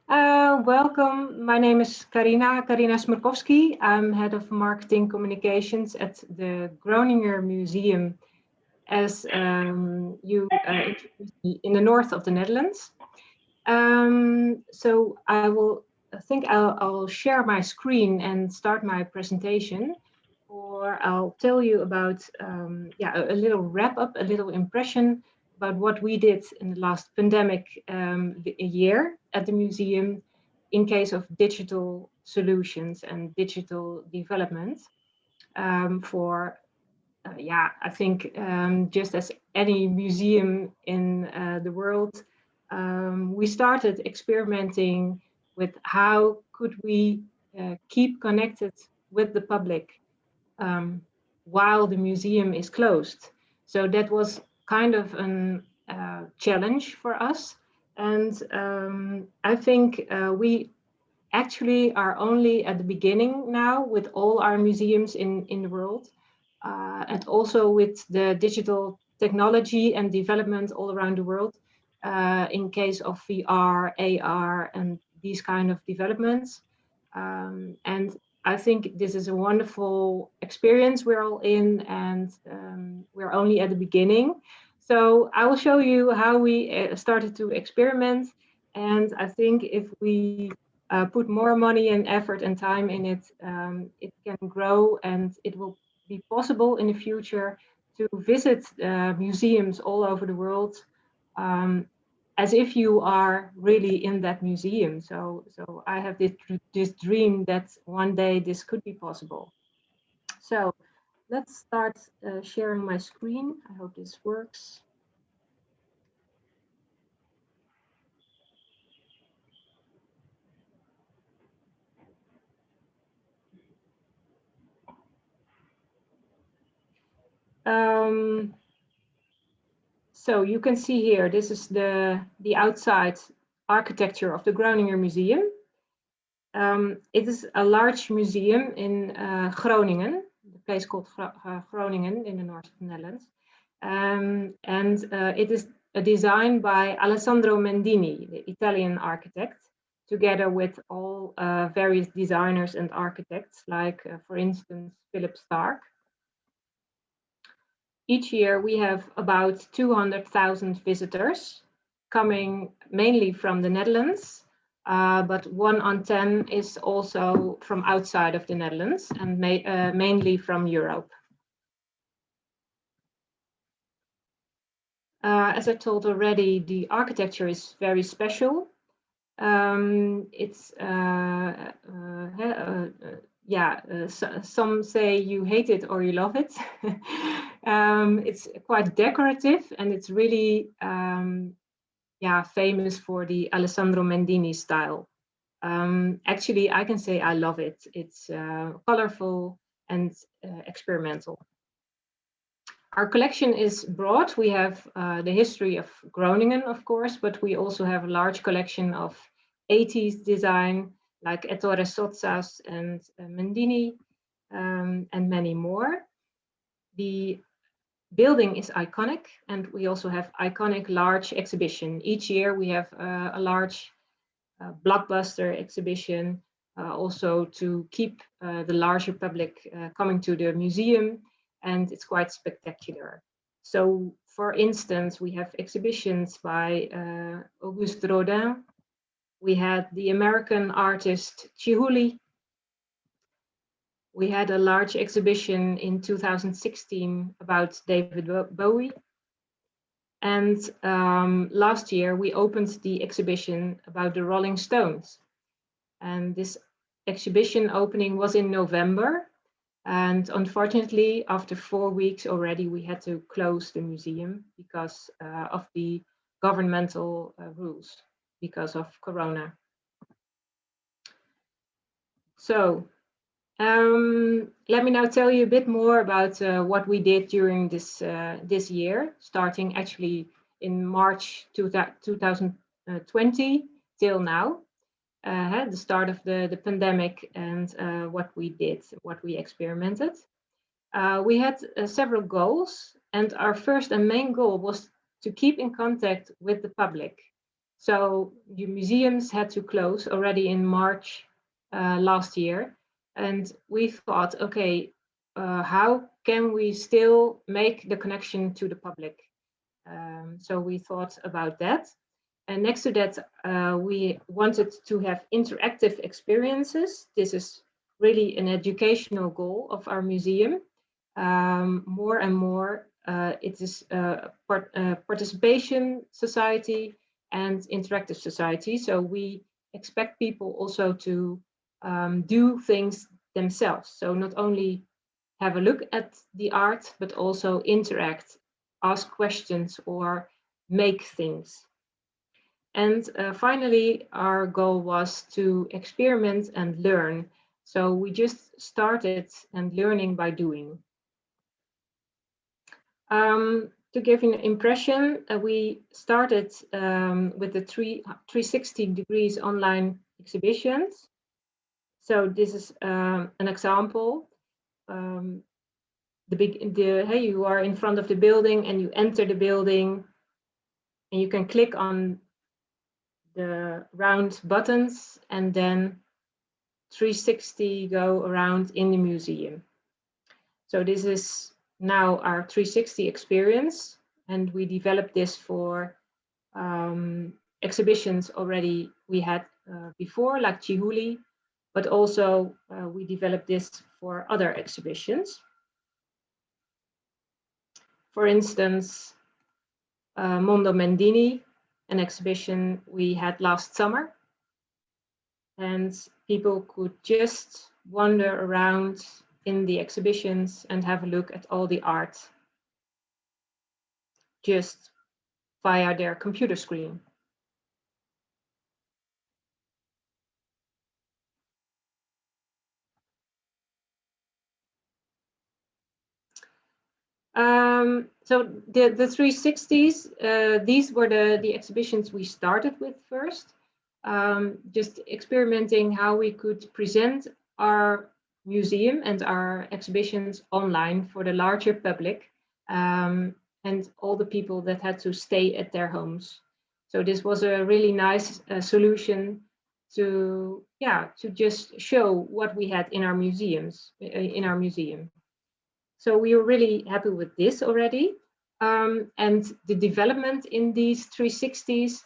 Welcome. My name is Karina Smrkowski. I'm head of marketing communications at the Groninger Museum, as you introduced me, in the north of the Netherlands. So I think I'll share my screen and start my presentation, or I'll tell you about a little wrap up, a little impression about what we did in the last pandemic year at the museum in case of digital solutions and digital development for I think just as any museum in the world, we started experimenting with how could we keep connected with the public while the museum is closed. So that was kind of a challenge for us. And I think we actually are only at the beginning now with all our museums in the world. And also with the digital technology and development all around the world in case of VR, AR, and these kind of developments. And I think this is a wonderful experience we're all in, and we're only at the beginning. So I will show you how we started to experiment. And I think if we put more money and effort and time in it, it can grow, and it will be possible in the future to visit museums all over the world as if you are really in that museum. So I have this dream that one day this could be possible. So let's start sharing my screen. I hope this works. So you can see here, this is the outside architecture of the Groninger Museum. It is a large museum in Groningen, the place called Groningen in the north of the Netherlands. And it is a design by Alessandro Mendini, the Italian architect, together with all various designers and architects, like, for instance, Philip Stark. Each year we have about 200,000 visitors coming mainly from the Netherlands, but 1 on 10 is also from outside of the Netherlands and mainly from Europe. As I told already, the architecture is very special. It's some say you hate it or you love it. It's quite decorative, and it's really famous for the Alessandro Mendini style. Actually, I can say I love it. It's colorful and experimental. Our collection is broad. We have the history of Groningen, of course, but we also have a large collection of 80s design, like Ettore Sottsa's and Mendini, and many more. The building is iconic, and we also have iconic large exhibition. Each year we have a large blockbuster exhibition, also to keep the larger public coming to the museum, and it's quite spectacular. So, for instance, we have exhibitions by Auguste Rodin. We had the American artist Chihuly. We had a large exhibition in 2016 about David Bowie. And last year we opened the exhibition about the Rolling Stones. And this exhibition opening was in November. And unfortunately, after 4 weeks already, we had to close the museum because of the governmental rules, because of Corona. So let me now tell you a bit more about what we did during this year, starting actually in March 2020 till now, the start of the pandemic, and what we did, what we experimented. We had several goals, and our first and main goal was to keep in contact with the public. So the museums had to close already in March last year, and we thought, okay, how can we still make the connection to the public? So we thought about that. And next to that, we wanted to have interactive experiences. This is really an educational goal of our museum. More and more, it is participation society and interactive society. So we expect people also to do things themselves. So not only have a look at the art, but also interact, ask questions, or make things. And finally, our goal was to experiment and learn. So we just started and learning by doing. To give you an impression, we started with the 360 degrees online exhibitions. So this is an example. Hey, you are in front of the building and you enter the building, and you can click on the round buttons and then 360 go around in the museum. So this is now our 360 experience, and we developed this for exhibitions already we had before, like Chihuli, but also we developed this for other exhibitions. For instance, Mondo Mendini, an exhibition we had last summer, and people could just wander around in the exhibitions and have a look at all the art just via their computer screen. So the 360s, these were the exhibitions we started with first, just experimenting how we could present our museum and our exhibitions online for the larger public, and all the people that had to stay at their homes. So this was a really nice solution to just show what we had in our museums, in our museum. So we were really happy with this already. And the development in these 360s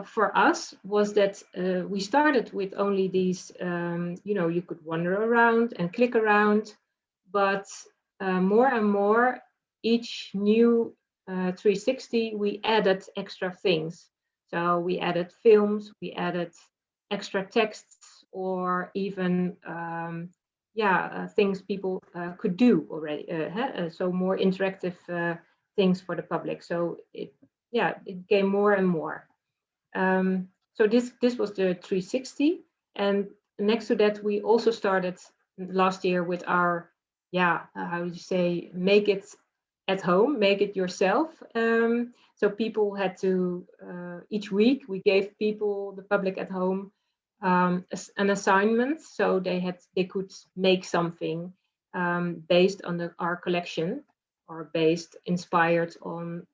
for us was that we started with only these, you could wander around and click around, but more and more, each new 360, we added extra things. So we added films, we added extra texts, or even things people could do already. So more interactive things for the public. So it came more and more. So this was the 360, and next to that we also started last year with our how would you say, make it at home, make it yourself. So people had to each week we gave people, the public at home, an assignment, so they could make something based on our collection, or inspired on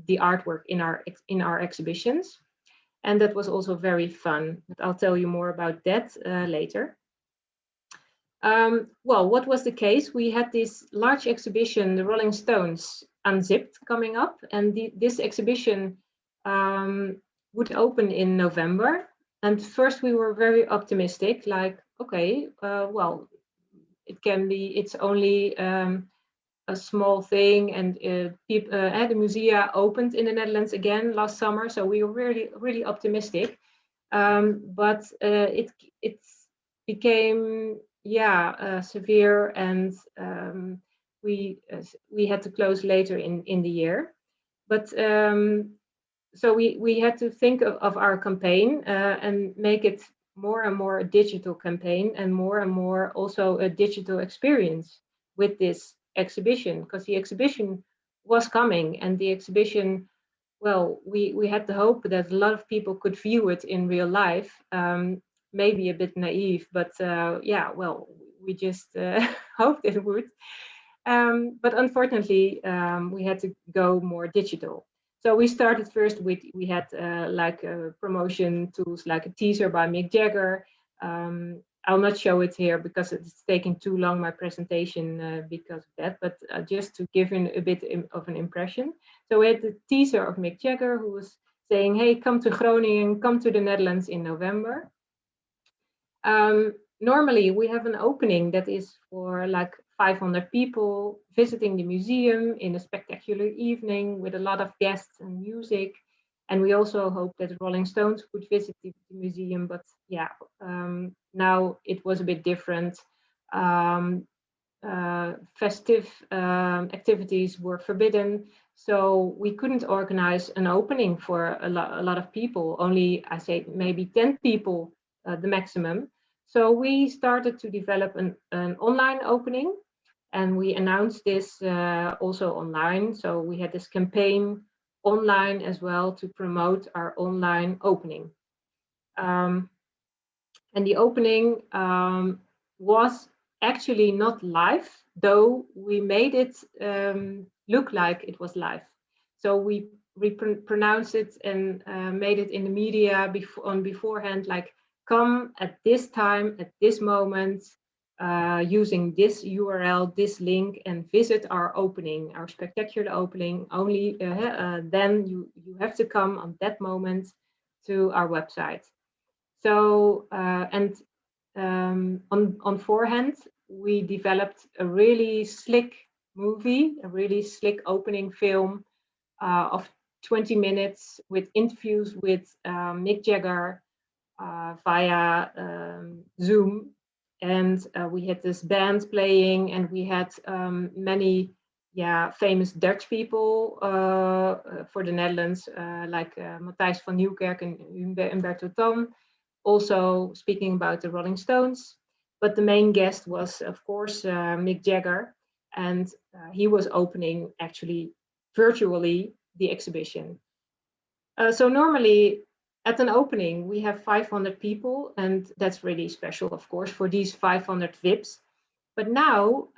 the artwork in our exhibitions. And that was also very fun. But I'll tell you more about that later. Well, what was the case? We had this large exhibition, the Rolling Stones Unzipped, coming up, and this exhibition would open in November. And first we were very optimistic, like, okay, well, it's only a small thing, and the musea opened in the Netherlands again last summer, so we were really, really optimistic. But it became severe, and we had to close later in the year. But so we had to think of our campaign and make it more and more a digital campaign, and more also a digital experience with this exhibition, because the exhibition was coming, and the exhibition, well, we had the hope that a lot of people could view it in real life. Maybe a bit naive, but well, we just hoped it would. But unfortunately, we had to go more digital. So we started first with, we had like promotion tools like a teaser by Mick Jagger. I'll not show it here because it's taking too long, my presentation, because of that, but just to give you a bit of an impression. So we had the teaser of Mick Jagger, who was saying, hey, come to Groningen, come to the Netherlands in November. Normally we have an opening that is for like 500 people visiting the museum in a spectacular evening with a lot of guests and music. And we also hope that the Rolling Stones could visit the museum, but yeah, now it was a bit different. Festive activities were forbidden, so we couldn't organize an opening for a lot of people, only I say maybe 10 people, the maximum. So we started to develop an online opening, and we announced this also online. So we had this campaign online as well to promote our online opening. And the opening was actually not live, though we made it look like it was live. So we pronounced it and made it in the media beforehand, like, come at this time, at this moment, using this URL, this link, and visit our opening, our spectacular opening. Only then you have to come on that moment to our website. So, on forehand, we developed a really slick movie, a really slick opening film of 20 minutes with interviews with Mick Jagger via Zoom. And we had this band playing, and we had many famous Dutch people for the Netherlands, like Matthijs van Nieuwkerk and Humberto Tan, also speaking about the Rolling Stones. But the main guest was, of course, Mick Jagger, and he was opening actually virtually the exhibition. So normally at an opening, we have 500 people, and that's really special, of course, for these 500 VIPs. But now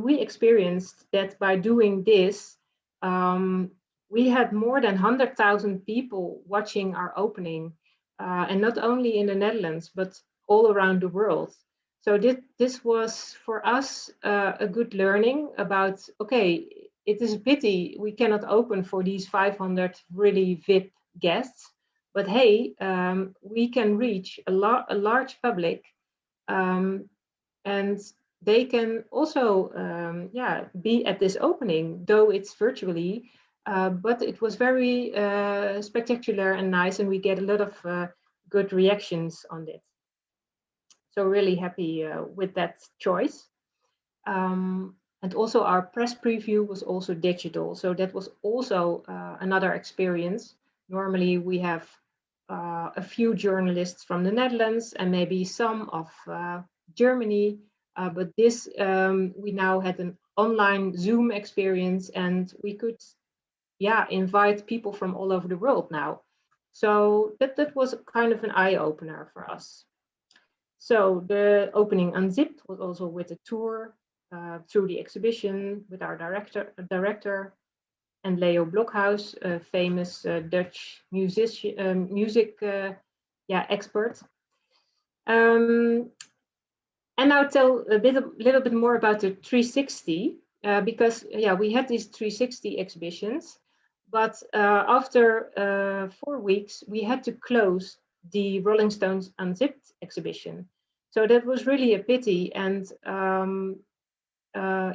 we experienced that by doing this, we had more than 100,000 people watching our opening, and not only in the Netherlands, but all around the world. So this was for us a good learning about, okay, it is a pity we cannot open for these 500 really VIP guests, but hey, we can reach a large public, and they can also be at this opening, though it's virtually, but it was very spectacular and nice, and we get a lot of good reactions on it. So really happy with that choice. And also our press preview was also digital. So that was also another experience. Normally we have a few journalists from the Netherlands and maybe some of Germany, but this we now had an online Zoom experience, and we could invite people from all over the world now. So that was kind of an eye-opener for us. So the opening Unzipped was also with a tour through the exhibition with our director and Leo Blokhuis, a famous Dutch music expert. And now tell a little bit more about the 360, because we had these 360 exhibitions, but after 4 weeks we had to close the Rolling Stones Unzipped exhibition. So that was really a pity, and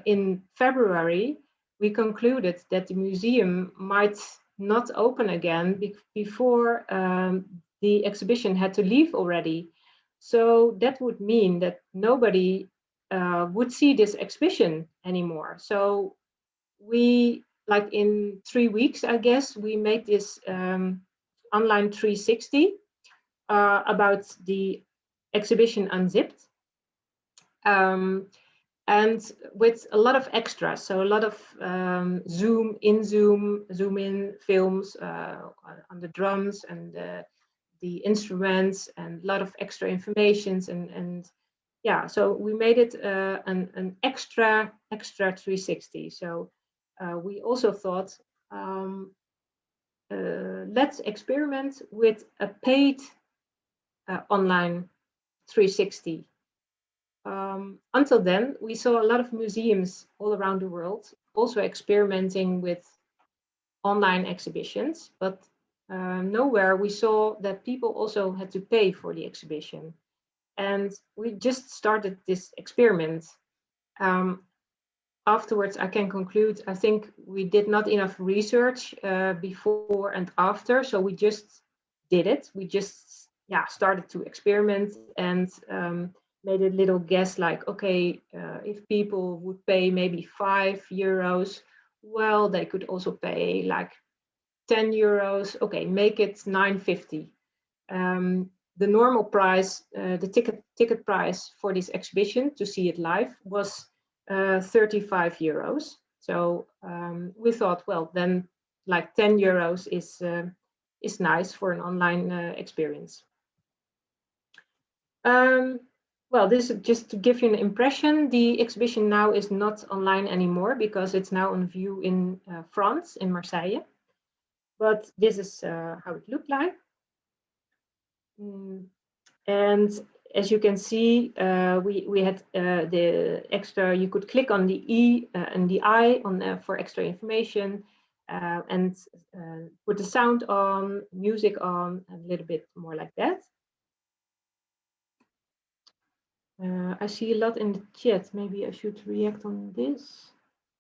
in February we concluded that the museum might not open again before the exhibition had to leave already. So that would mean that nobody would see this exhibition anymore. So we, like in 3 weeks, I guess, we made this online 360 about the exhibition Unzipped. And with a lot of extras, so a lot of zoom in films on the drums and the instruments, and a lot of extra informations and yeah, so we made it an extra 360. So we also thought, let's experiment with a paid online 360. Until then, we saw a lot of museums all around the world also experimenting with online exhibitions, but nowhere we saw that people also had to pay for the exhibition. And we just started this experiment. Afterwards, I can conclude, I think we did not enough research before and after, so we just did it. We just started to experiment and made a little guess like, okay, if people would pay maybe €5, well, they could also pay like €10. Okay, make it €9.50. The normal price, the ticket price for this exhibition to see it live was €35. So we thought, well, then like €10 is nice for an online experience. Well, this is just to give you an impression. The exhibition now is not online anymore because it's now on view in France, in Marseille. But this is how it looked like. And as you can see, we had the extra, you could click on the E and the I on for extra information and put the sound on, music on, a little bit more like that. I see a lot in the chat. Maybe I should react on this,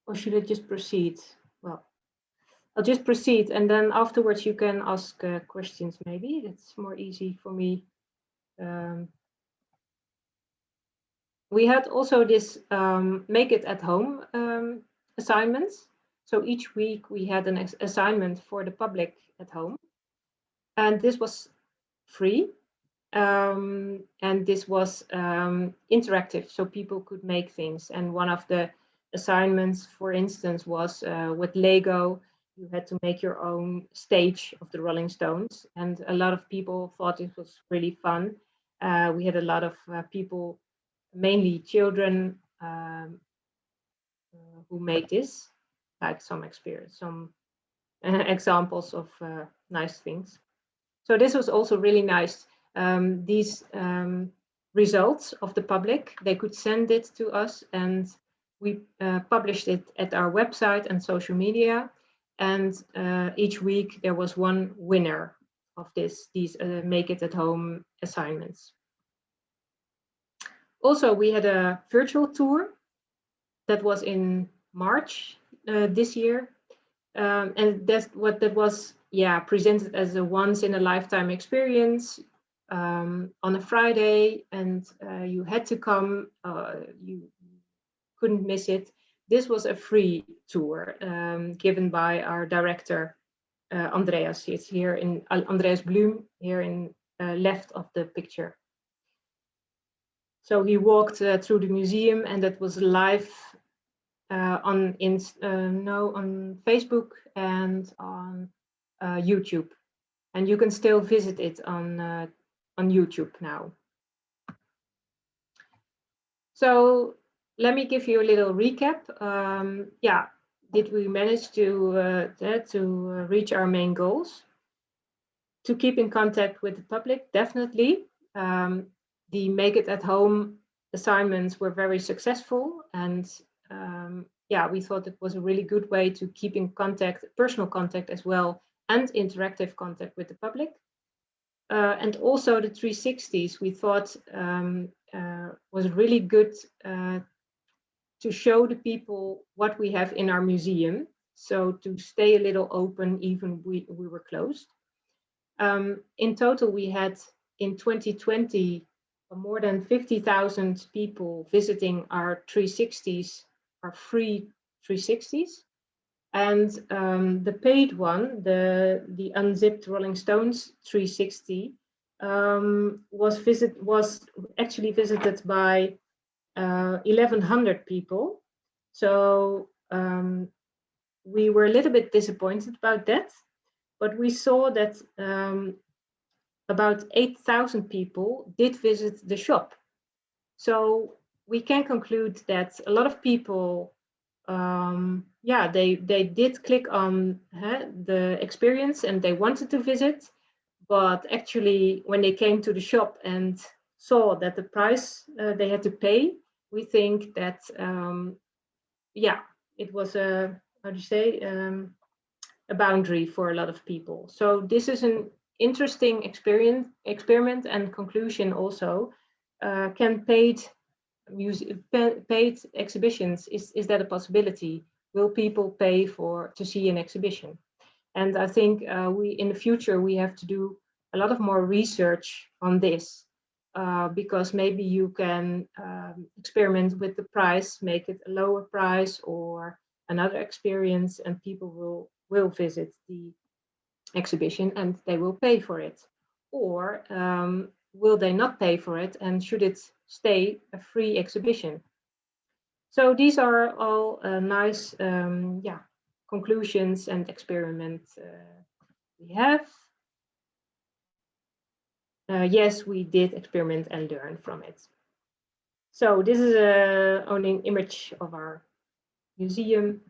or should I just proceed? Well, I'll just proceed, and then afterwards you can ask questions. Maybe it's more easy for me. We had also this make it at home assignments. So each week we had an assignment for the public at home, and this was free. And this was interactive, so people could make things. And one of the assignments, for instance, was with Lego. You had to make your own stage of the Rolling Stones, and a lot of people thought it was really fun. We had a lot of people, mainly children, who made this, like some experience, some examples of nice things. So this was also really nice. These results of the public, they could send it to us, and we published it at our website and social media. And each week there was one winner of these make it at home assignments. Also, we had a virtual tour that was in March this year. And that's what that was, presented as a once in a lifetime experience on a Friday, and you had to come, you couldn't miss it. This was a free tour given by our director, Andreas. He's here in Andreas Bloem, here in left of the picture. So he walked through the museum, and that was live on Facebook and on YouTube, and you can still visit it on YouTube now. So let me give you a little recap. Did we manage to reach our main goals? To keep in contact with the public, definitely. The make it at home assignments were very successful, and we thought it was a really good way to keep in contact, personal contact as well, and interactive contact with the public. And also the 360s, we thought was really good to show the people what we have in our museum. So to stay a little open, even we were closed. In total, we had in 2020 more than 50,000 people visiting our 360s, our free 360s. And the paid one, the unzipped Rolling Stones 360, was actually visited by 1,100 people. So we were a little bit disappointed about that, but we saw that about 8,000 people did visit the shop. So we can conclude that a lot of people, yeah, they did click on the experience and they wanted to visit, but actually when they came to the shop and saw that the price they had to pay, we think that yeah, it was a, how do you say, a boundary for a lot of people. So this is an interesting experiment and conclusion also. Can paid exhibitions, is that a possibility? Will people pay to see an exhibition? And I think we in the future we have to do a lot of more research on this, because maybe you can experiment with the price, make it a lower price or another experience, and people will visit the exhibition and they will pay for it. Or will they not pay for it, and should it stay a free exhibition? So these are all nice yeah, conclusions and experiments we have. Yes, we did experiment and learn from it. So this is only an image of our museum.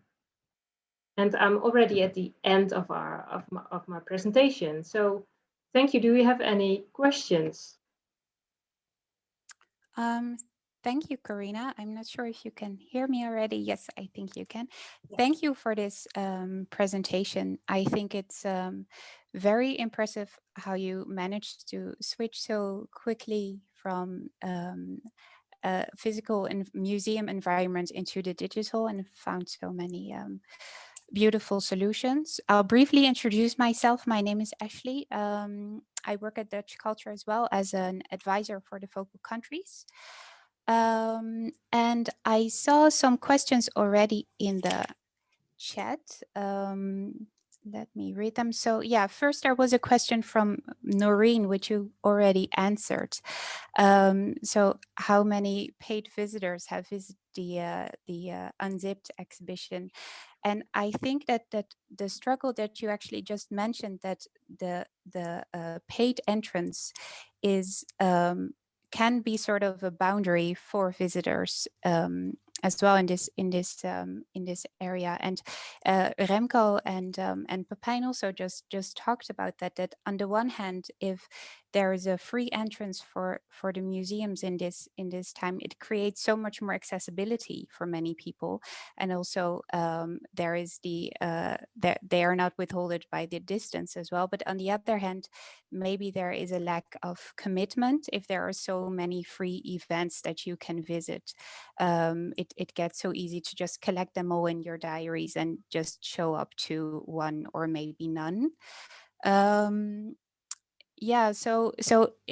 And I'm already at the end of my presentation. So thank you. Do you have any questions? Thank you, Corina. I'm not sure if you can hear me already. Yes, I think you can. Yes. Thank you for this presentation. I think it's very impressive how you managed to switch so quickly from physical and museum environment into the digital and found so many beautiful solutions. I'll briefly introduce myself. My name is Ashley. I work at DutchCulture as well as an advisor for the focal countries. And I saw some questions already in the chat. Let me read them. So yeah, first there was a question from Noreen, which you already answered. So how many paid visitors have visited the Unzipped exhibition? And I think that the struggle that you actually just mentioned, that the paid entrance is can be sort of a boundary for visitors as well in this area. And Remco and Pepijn also just talked about that on the one hand, if there is a free entrance for the museums in this time, it creates so much more accessibility for many people, and also there is they are not withholded by the distance as well. But on the other hand, maybe there is a lack of commitment if there are so many free events that you can visit. It gets so easy to just collect them all in your diaries and just show up to one or maybe none. Yeah, so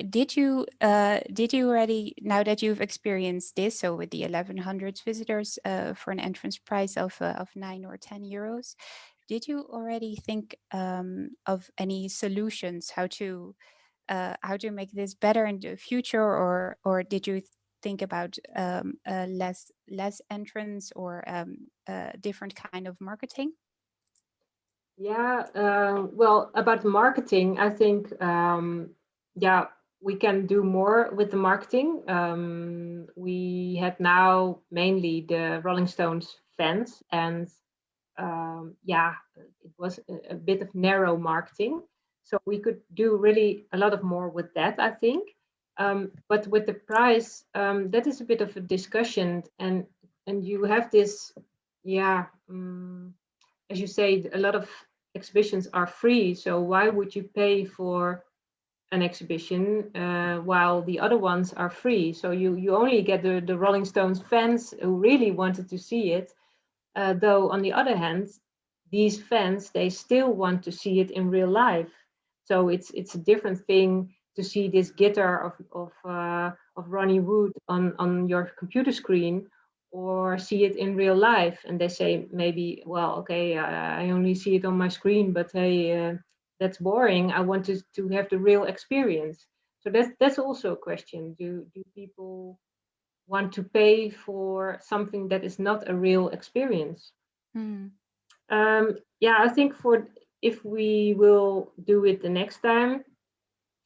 did you already, now that you've experienced this, so with the 1100 visitors for an entrance price of 9 or 10 euros, did you already think of any solutions how to make this better in the future, or did you think about less entrance or different kind of marketing? Yeah, well, about marketing, I think, yeah, we can do more with the marketing. We had now mainly the Rolling Stones fans, and yeah, it was a bit of narrow marketing. So we could do really a lot of more with that, I think. But with the price, that is a bit of a discussion, and you have this, yeah, as you say, a lot of exhibitions are free. So why would you pay for an exhibition while the other ones are free? So you only get the Rolling Stones fans who really wanted to see it. Though on the other hand, these fans, they still want to see it in real life. So it's a different thing to see this guitar of Ronnie Wood on your computer screen, or see it in real life. And they say maybe, well, okay, I only see it on my screen, but hey, that's boring. I want to have the real experience. So that's also a question. Do people want to pay for something that is not a real experience? Yeah, I think if we will do it the next time,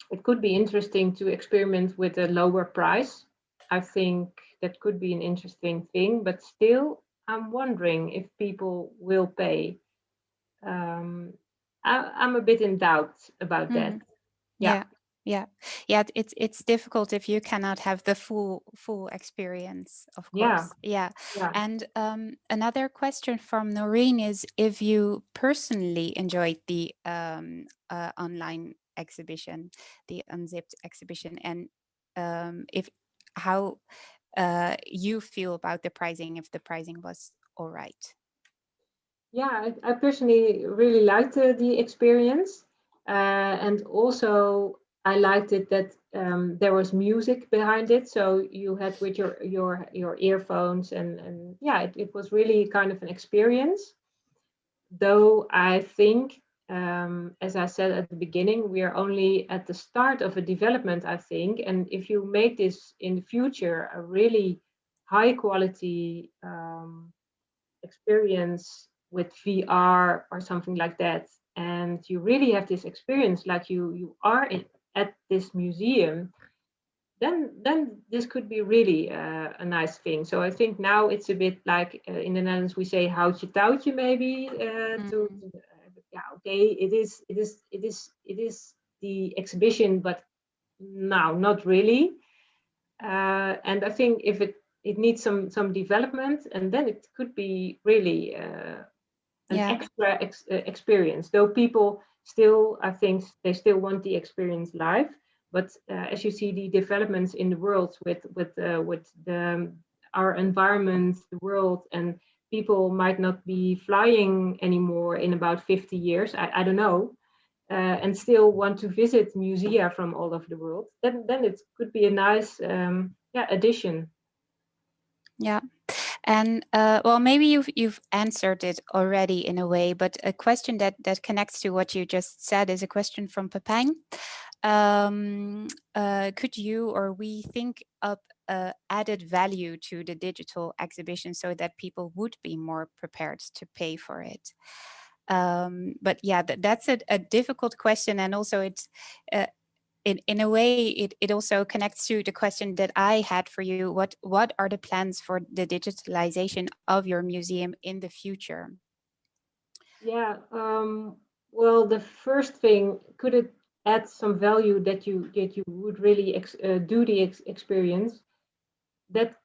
it could be interesting to experiment with a lower price. I think that could be an interesting thing, but still, I'm wondering if people will pay. I'm a bit in doubt about that. Yeah. It's difficult if you cannot have the full experience, of course. Yeah. And another question from Noreen is if you personally enjoyed the online exhibition, the Unzipped exhibition, and if how you feel about the pricing, if the pricing was all right. Yeah, I personally really liked the experience, and also I liked it that there was music behind it. So you had with your earphones, and yeah, it was really kind of an experience. Though I think, as I said at the beginning, we are only at the start of a development, I think. And if you make this in the future a really high quality experience with VR or something like that, and you really have this experience like you are at this museum, then this could be really a nice thing. So I think now it's a bit like in the Netherlands we say houtje touwtje maybe yeah, okay, it is the exhibition, but now not really. And I think if it needs some development, and then it could be really an extra experience. Though people still, I think they still want the experience live. But as you see the developments in the world with our environment, the world, and people might not be flying anymore in about 50 years. I don't know. And still want to visit musea from all over the world, then it could be a nice addition. Yeah. And well, maybe you've answered it already in a way, but a question that connects to what you just said is a question from Pepijn. Could you or we think up added value to the digital exhibition so that people would be more prepared to pay for it? But yeah, that's a difficult question, and also it's in a way it also connects to the question that I had for you. What are the plans for the digitalization of your museum in the future? Yeah, well, the first thing, could it add some value that you would really do the experience? That,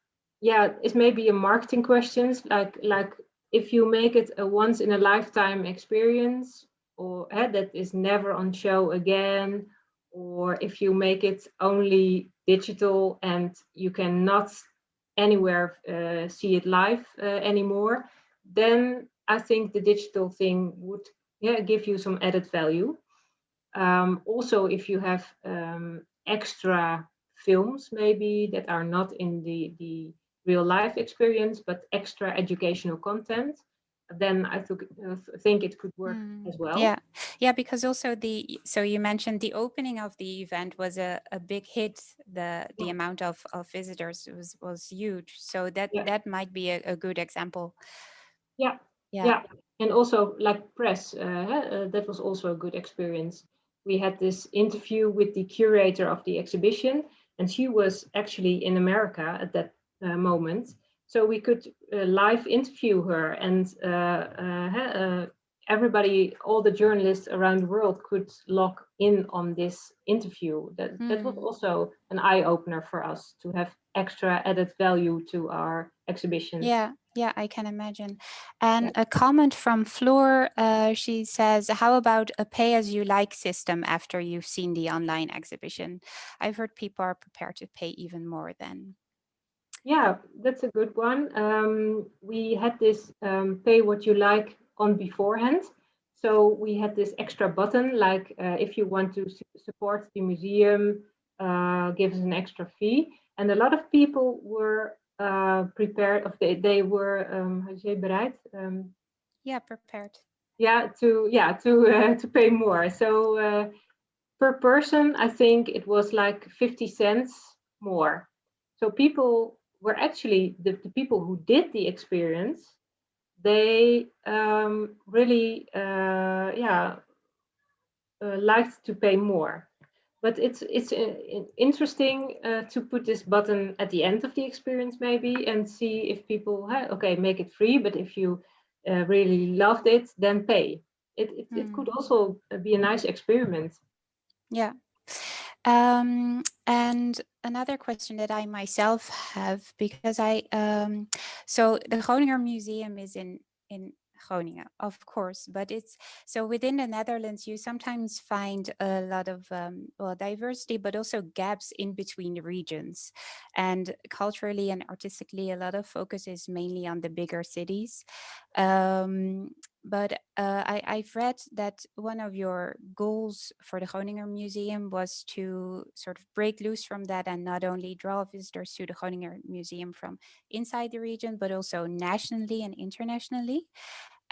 yeah, is maybe a marketing question, like if you make it a once in a lifetime experience, or that is never on show again, or if you make it only digital and you cannot anywhere see it live anymore, then I think the digital thing would give you some added value. Also, if you have extra films maybe that are not in the real life experience, but extra educational content, then I think it could work as well. Yeah, because also so you mentioned the opening of the event was a big hit. The amount of visitors was huge. So that might be a good example. Yeah. And also like press, that was also a good experience. We had this interview with the curator of the exhibition, and she was actually in America at that moment. So we could live interview her, and everybody, all the journalists around the world could log in on this interview. That was also an eye-opener for us to have extra added value to our exhibitions. Yeah, I can imagine. And a comment from Floor, she says, how about a pay-as-you-like system after you've seen the online exhibition? I've heard people are prepared to pay even more then. Yeah, that's a good one. We had this pay what you like on beforehand. So we had this extra button, like if you want to support the museum, give us an extra fee. And a lot of people were prepared, they were, how do you say, bereid? Yeah, prepared. Yeah, to pay more. So per person, I think it was like 50 cents more. So people were actually, the people who did the experience, they really liked to pay more. but it's interesting to put this button at the end of the experience maybe and see if people, okay, make it free, but if you really loved it, then pay. It could also be a nice experiment. Yeah. And another question that I myself have, because so the Groninger Museum is in Groningen, of course, but it's so within the Netherlands, you sometimes find a lot of well, diversity, but also gaps in between the regions. And culturally and artistically, a lot of focus is mainly on the bigger cities. But I've read that one of your goals for the Groninger Museum was to sort of break loose from that and not only draw visitors to the Groninger Museum from inside the region, but also nationally and internationally.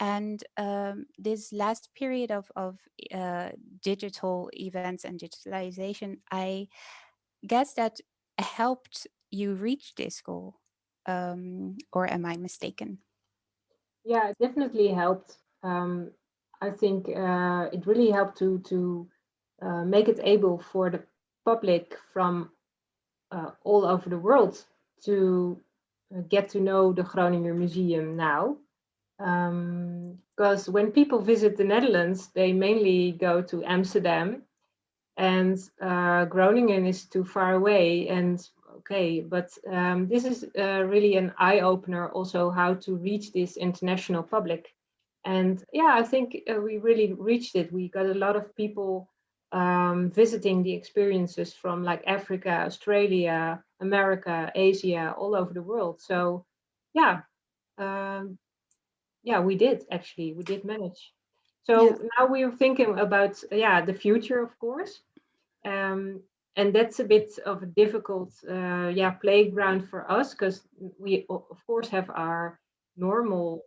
And this last period of digital events and digitalization, I guess that helped you reach this goal. Or am I mistaken? Yeah, it definitely helped. I think it really helped to make it able for the public from all over the world to get to know the Groninger Museum now. Because when people visit the Netherlands, they mainly go to Amsterdam, and Groningen is too far away. And okay, but this is really an eye-opener also how to reach this international public. And yeah, I think we really reached it. We got a lot of people visiting the experiences from like Africa, Australia, America, Asia, all over the world. So yeah, yeah, we did manage. So now we're thinking about the future, of course. And that's a bit of a difficult playground for us, because we of course have our normal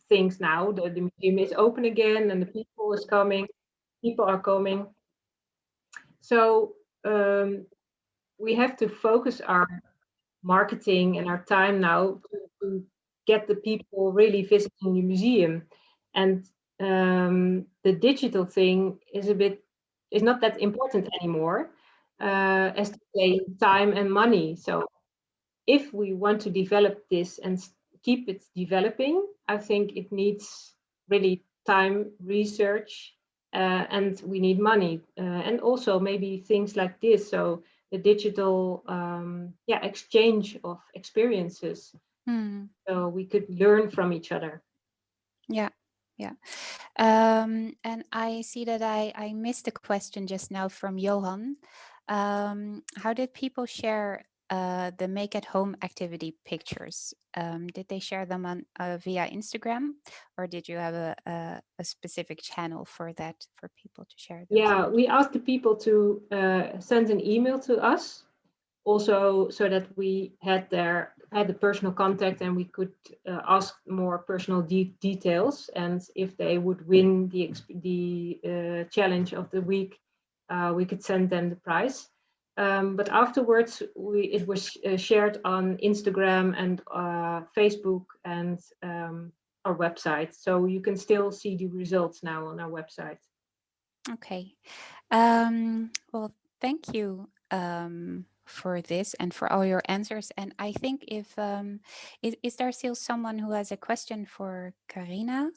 things now. The museum is open again and the people are coming. So we have to focus our marketing and our time now to get the people really visiting the museum. And the digital thing is not that important anymore, as to say time and money. So if we want to develop this and keep it developing, I think it needs really time, research, and we need money, and also maybe things like this. So the digital exchange of experiences, so we could learn from each other. Yeah. And I see that I missed a question just now from Johan. How did people share the make at home activity pictures? Did they share them on via Instagram, or did you have a specific channel for that, for people to share those? Yeah, we asked the people to send an email to us, also so that we had the personal contact and we could ask more personal details, and if they would win the challenge of the week, we could send them the prize. But afterwards, it was shared on Instagram and Facebook and our website, so you can still see the results now on our website. Okay. Well, thank you for this and for all your answers. And I think if is there still someone who has a question for Carina?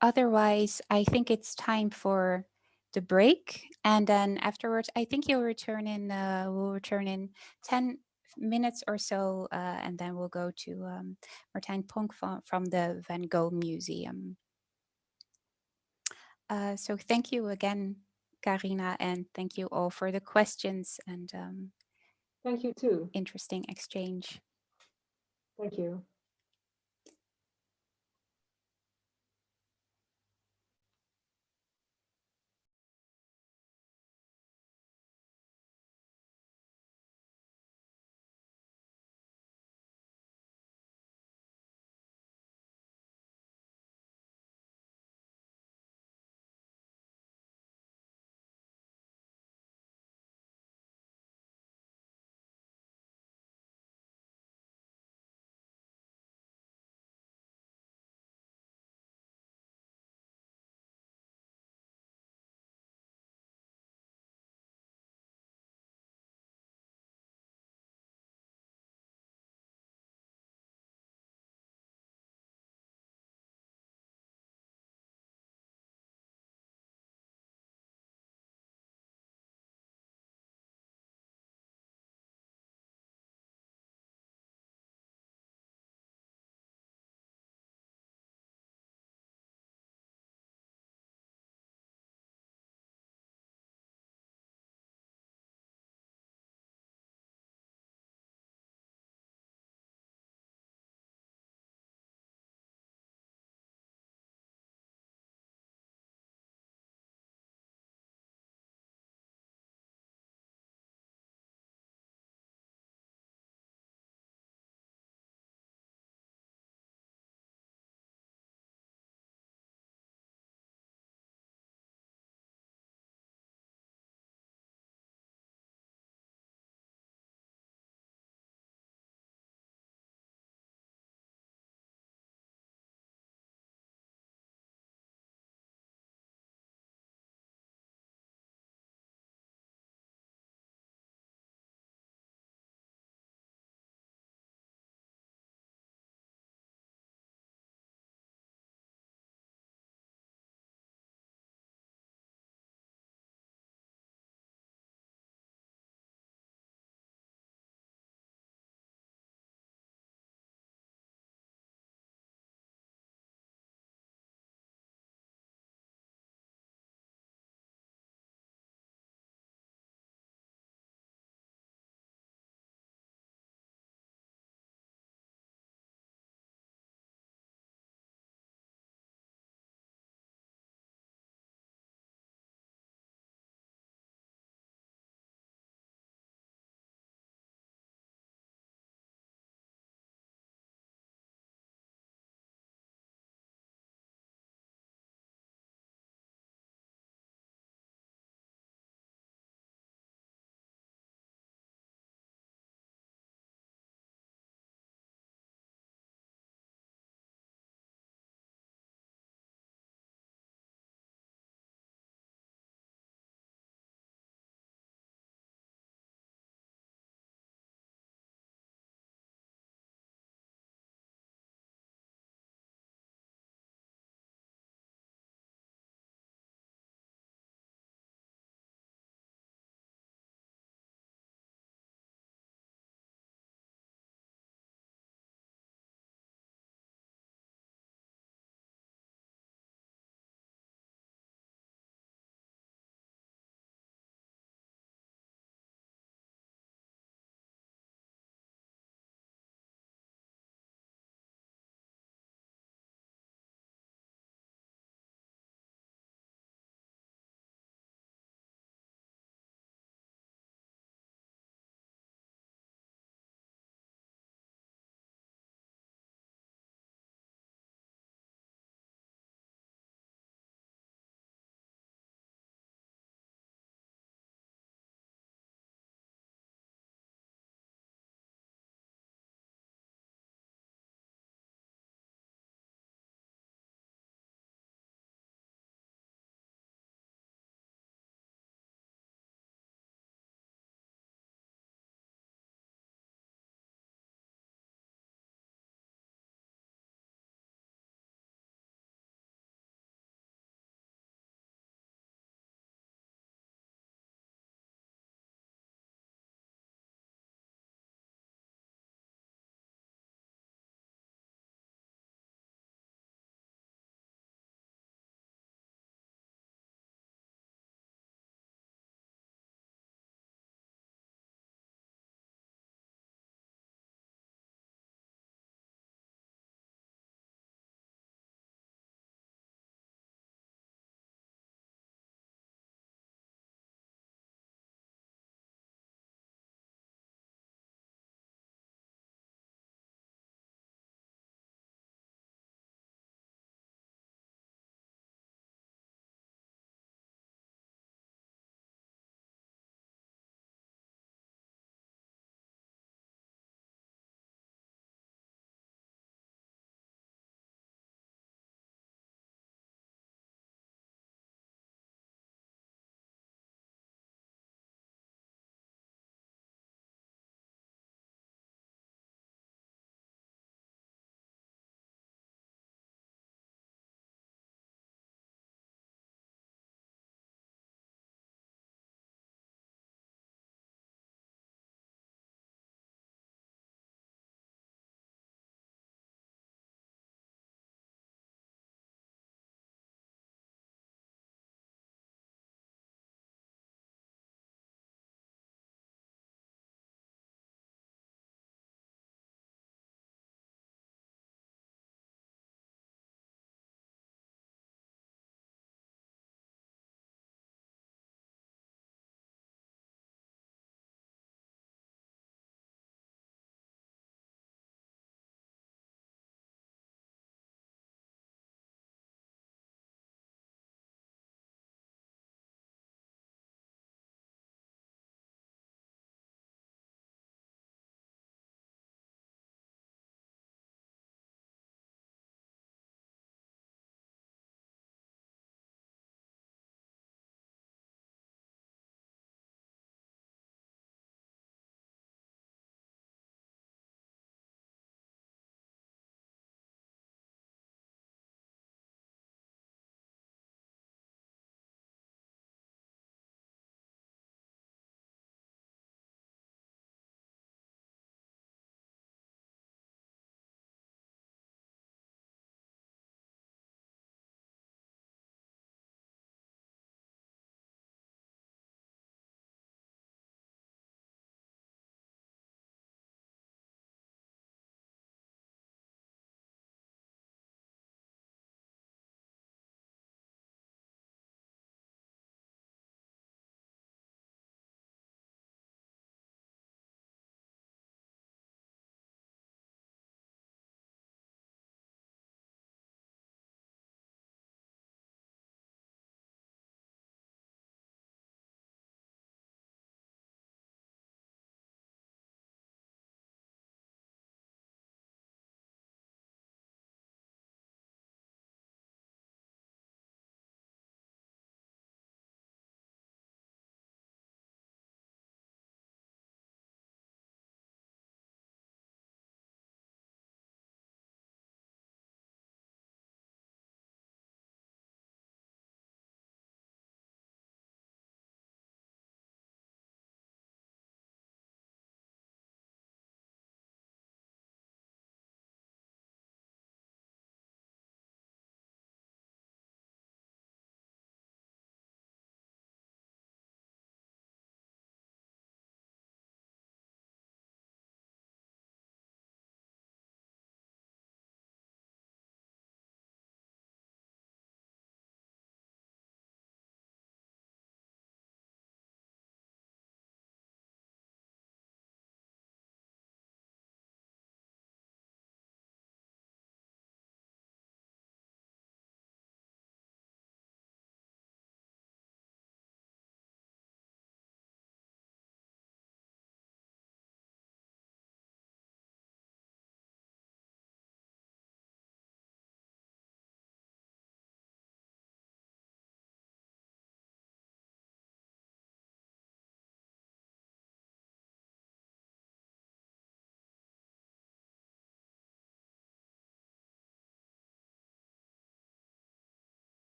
Otherwise, I think it's time for the break, and then afterwards, I think you'll return in. We'll return in 10 minutes or so, and then we'll go to Martijn Pronk from the Van Gogh Museum. So thank you again, Carina, and thank you all for the questions and thank you too. Interesting exchange. Thank you.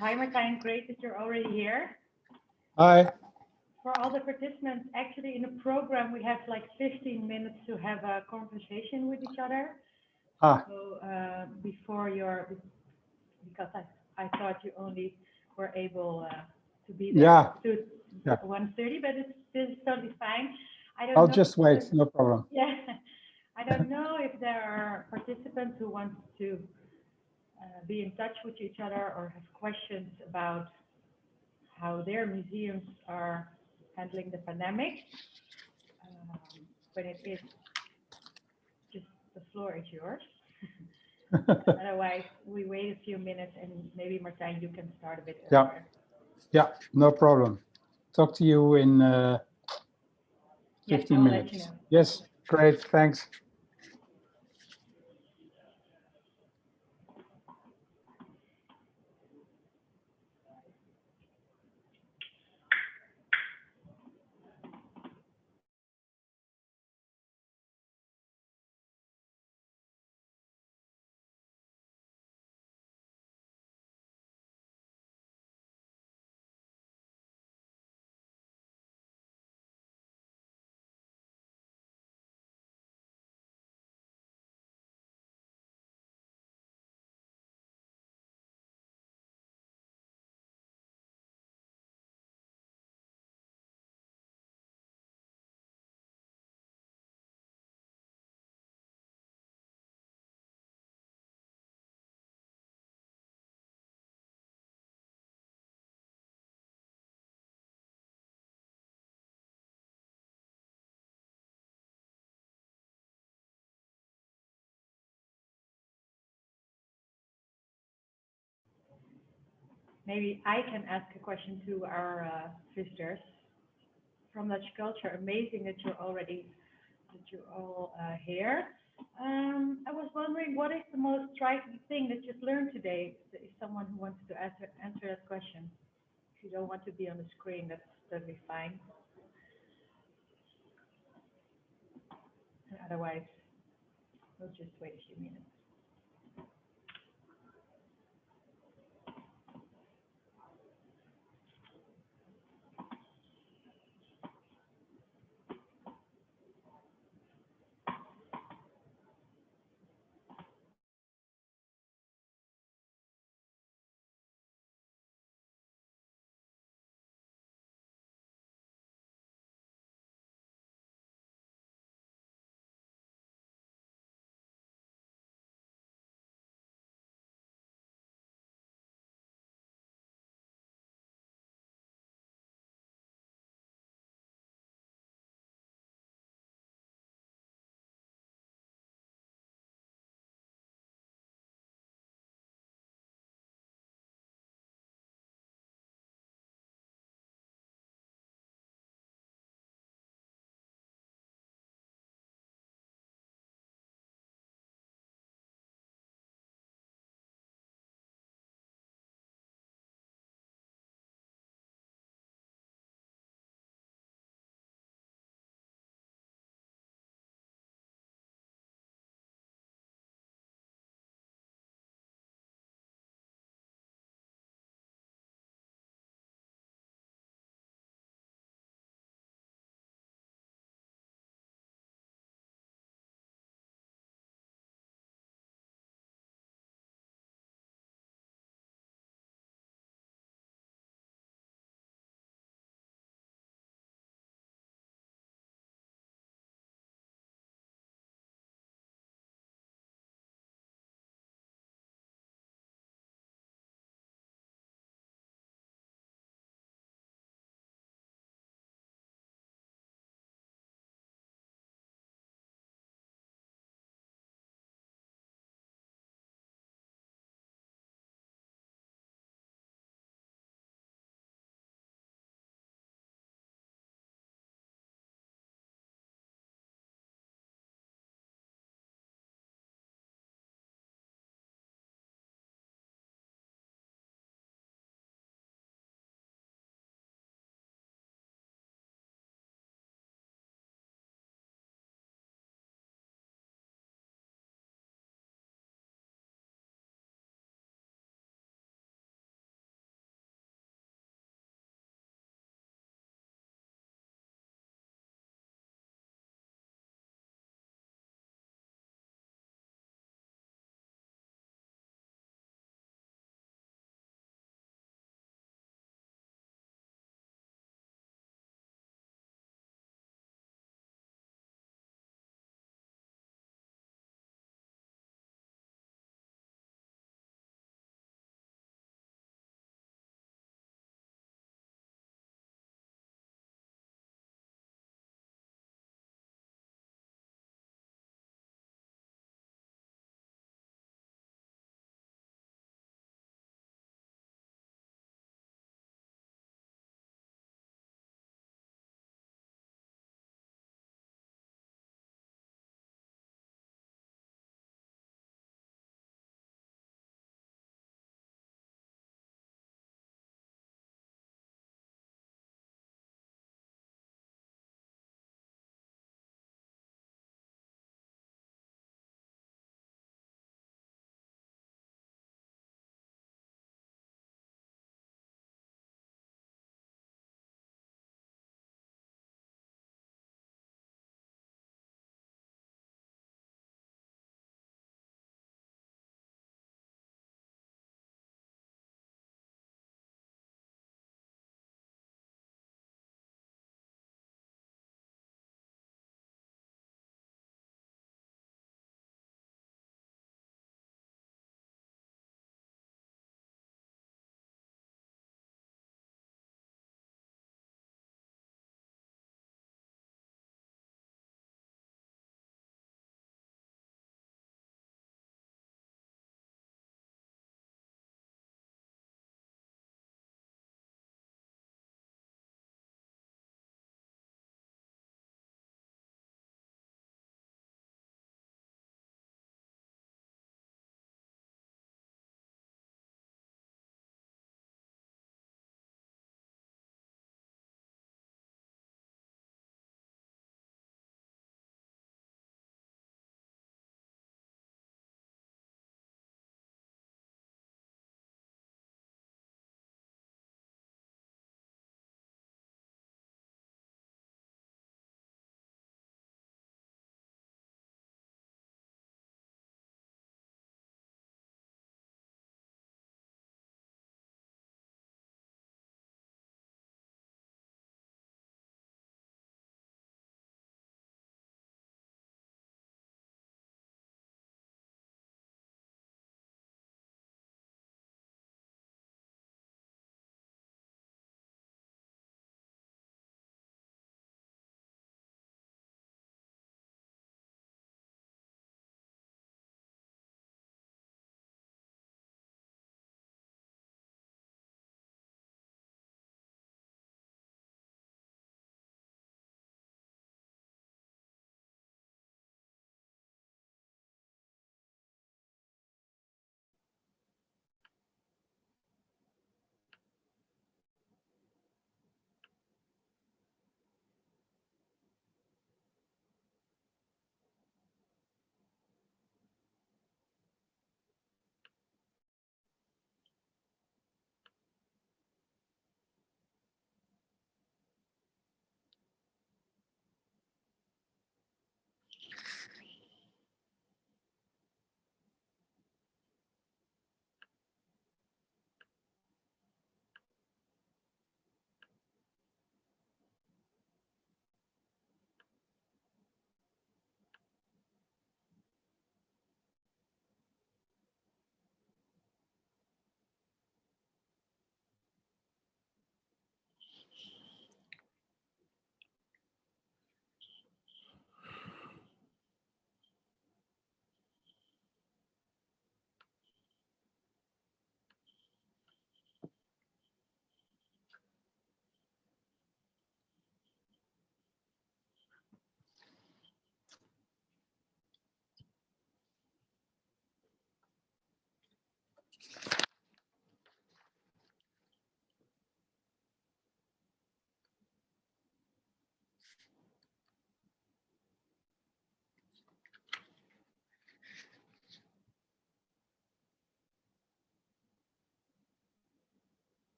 Hi, Martijn. Great that you're already here. Hi. For all the participants, actually in the program, we have like 15 minutes to have a conversation with each other. Ah. So before because I thought you only were able to be there to 1:30, but it's totally fine. I'll just wait, no problem. Yeah, I don't know if there are participants who want to be in touch with each other or have questions about how their museums are handling the pandemic. But it is just the floor is yours. Otherwise, we wait a few minutes and maybe Martijn, you can start a bit earlier. Yeah, no problem. Talk to you in 15 I'll minutes. let you know. Yes, great, thanks. Maybe I can ask a question to our visitors from DutchCulture. Amazing that you're all here. I was wondering, what is the most striking thing that you've learned today? Is someone who wants to answer that question? If you don't want to be on the screen, that's totally fine. Otherwise, we'll just wait a few minutes.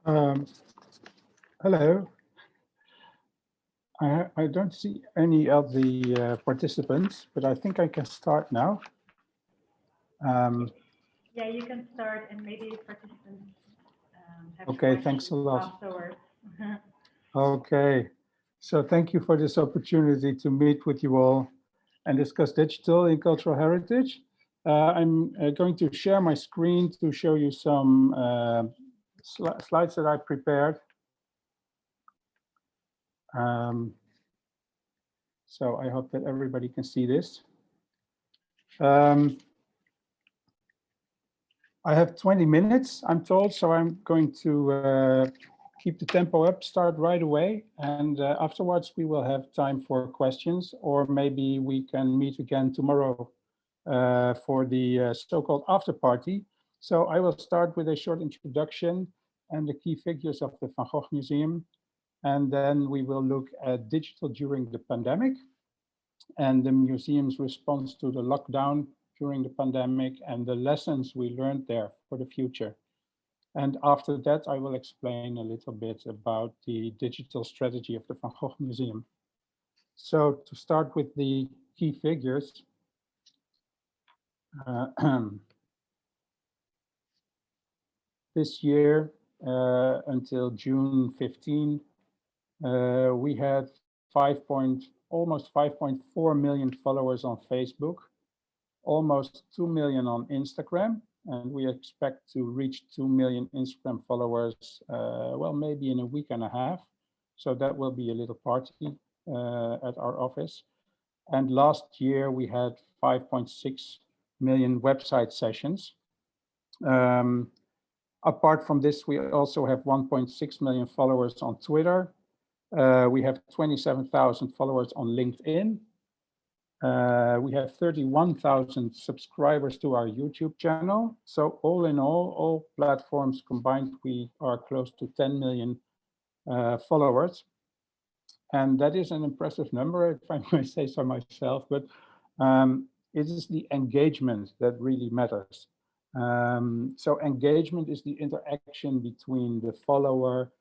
Hello. I don't see any of the participants, but I think I can start now. Yeah, you can start, and maybe participants have Okay, questions thanks a lot. afterwards. Okay, so thank you for this opportunity to meet with you all and discuss digital in cultural heritage. I'm going to share my screen to show you some slides that I prepared. So I hope that everybody can see this. I have 20 minutes, I'm told, so I'm going to keep the tempo up, start right away, and afterwards we will have time for questions, or maybe we can meet again tomorrow for the so-called after party. So I will start with a short introduction and the key figures of the Van Gogh Museum, and then we will look at digital during the pandemic and the museum's response to the lockdown during the pandemic and the lessons we learned there for the future. And after that, I will explain a little bit about the digital strategy of the Van Gogh Museum. So to start with the key figures, this year until June 15, we had almost 5.4 million followers on Facebook, almost 2 million on Instagram, and we expect to reach 2 million Instagram followers, well, maybe in a week and a half. So that will be a little party at our office. And last year we had 5.6 million website sessions. Apart from this, we also have 1.6 million followers on Twitter. We have 27,000 followers on LinkedIn. We have 31,000 subscribers to our YouTube channel. So all in all platforms combined, we are close to 10 million followers. And that is an impressive number, if I may say so myself, but it is the engagement that really matters. So engagement is the interaction between the follower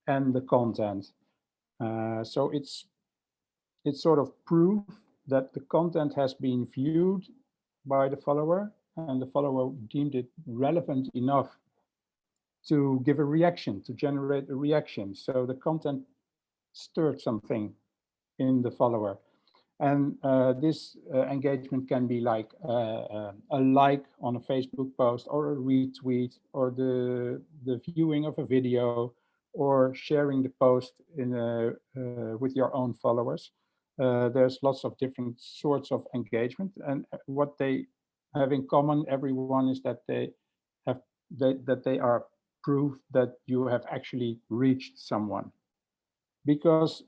and the content. So it's sort of proof that the content has been viewed by the follower and the follower deemed it relevant enough to give a reaction, to generate a reaction. So the content stirred something in the follower. And this engagement can be like a like on a Facebook post or a retweet or the viewing of a video or sharing the post with your own followers. There's lots of different sorts of engagement, and what they have in common, everyone, is that they are proof that you have actually reached someone. Because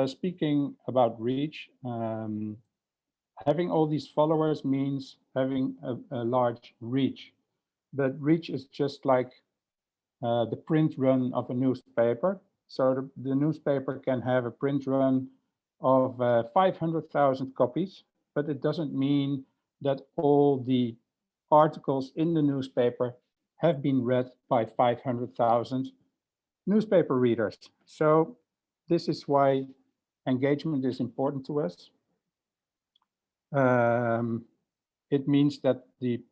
speaking about reach, having all these followers means having a large reach. But reach is just like the print run of a newspaper. So the newspaper can have a print run of 500,000 copies, but it doesn't mean that all the articles in the newspaper have been read by 500,000 newspaper readers. So this is why engagement is important to us. It means that the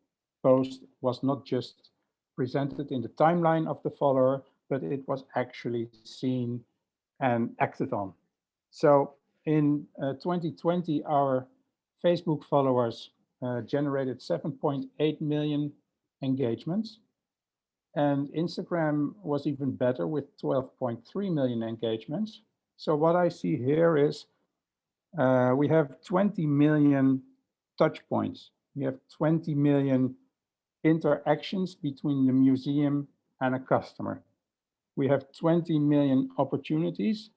post was not just presented in the timeline of the follower, but it was actually seen and acted on. So in 2020, our Facebook followers generated 7.8 million engagements. And Instagram was even better with 12.3 million engagements. So what I see here is we have 20 million touch points. We have 20 million interactions between the museum and a customer. We have 20 million opportunities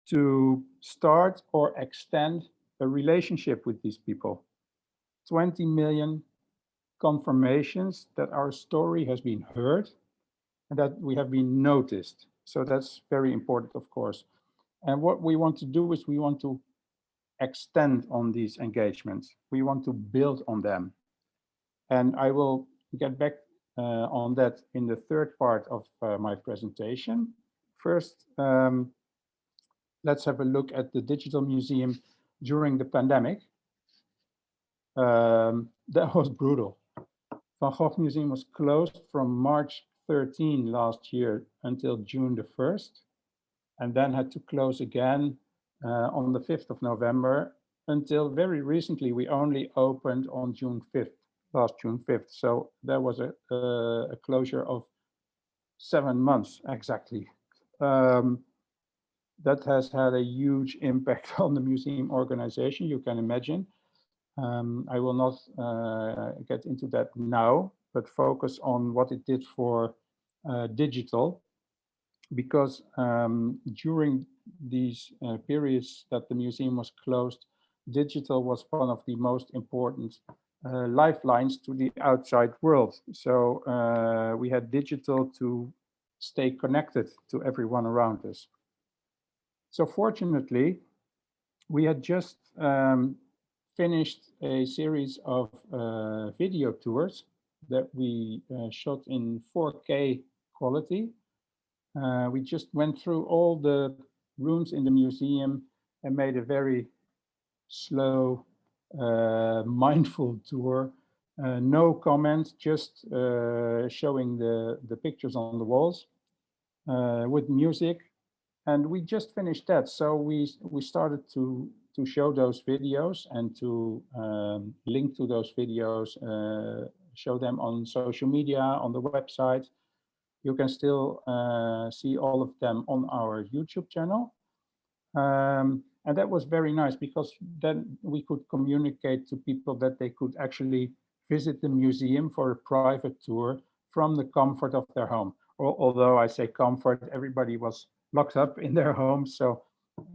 to start or extend a relationship with these people. 20 million confirmations that our story has been heard and that we have been noticed. So that's very important, of course. And what we want to do is we want to extend on these engagements. We want to build on them. And I will get back on that in the third part of my presentation. First, let's have a look at the Digital Museum during the pandemic. That was brutal. Van Gogh Museum was closed from March 13 last year until June the 1st, and then had to close again on the 5th of November until very recently. We only opened on June 5th, last June 5th. So there was a closure of 7 months exactly. That has had a huge impact on the museum organization, you can imagine. I will not get into that now, but focus on what it did for digital, because during these periods that the museum was closed, digital was one of the most important lifelines to the outside world. So we had digital to stay connected to everyone around us. So fortunately, we had just finished a series of video tours that we shot in 4K quality. We just went through all the rooms in the museum and made a very slow, mindful tour. No comments, just showing the pictures on the walls with music. And we just finished that. So we started to show those videos and to link to those videos, show them on social media, on the website. You can still see all of them on our YouTube channel. And that was very nice, because then we could communicate to people that they could actually visit the museum for a private tour from the comfort of their home. Although I say comfort, everybody was locked up in their homes. So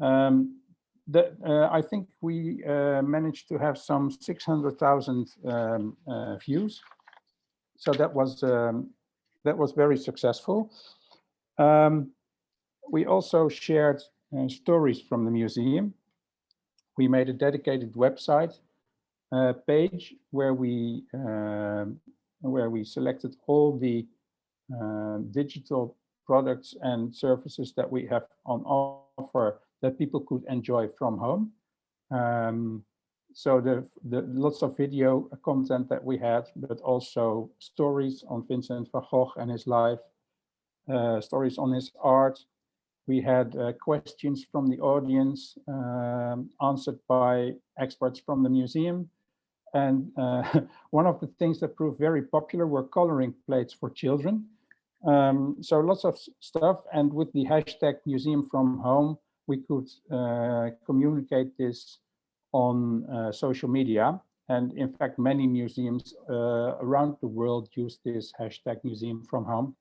I think we managed to have some 600,000 views. So that was very successful. We also shared stories from the museum. We made a dedicated website page where we selected all the digital products and services that we have on offer that people could enjoy from home. So the lots of video content that we had, but also stories on Vincent van Gogh and his life, stories on his art. We had questions from the audience answered by experts from the museum. And one of the things that proved very popular were coloring plates for children. So lots of stuff. And with the hashtag Museum from Home, we could communicate this on social media. And in fact, many museums around the world use this hashtag Museum from Home.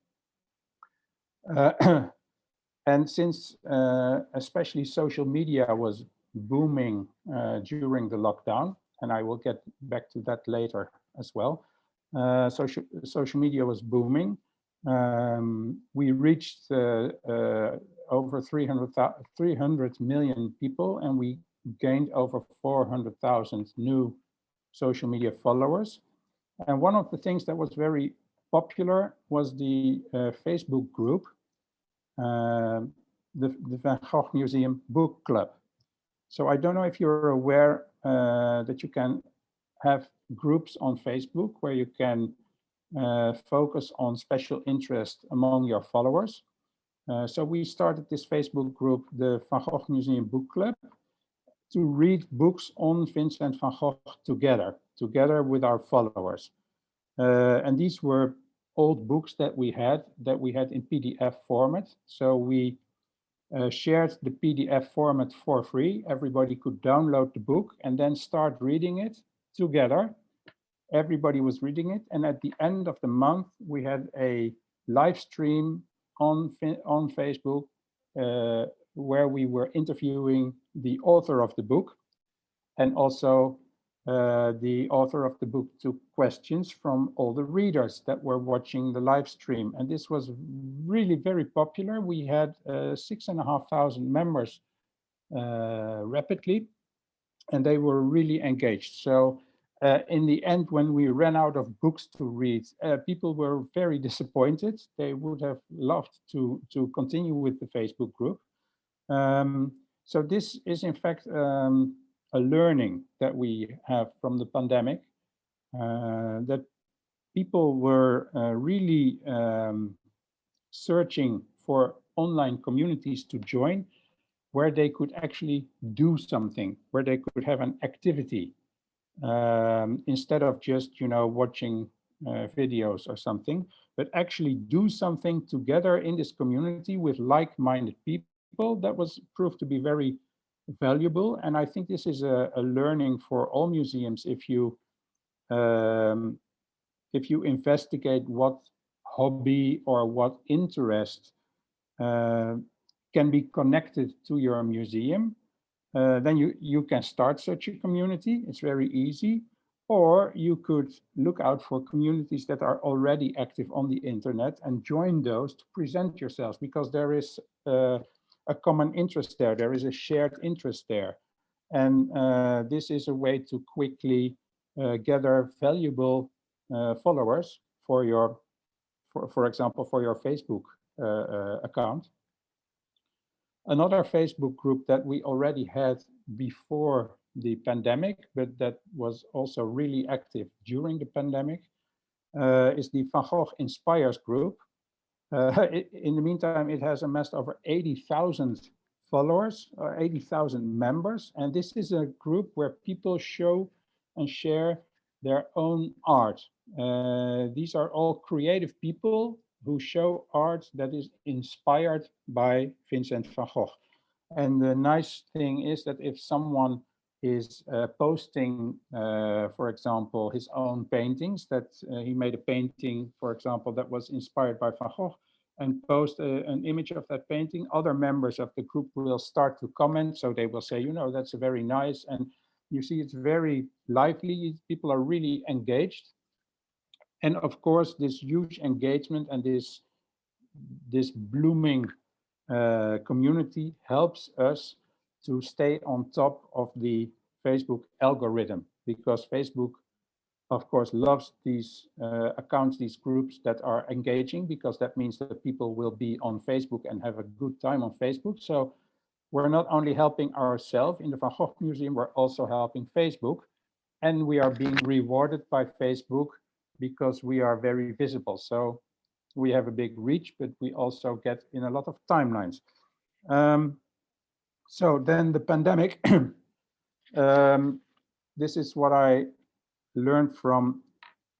And since especially social media was booming during the lockdown, and I will get back to that later as well, social media was booming. We reached over 300 million people, and we gained over 400,000 new social media followers. And one of the things that was very popular was the Facebook group, the Van Gogh Museum Book Club. So I don't know if you're aware that you can have groups on Facebook where you can focus on special interest among your followers. So we started this Facebook group, the Van Gogh Museum Book Club, to read books on Vincent van Gogh together with our followers. And these were old books that we had in PDF format. So we shared the PDF format for free. Everybody could download the book and then start reading it together. Everybody was reading it. And at the end of the month, we had a live stream on Facebook where we were interviewing the author of the book, and also the author of the book took questions from all the readers that were watching the live stream. And this was really very popular. We had 6,500 members rapidly, and they were really engaged. So in the end, when we ran out of books to read, people were very disappointed. They would have loved to continue with the Facebook group. So this is in fact a learning that we have from the pandemic, that people were really searching for online communities to join, where they could actually do something, where they could have an activity, instead of just, you know, watching videos or something, but actually do something together in this community with like-minded people. That was proved to be very valuable. And I think this is a learning for all museums. If you investigate what hobby or what interest can be connected to your museum, then you can start such a community. It's very easy. Or you could look out for communities that are already active on the internet and join those to present yourselves, because there is a common interest there. There is a shared interest there. And this is a way to quickly gather valuable followers for your, for example, for your Facebook account. Another Facebook group that we already had before the pandemic, but that was also really active during the pandemic, is the Van Gogh Inspires group. In the meantime, it has amassed over 80,000 followers, or 80,000 members. And this is a group where people show and share their own art. These are all creative people who show art that is inspired by Vincent van Gogh. And the nice thing is that if someone is posting, for example, his own paintings, that he made a painting, for example, that was inspired by Van Gogh, and post an image of that painting, other members of the group will start to comment. So they will say, you know, that's very nice. And you see, it's very lively. People are really engaged. And of course, this huge engagement and this blooming community helps us to stay on top of the Facebook algorithm, because Facebook, of course, loves these accounts, these groups that are engaging, because that means that people will be on Facebook and have a good time on Facebook. So we're not only helping ourselves in the Van Gogh Museum, we're also helping Facebook. And we are being rewarded by Facebook because we are very visible. So we have a big reach, but we also get in a lot of timelines. So then the pandemic, this is what I learned from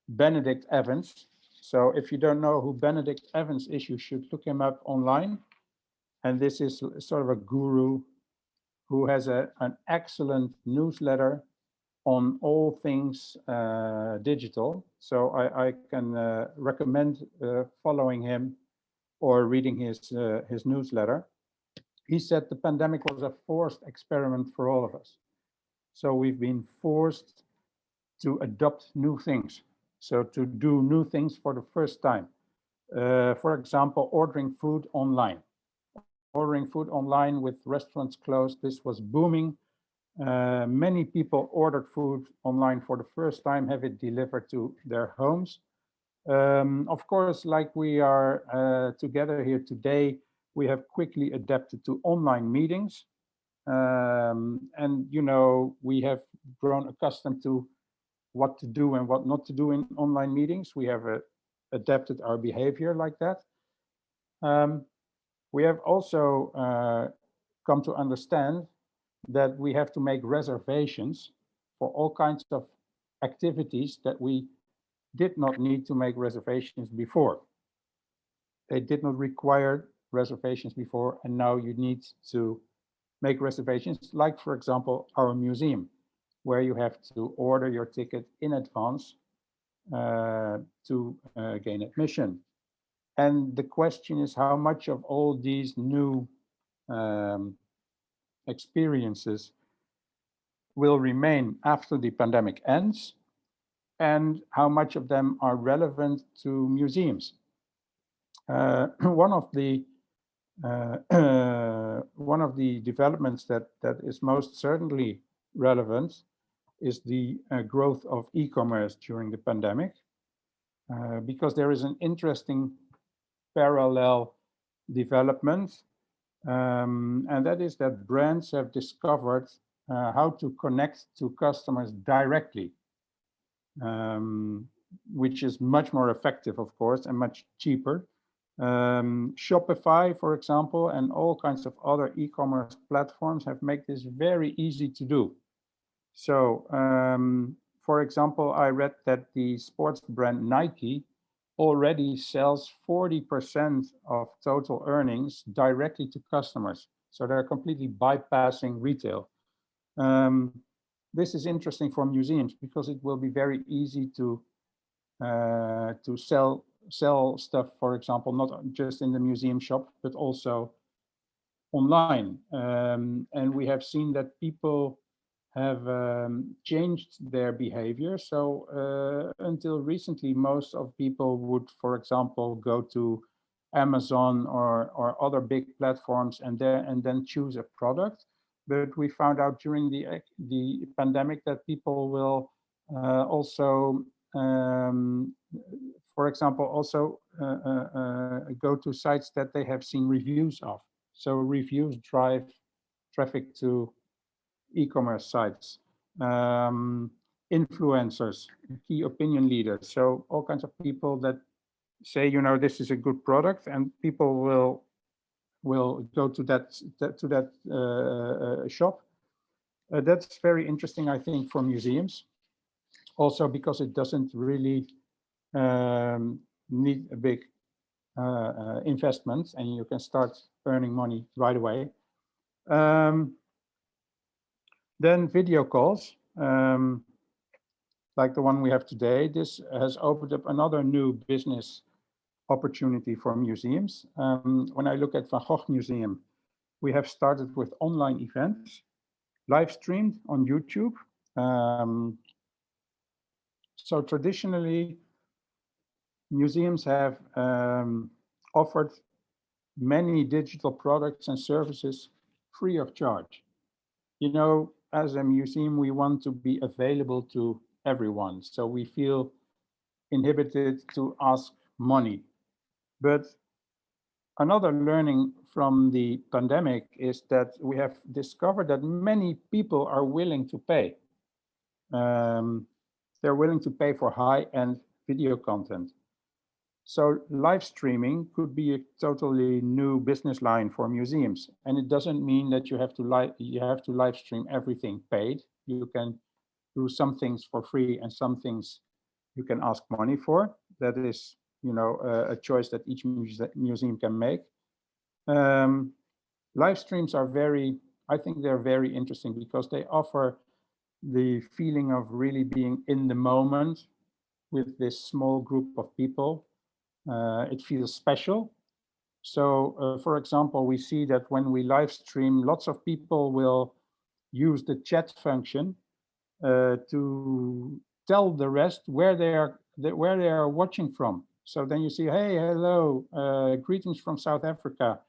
Benedict Evans. So if you don't know who Benedict Evans is, you should look him up online. And this is sort of a guru who has an excellent newsletter on all things digital. So I can recommend following him or reading his newsletter. He said the pandemic was a forced experiment for all of us. So we've been forced to adopt new things. So to do new things for the first time. For example, ordering food online. Ordering food online with restaurants closed, this was booming. Many people ordered food online for the first time, have it delivered to their homes. Of course, like we are together here today, we have quickly adapted to online meetings. And, you know, we have grown accustomed to what to do and what not to do in online meetings. We have adapted our behavior like that. We have also come to understand that we have to make reservations for all kinds of activities that we did not need to make reservations before. They did not require reservations before, and now you need to make reservations, like, for example, our museum, where you have to order your ticket in advance to gain admission. And the question is how much of all these new experiences will remain after the pandemic ends, and how much of them are relevant to museums. One of the developments that is most certainly relevant is the growth of e-commerce during the pandemic, because there is an interesting parallel development, and that is that brands have discovered how to connect to customers directly, which is much more effective, of course, and much cheaper. Shopify, for example, and all kinds of other e-commerce platforms have made this very easy to do. So, for example, I read that the sports brand Nike already sells 40% of total earnings directly to customers. So they're completely bypassing retail. This is interesting for museums because it will be very easy to sell stuff, for example, not just in the museum shop, but also online. And we have seen that people have changed their behavior. So until recently, most of people would, for example, go to Amazon or other big platforms and then choose a product. But we found out during the pandemic that people will also, for example, also go to sites that they have seen reviews of. So reviews drive traffic to e-commerce sites, influencers, key opinion leaders. So all kinds of people that say, you know, this is a good product, and people will go to that shop. That's very interesting, I think, for museums. Also because it doesn't really need a big investment, and you can start earning money right away. Then video calls, like the one we have today. This has opened up another new business opportunity for museums. When I look at Van Gogh Museum, we have started with online events, live streamed on YouTube. So traditionally, museums have offered many digital products and services free of charge. You know, as a museum, we want to be available to everyone. So we feel inhibited to ask money. But another learning from the pandemic is that we have discovered that many people are willing to pay. They're willing to pay for high-end video content. So live streaming could be a totally new business line for museums. And it doesn't mean that you have to live stream everything paid. You can do some things for free and some things you can ask money for. That is, you know, a choice that each museum can make. Live streams are I think they're very interesting because they offer the feeling of really being in the moment with this small group of people. It feels special. So, for example, we see that when we live stream, lots of people will use the chat function to tell the rest where they are watching from. So then you see, hey, hello, greetings from South Africa.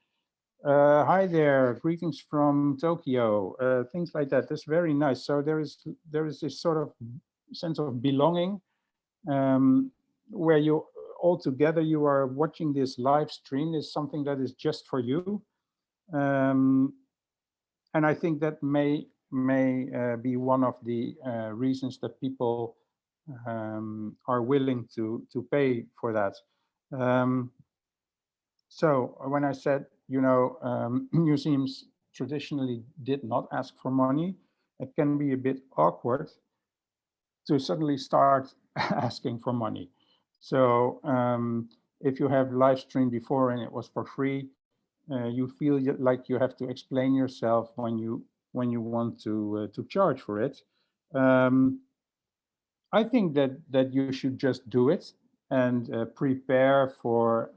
Hi there, greetings from Tokyo. Things like that. That's very nice. So there is this sort of sense of belonging, where you all together you are watching this live stream. Is something that is just for you, and I think that may be one of the reasons that people are willing to pay for that. So when I said, you know, museums traditionally did not ask for money, it can be a bit awkward to suddenly start asking for money. So if you have live streamed before and it was for free, you feel like you have to explain yourself when you want to charge for it. I think that you should just do it and prepare for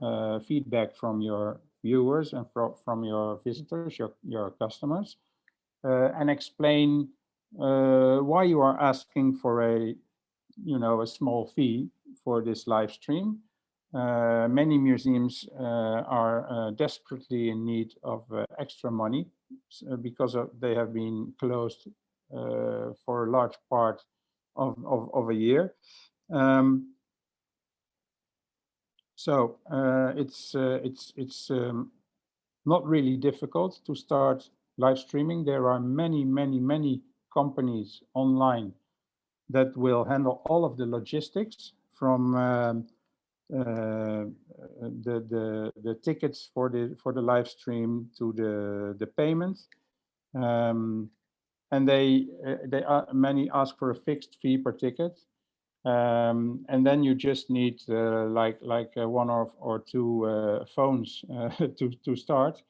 feedback from your viewers and from your visitors, your customers, and explain why you are asking for a small fee for this live stream. Many museums are desperately in need of extra money because they have been closed for a large part of a year. So it's not really difficult to start live streaming. There are many companies online that will handle all of the logistics, from the tickets for the live stream to the payment, and many ask for a fixed fee per ticket, and then you just need like one or two phones to start.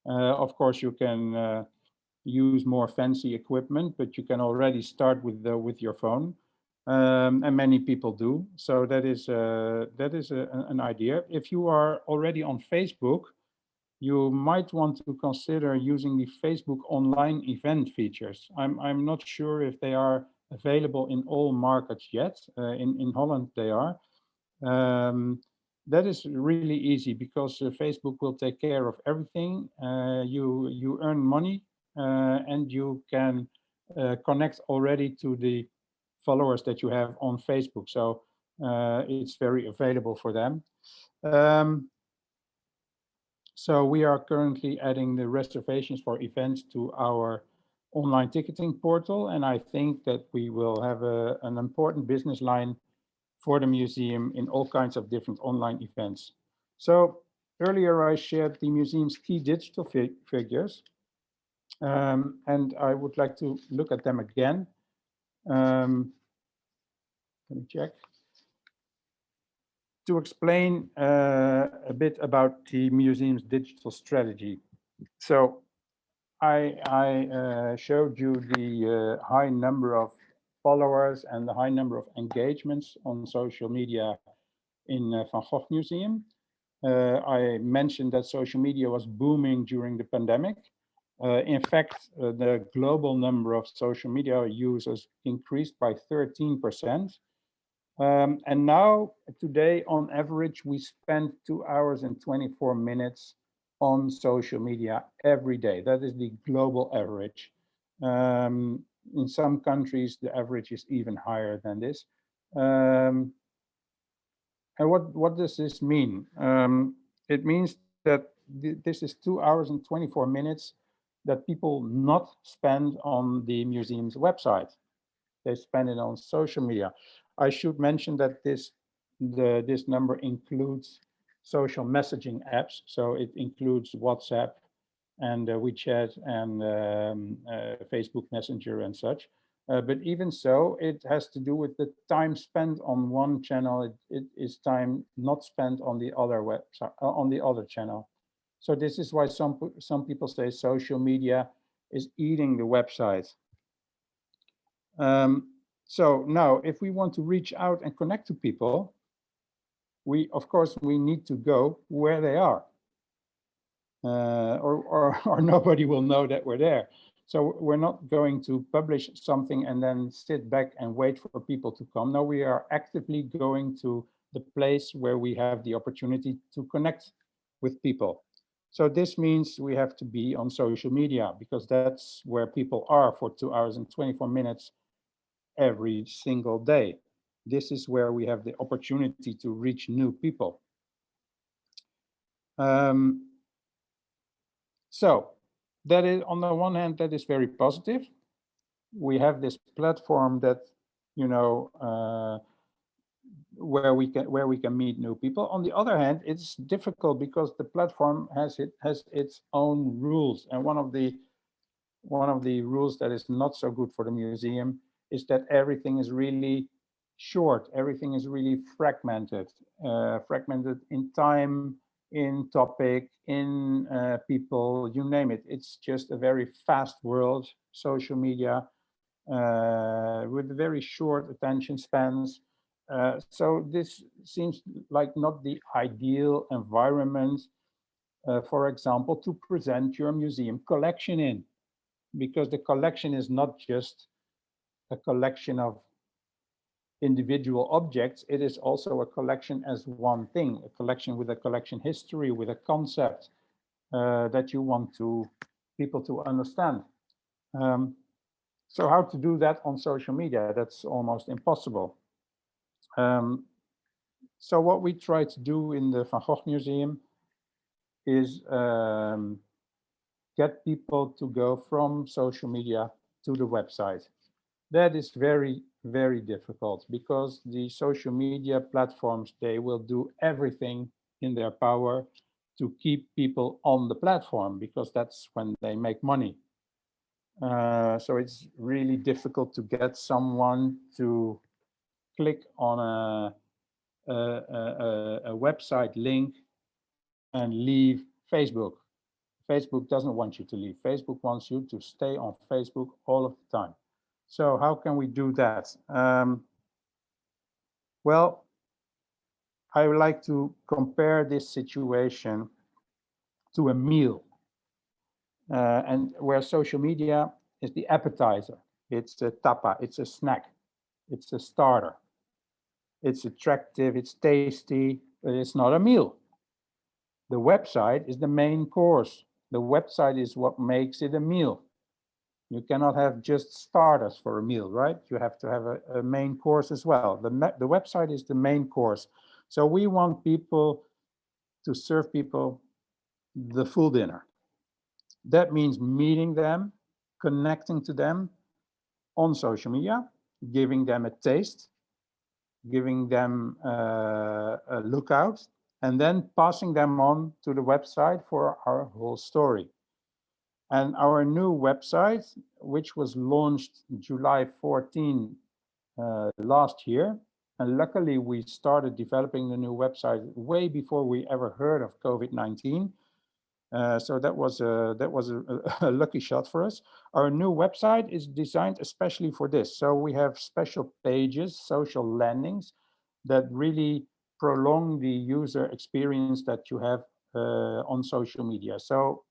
Of course, you can use more fancy equipment, but you can already start with your phone, and many people do. So that is an idea. If you are already on Facebook, you might want to consider using the Facebook online event features. I'm not sure if they are available in all markets yet. In Holland they are. That is really easy because Facebook will take care of everything. You earn money, and you can connect already to the followers that you have on Facebook. So it's very available for them. So we are currently adding the reservations for events to our online ticketing portal, and I think that we will have an important business line for the museum in all kinds of different online events. So earlier I shared the museum's key digital figures, and I would like to look at them again. Let me check. To explain a bit about the museum's digital strategy. So I showed you the high number of followers and the high number of engagements on social media in Van Gogh Museum. I mentioned that social media was booming during the pandemic. In fact, the global number of social media users increased by 13%. And now, today, on average, we spend 2 hours and 24 minutes on social media every day. That is the global average. In some countries, the average is even higher than this. And what does this mean? It means that this is 2 hours and 24 minutes that people not spend on the museum's website. They spend it on social media. I should mention that this number includes social messaging apps. So it includes WhatsApp and WeChat and Facebook Messenger and such. But even so, it has to do with the time spent on one channel. It is time not spent on the other website, on the other channel. So this is why some people say social media is eating the website. So now, if we want to reach out and connect to people, of course, we need to go where they are, or nobody will know that we're there. So we're not going to publish something and then sit back and wait for people to come. No, we are actively going to the place where we have the opportunity to connect with people. So this means we have to be on social media, because that's where people are for 2 hours and 24 minutes every single day. This is where we have the opportunity to reach new people. So that is, on the one hand, that is very positive. We have this platform that, you know, where we can meet new people. On the other hand, it's difficult because the platform has its own rules, and one of the rules that is not so good for the museum is that everything is really short. Everything is really fragmented, fragmented in time, in topic, in people, you name it. It's just a very fast world, social media, with very short attention spans. So this seems like not the ideal environment, for example, to present your museum collection in, because the collection is not just a collection of individual objects, it is also a collection as one thing, a collection with a collection history, with a concept that you want people to understand. So how to do that on social media? That's almost impossible. So what we try to do in the Van Gogh Museum is get people to go from social media to the website. That is very, very difficult because the social media platforms, they will do everything in their power to keep people on the platform because that's when they make money. So it's really difficult to get someone to click on a website link and leave Facebook. Facebook doesn't want you to leave. Facebook wants you to stay on Facebook all of the time. So how can we do that? Well, I would like to compare this situation to a meal, and where social media is the appetizer. It's a tapa, it's a snack, it's a starter. It's attractive, it's tasty, but it's not a meal. The website is the main course. The website is what makes it a meal. You cannot have just starters for a meal, right? You have to have a main course as well. The website is the main course. So we want people to serve people the full dinner. That means meeting them, connecting to them on social media, giving them a taste, giving them a lookout, and then passing them on to the website for our whole story. And our new website, which was launched July 14 last year, and luckily we started developing the new website way before we ever heard of COVID-19. So that was a lucky shot for us. Our new website is designed especially for this. So we have special pages, social landings that really prolong the user experience that you have on social media. So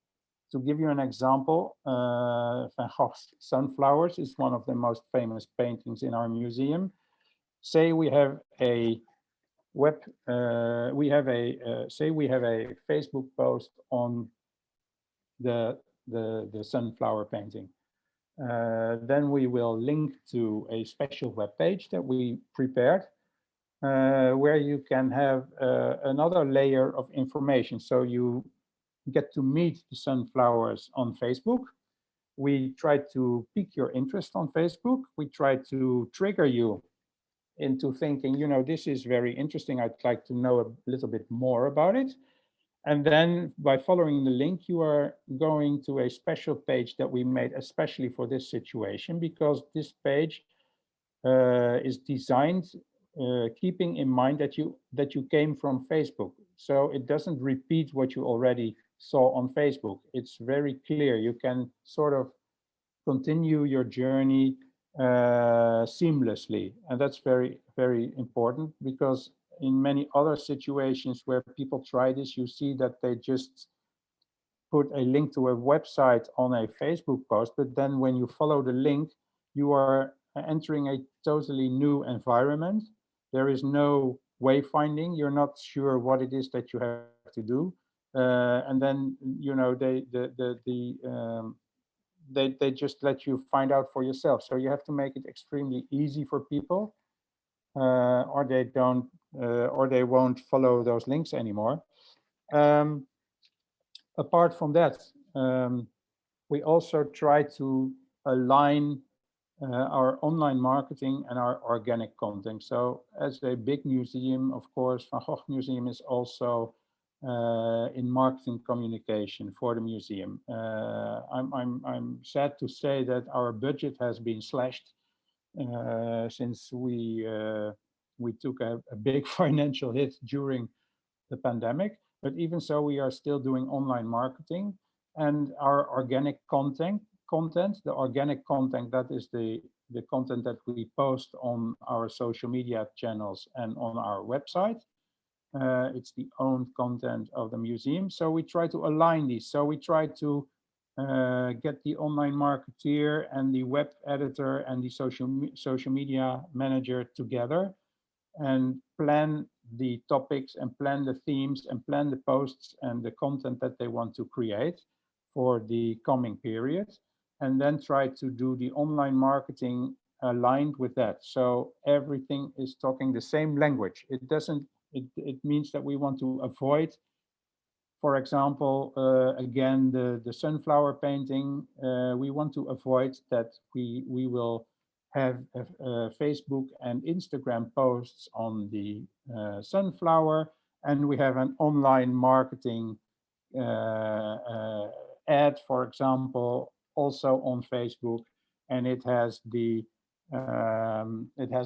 to give you an example, Van Gogh's Sunflowers is one of the most famous paintings in our museum. Say we have a say we have a Facebook post on the sunflower painting. Then we will link to a special web page that we prepared, where you can have another layer of information. So you get to meet the sunflowers on Facebook. We try to pique your interest on Facebook. We try to trigger you into thinking, you know, this is very interesting. I'd like to know a little bit more about it. And then by following the link, you are going to a special page that we made especially for this situation, because this page is designed keeping in mind that you came from Facebook. So it doesn't repeat what you already saw on Facebook. It's very clear. You can sort of continue your journey seamlessly. And that's very, very important, because in many other situations where people try this, you see that they just put a link to a website on a Facebook post, but then when you follow the link, you are entering a totally new environment. There is no wayfinding. You're not sure what it is that you have to do. And then, you know, they just let you find out for yourself. So you have to make it extremely easy for people, or they don't, or they won't follow those links anymore. Apart from that, we also try to align our online marketing and our organic content. So as a big museum, of course, Van Gogh Museum is also in marketing communication for the museum. I'm sad to say that our budget has been slashed since we took a big financial hit during the pandemic. But even so, we are still doing online marketing, and our organic content, the organic content, that is the content that we post on our social media channels and on our website. It's the owned content of the museum. So we try to align these. So we try to get the online marketeer and the web editor and the social media manager together and plan the topics and plan the themes and plan the posts and the content that they want to create for the coming period. and then try to do the online marketing aligned with that. So everything is talking the same language. It means that we want to avoid, for example, again, the sunflower painting. We want to avoid that we will have Facebook and Instagram posts on the sunflower, and we have an online marketing ad, for example, also on Facebook, and it has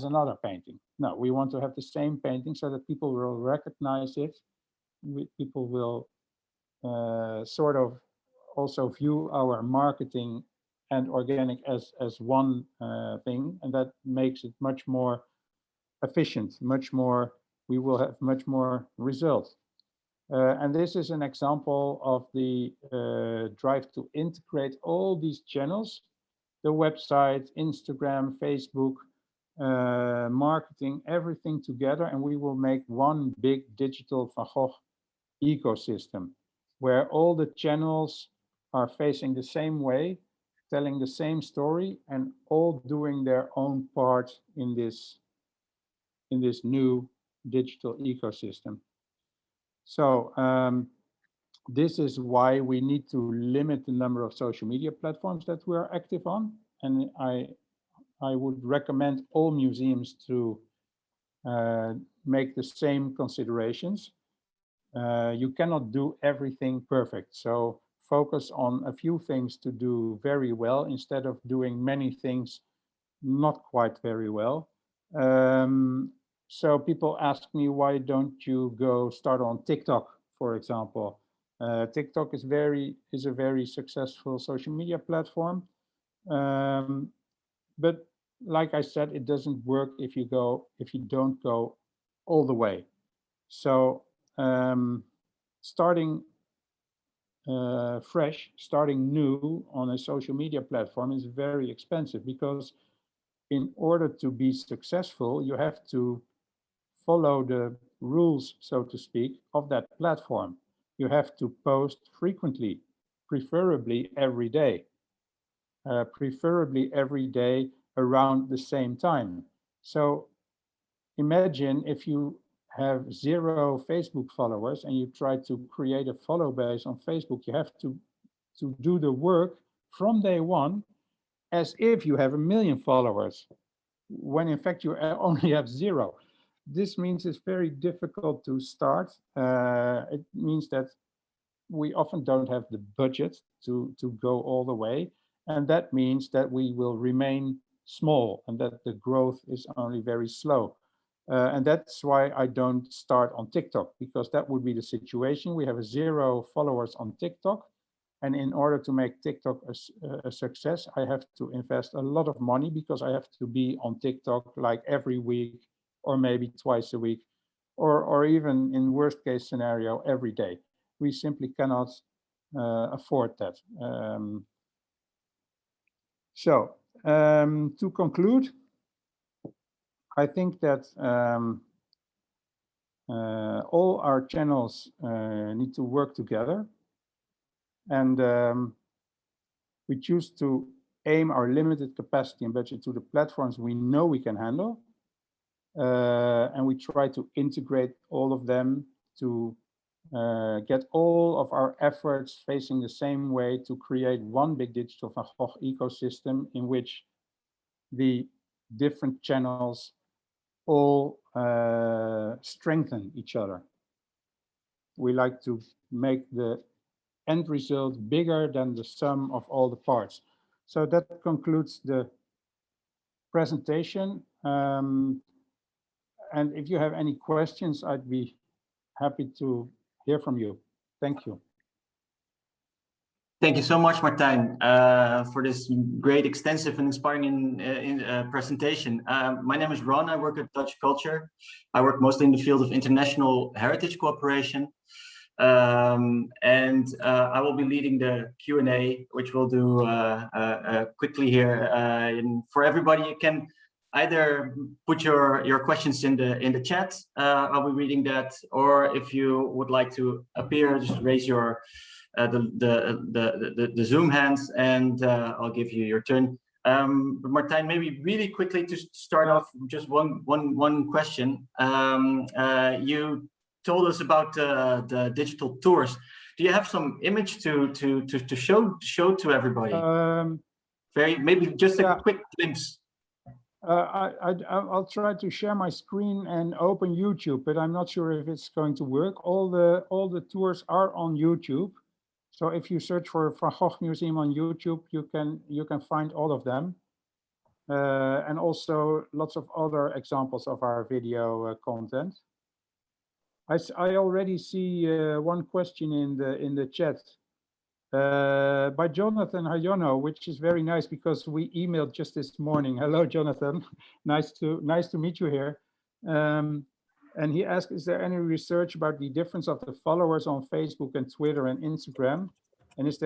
another painting. No, we want to have the same painting so that people will recognize it. People will sort of also view our marketing and organic as one thing, and that makes it much more efficient, we will have much more results. And this is an example of the drive to integrate all these channels, the website, Instagram, Facebook, marketing, everything together, and we will make one big digital Van Gogh ecosystem where all the channels are facing the same way, telling the same story, and all doing their own part in this new digital ecosystem. So this is why we need to limit the number of social media platforms that we are active on. And I would recommend all museums to make the same considerations. You cannot do everything perfect. So focus on a few things to do very well instead of doing many things not quite very well. So people ask me, why don't you go start on TikTok, for example? TikTok is a very successful social media platform. But like I said, it doesn't work if you don't go all the way. So starting fresh, starting new on a social media platform is very expensive, because in order to be successful, you have to follow the rules, so to speak, of that platform. You have to post frequently, preferably every day. Around the same time. So imagine if you have 0 Facebook followers and you try to create a follow base on Facebook, you have to do the work from day one as if you have 1 million followers, when in fact you only have 0. This means it's very difficult to start. It means that we often don't have the budget to go all the way. And that means that we will remain small and that the growth is only very slow. And that's why I don't start on TikTok, because that would be the situation. We have 0 followers on TikTok. And in order to make TikTok a success, I have to invest a lot of money, because I have to be on TikTok like every week, or maybe twice a week, or even in worst case scenario, every day. We simply cannot afford that. To conclude, I think that all our channels need to work together, and we choose to aim our limited capacity and budget to the platforms we know we can handle, and we try to integrate all of them to get all of our efforts facing the same way to create one big digital Van Gogh ecosystem in which the different channels all strengthen each other. We like to make the end result bigger than the sum of all the parts. So that concludes the presentation. And if you have any questions, I'd be happy to hear from you. Thank you. Thank you so much, Martijn, for this great, extensive, and inspiring presentation. My name is Ron. I work at DutchCulture. I work mostly in the field of international heritage cooperation. And I will be leading the Q&A, which we'll do quickly here. For everybody, you can either put your questions in the chat. I'll be reading that, or if you would like to appear, just raise your the Zoom hands, and I'll give you your turn. But Martijn, maybe really quickly to start off, just one question. You told us about the digital tours. Do you have some image to show to everybody? Maybe just a quick glimpse. I'll try to share my screen and open YouTube, but I'm not sure if it's going to work. All the tours are on YouTube, so if you search for Van Gogh Museum on YouTube, you can find all of them, and also lots of other examples of our video content. I already see one question in the chat by Jonathan Hayono, which is very nice because we emailed just this morning. Hello, Jonathan. nice to meet you here. And he asked, is there any research about the difference of the followers on Facebook and Twitter and Instagram? And is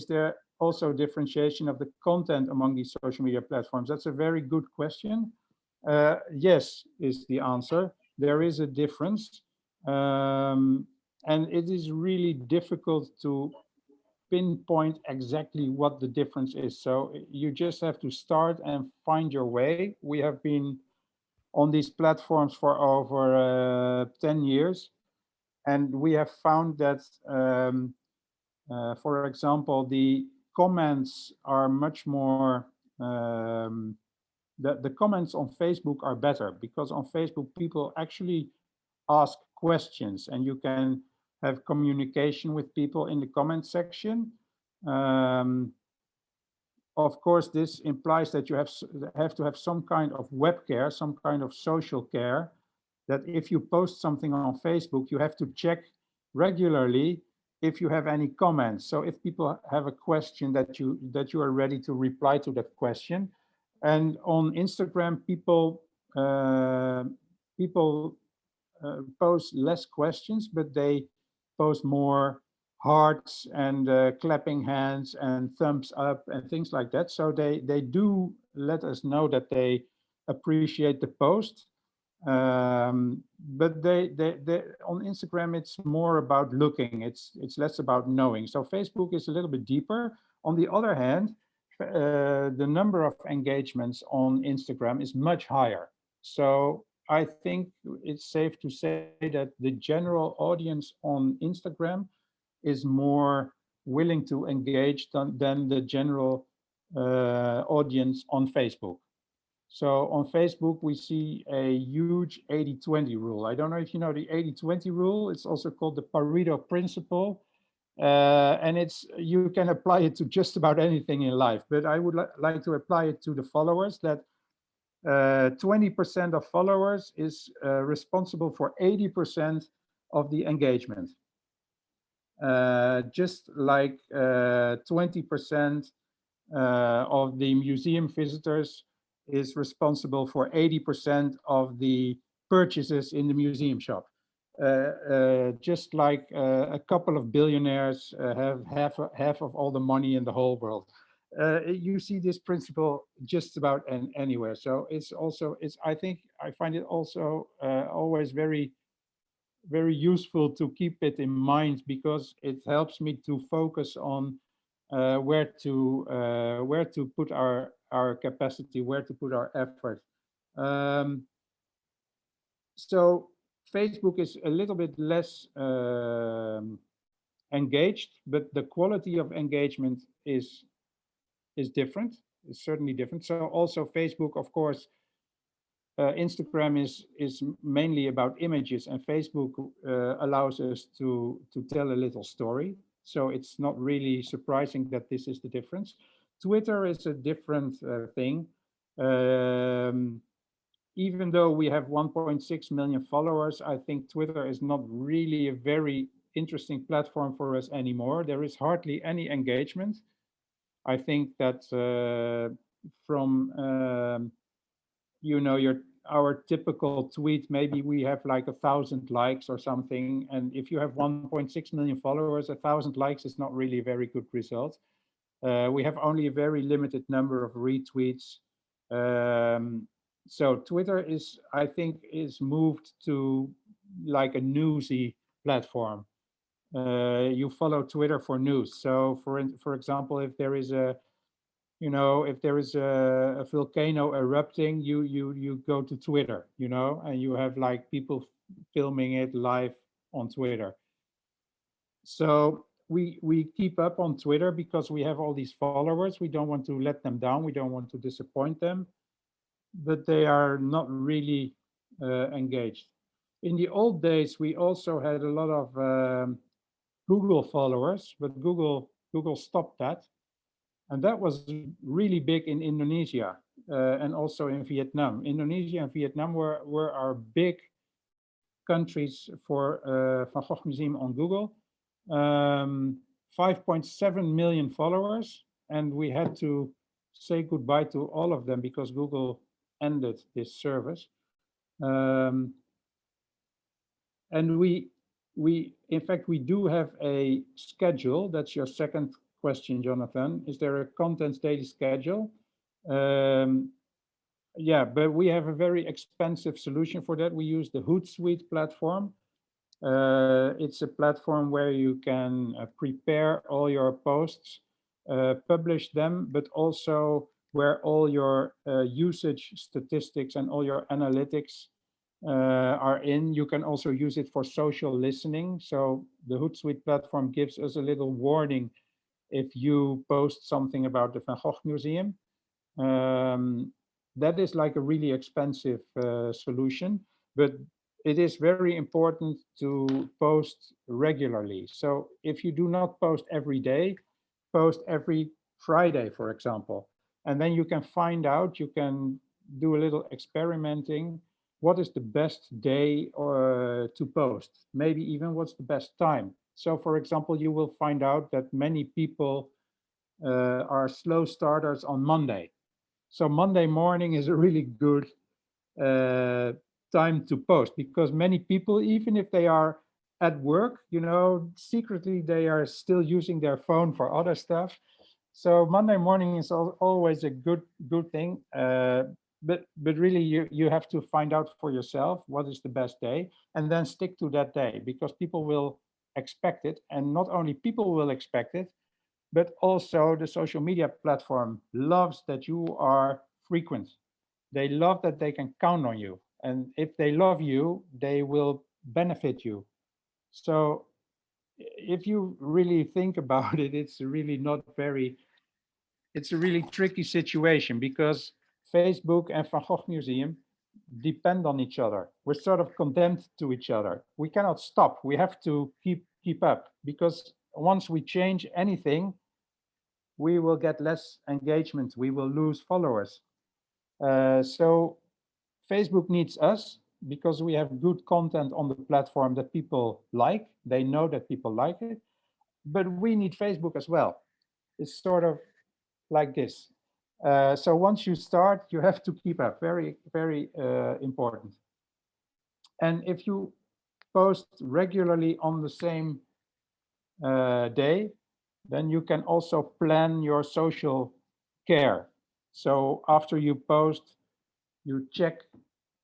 there also differentiation of the content among these social media platforms? That's a very good question. Yes, is the answer. There is a difference. And it is really difficult to pinpoint exactly what the difference is. So you just have to start and find your way. We have been on these platforms for over 10 years. And we have found that, for example, the comments are much more, the comments on Facebook are better, because on Facebook, people actually ask questions and you can have communication with people in the comment section. Of course, this implies that you have to have some kind of web care, some kind of social care, that if you post something on Facebook, you have to check regularly if you have any comments. So if people have a question that you are ready to reply to that question. And on Instagram, people post less questions, but they post more hearts and clapping hands and thumbs up and things like that. So they do let us know that they appreciate the post. But they on Instagram, it's more about looking. It's less about knowing. So Facebook is a little bit deeper. On the other hand, the number of engagements on Instagram is much higher. So I think it's safe to say that the general audience on Instagram is more willing to engage than the general audience on Facebook. So on Facebook, we see a huge 80-20 rule. I don't know if you know the 80-20 rule. It's also called the Pareto principle. And you can apply it to just about anything in life. But I would like to apply it to the followers, that 20% of followers is responsible for 80% of the engagement. Just like 20% of the museum visitors is responsible for 80% of the purchases in the museum shop. Just like a couple of billionaires have half of all the money in the whole world. You see this principle just about anywhere. So I find it also always very useful to keep it in mind, because it helps me to focus on where to put our capacity, where to put our effort. So Facebook is a little bit less engaged, but the quality of engagement is different. It's certainly different. So also Facebook, of course, Instagram is mainly about images, and Facebook allows us to tell a little story. So it's not really surprising that this is the difference. Twitter is a different thing. Even though we have 1.6 million followers, I think Twitter is not really a very interesting platform for us anymore. There is hardly any engagement. I think that from our typical tweet, maybe we have like 1,000 likes or something. And if you have 1.6 million followers, 1,000 likes is not really a very good result. We have only a very limited number of retweets. So Twitter I think is moved to like a newsy platform. you follow Twitter for news. So for example, if there is a if there is a volcano erupting, you go to Twitter, and you have like people filming it live on Twitter. So we keep up on Twitter because we have all these followers. We don't want to let them down. We don't want to disappoint them, but they are not really engaged. In the old days, we also had a lot of Google followers, but Google stopped that. And that was really big in Indonesia and also in Vietnam. Indonesia and Vietnam were our big countries for Van Gogh Museum on Google. 5.7 million followers, and we had to say goodbye to all of them because Google ended this service. And we in fact, we do have a schedule. That's your second question, Jonathan. Is there a contents daily schedule? Yeah, but we have a very expensive solution for that. We use the Hootsuite platform. It's a platform where you can prepare all your posts, publish them, but also where all your usage statistics and all your analytics are in. You can also use it for social listening. So the Hootsuite platform gives us a little warning if you post something about the Van Gogh Museum. That is like a really expensive solution, but it is very important to post regularly. So if you do not post every day, post every Friday, for example, and then you can find out, you can do a little experimenting. What is the best day to post? Maybe even what's the best time? So for example, you will find out that many people are slow starters on Monday. So Monday morning is a really good time to post because many people, even if they are at work, secretly they are still using their phone for other stuff. So Monday morning is always a good thing. But really you have to find out for yourself what is the best day and then stick to that day because people will expect it. And not only people will expect it, but also the social media platform loves that you are frequent. They love that they can count on you. And if they love you, they will benefit you. So if you really think about it, it's really it's a really tricky situation because Facebook and Van Gogh Museum depend on each other. We're sort of condemned to each other. We cannot stop. We have to keep up because once we change anything, we will get less engagement. We will lose followers. So Facebook needs us because we have good content on the platform that people like. They know that people like it, but we need Facebook as well. It's sort of like this. So once you start, you have to keep up. Very, very important. And if you post regularly on the same day, then you can also plan your social care. So after you post, you check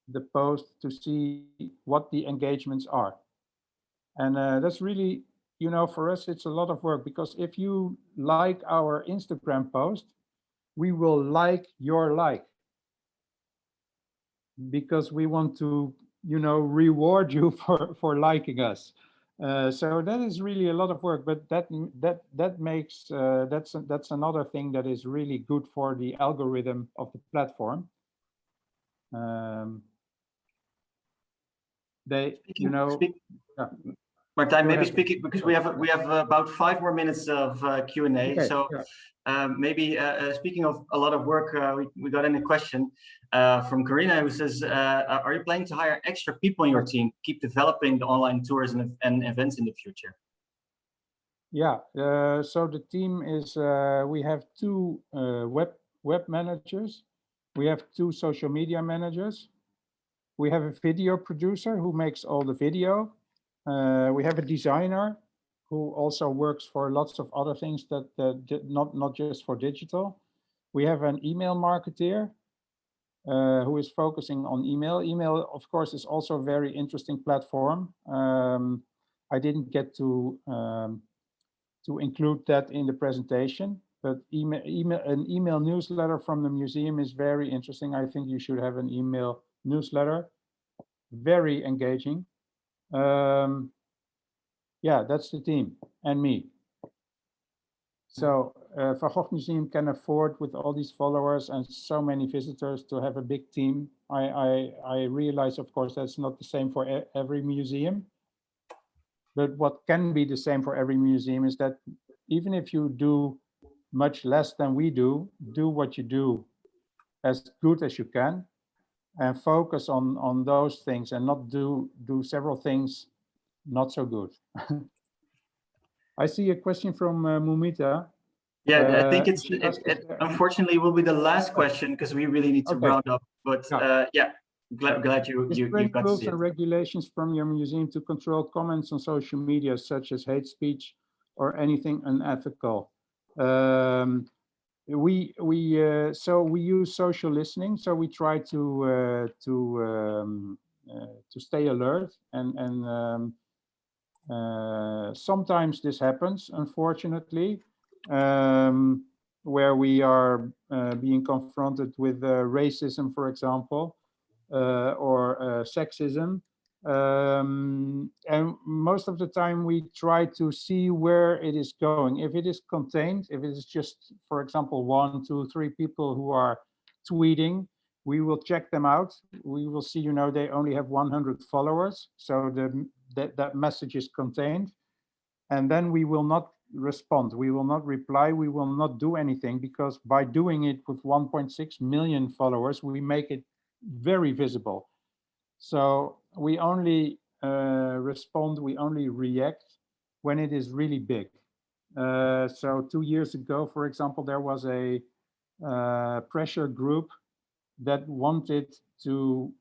the post to see what the engagements are. And that's really, for us, it's a lot of work because if you like our Instagram post, we will like your like because we want to, reward you for liking us. So that is really a lot of work, but that makes that's another thing that is really good for the algorithm of the platform. Martijn, maybe speaking because we have about 5 more minutes of Q&A. Okay, so maybe speaking of a lot of work, we got in a question from Karina who says, are you planning to hire extra people in your team to keep developing the online tours and events in the future? Yeah, so the team is, we have 2 web managers. We have 2 social media managers. We have a video producer who makes all the video. We have a designer who also works for lots of other things that not just for digital. We have an email marketer who is focusing on email. Email, of course, is also a very interesting platform. I didn't get to include that in the presentation, but an email newsletter from the museum is very interesting. I think you should have an email newsletter, very engaging. Yeah, that's the team and me. So Van Gogh Museum can afford, with all these followers and so many visitors, to have a big team. I realize, of course, that's not the same for every museum. But what can be the same for every museum is that even if you do much less than we do what you do as good as you can, and focus on those things, and not do several things not so good. I see a question from Mumita. Yeah, I think it unfortunately will be the last question because we really need to round up. But yeah, glad you got to see it. Rules and regulations from your museum to control comments on social media, such as hate speech or anything unethical. We use social listening, so we try to stay alert, and sometimes this happens, unfortunately, where we are being confronted with racism, for example, or sexism. And most of the time we try to see where it is going. If it is contained, if it is just, for example, 1, 2, 3 people who are tweeting, we will check them out. We will see, they only have 100 followers, so that message is contained. And then we will not respond, we will not reply, we will not do anything, because by doing it with 1.6 million followers, we make it very visible. So we only respond, we only react when it is really big. So 2 years ago, for example, there was a pressure group that wanted to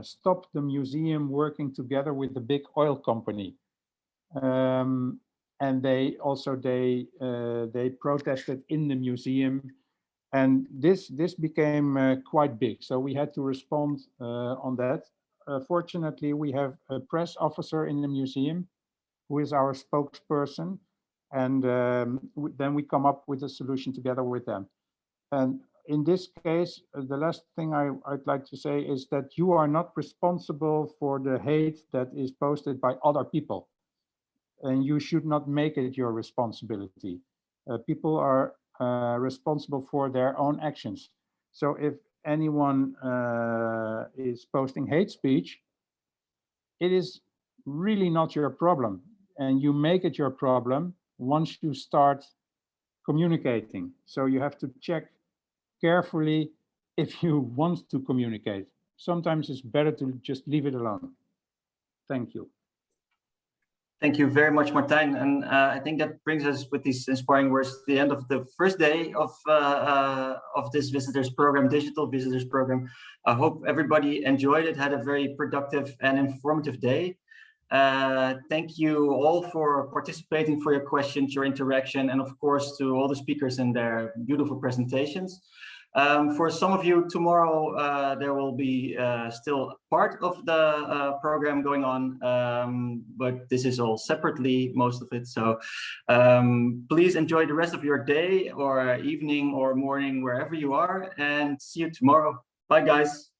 stop the museum working together with the big oil company. And they protested in the museum. And this became quite big, so we had to respond on that. Fortunately, we have a press officer in the museum who is our spokesperson, and then we come up with a solution together with them. And in this case, the last thing I'd like to say is that you are not responsible for the hate that is posted by other people, and you should not make it your responsibility. People are responsible for their own actions. So if anyone is posting hate speech, it is really not your problem. And you make it your problem once you start communicating. So you have to check carefully if you want to communicate. Sometimes it's better to just leave it alone. Thank you. Thank you very much, Martijn. And I think that brings us, with these inspiring words, to the end of the first day of this visitors program, digital visitors program. I hope everybody enjoyed it, had a very productive and informative day. Thank you all for participating, for your questions, your interaction, and of course to all the speakers and their beautiful presentations. For some of you, tomorrow there will be still part of the program going on, but this is all separately, most of it. So please enjoy the rest of your day or evening or morning, wherever you are, and see you tomorrow. Bye, guys.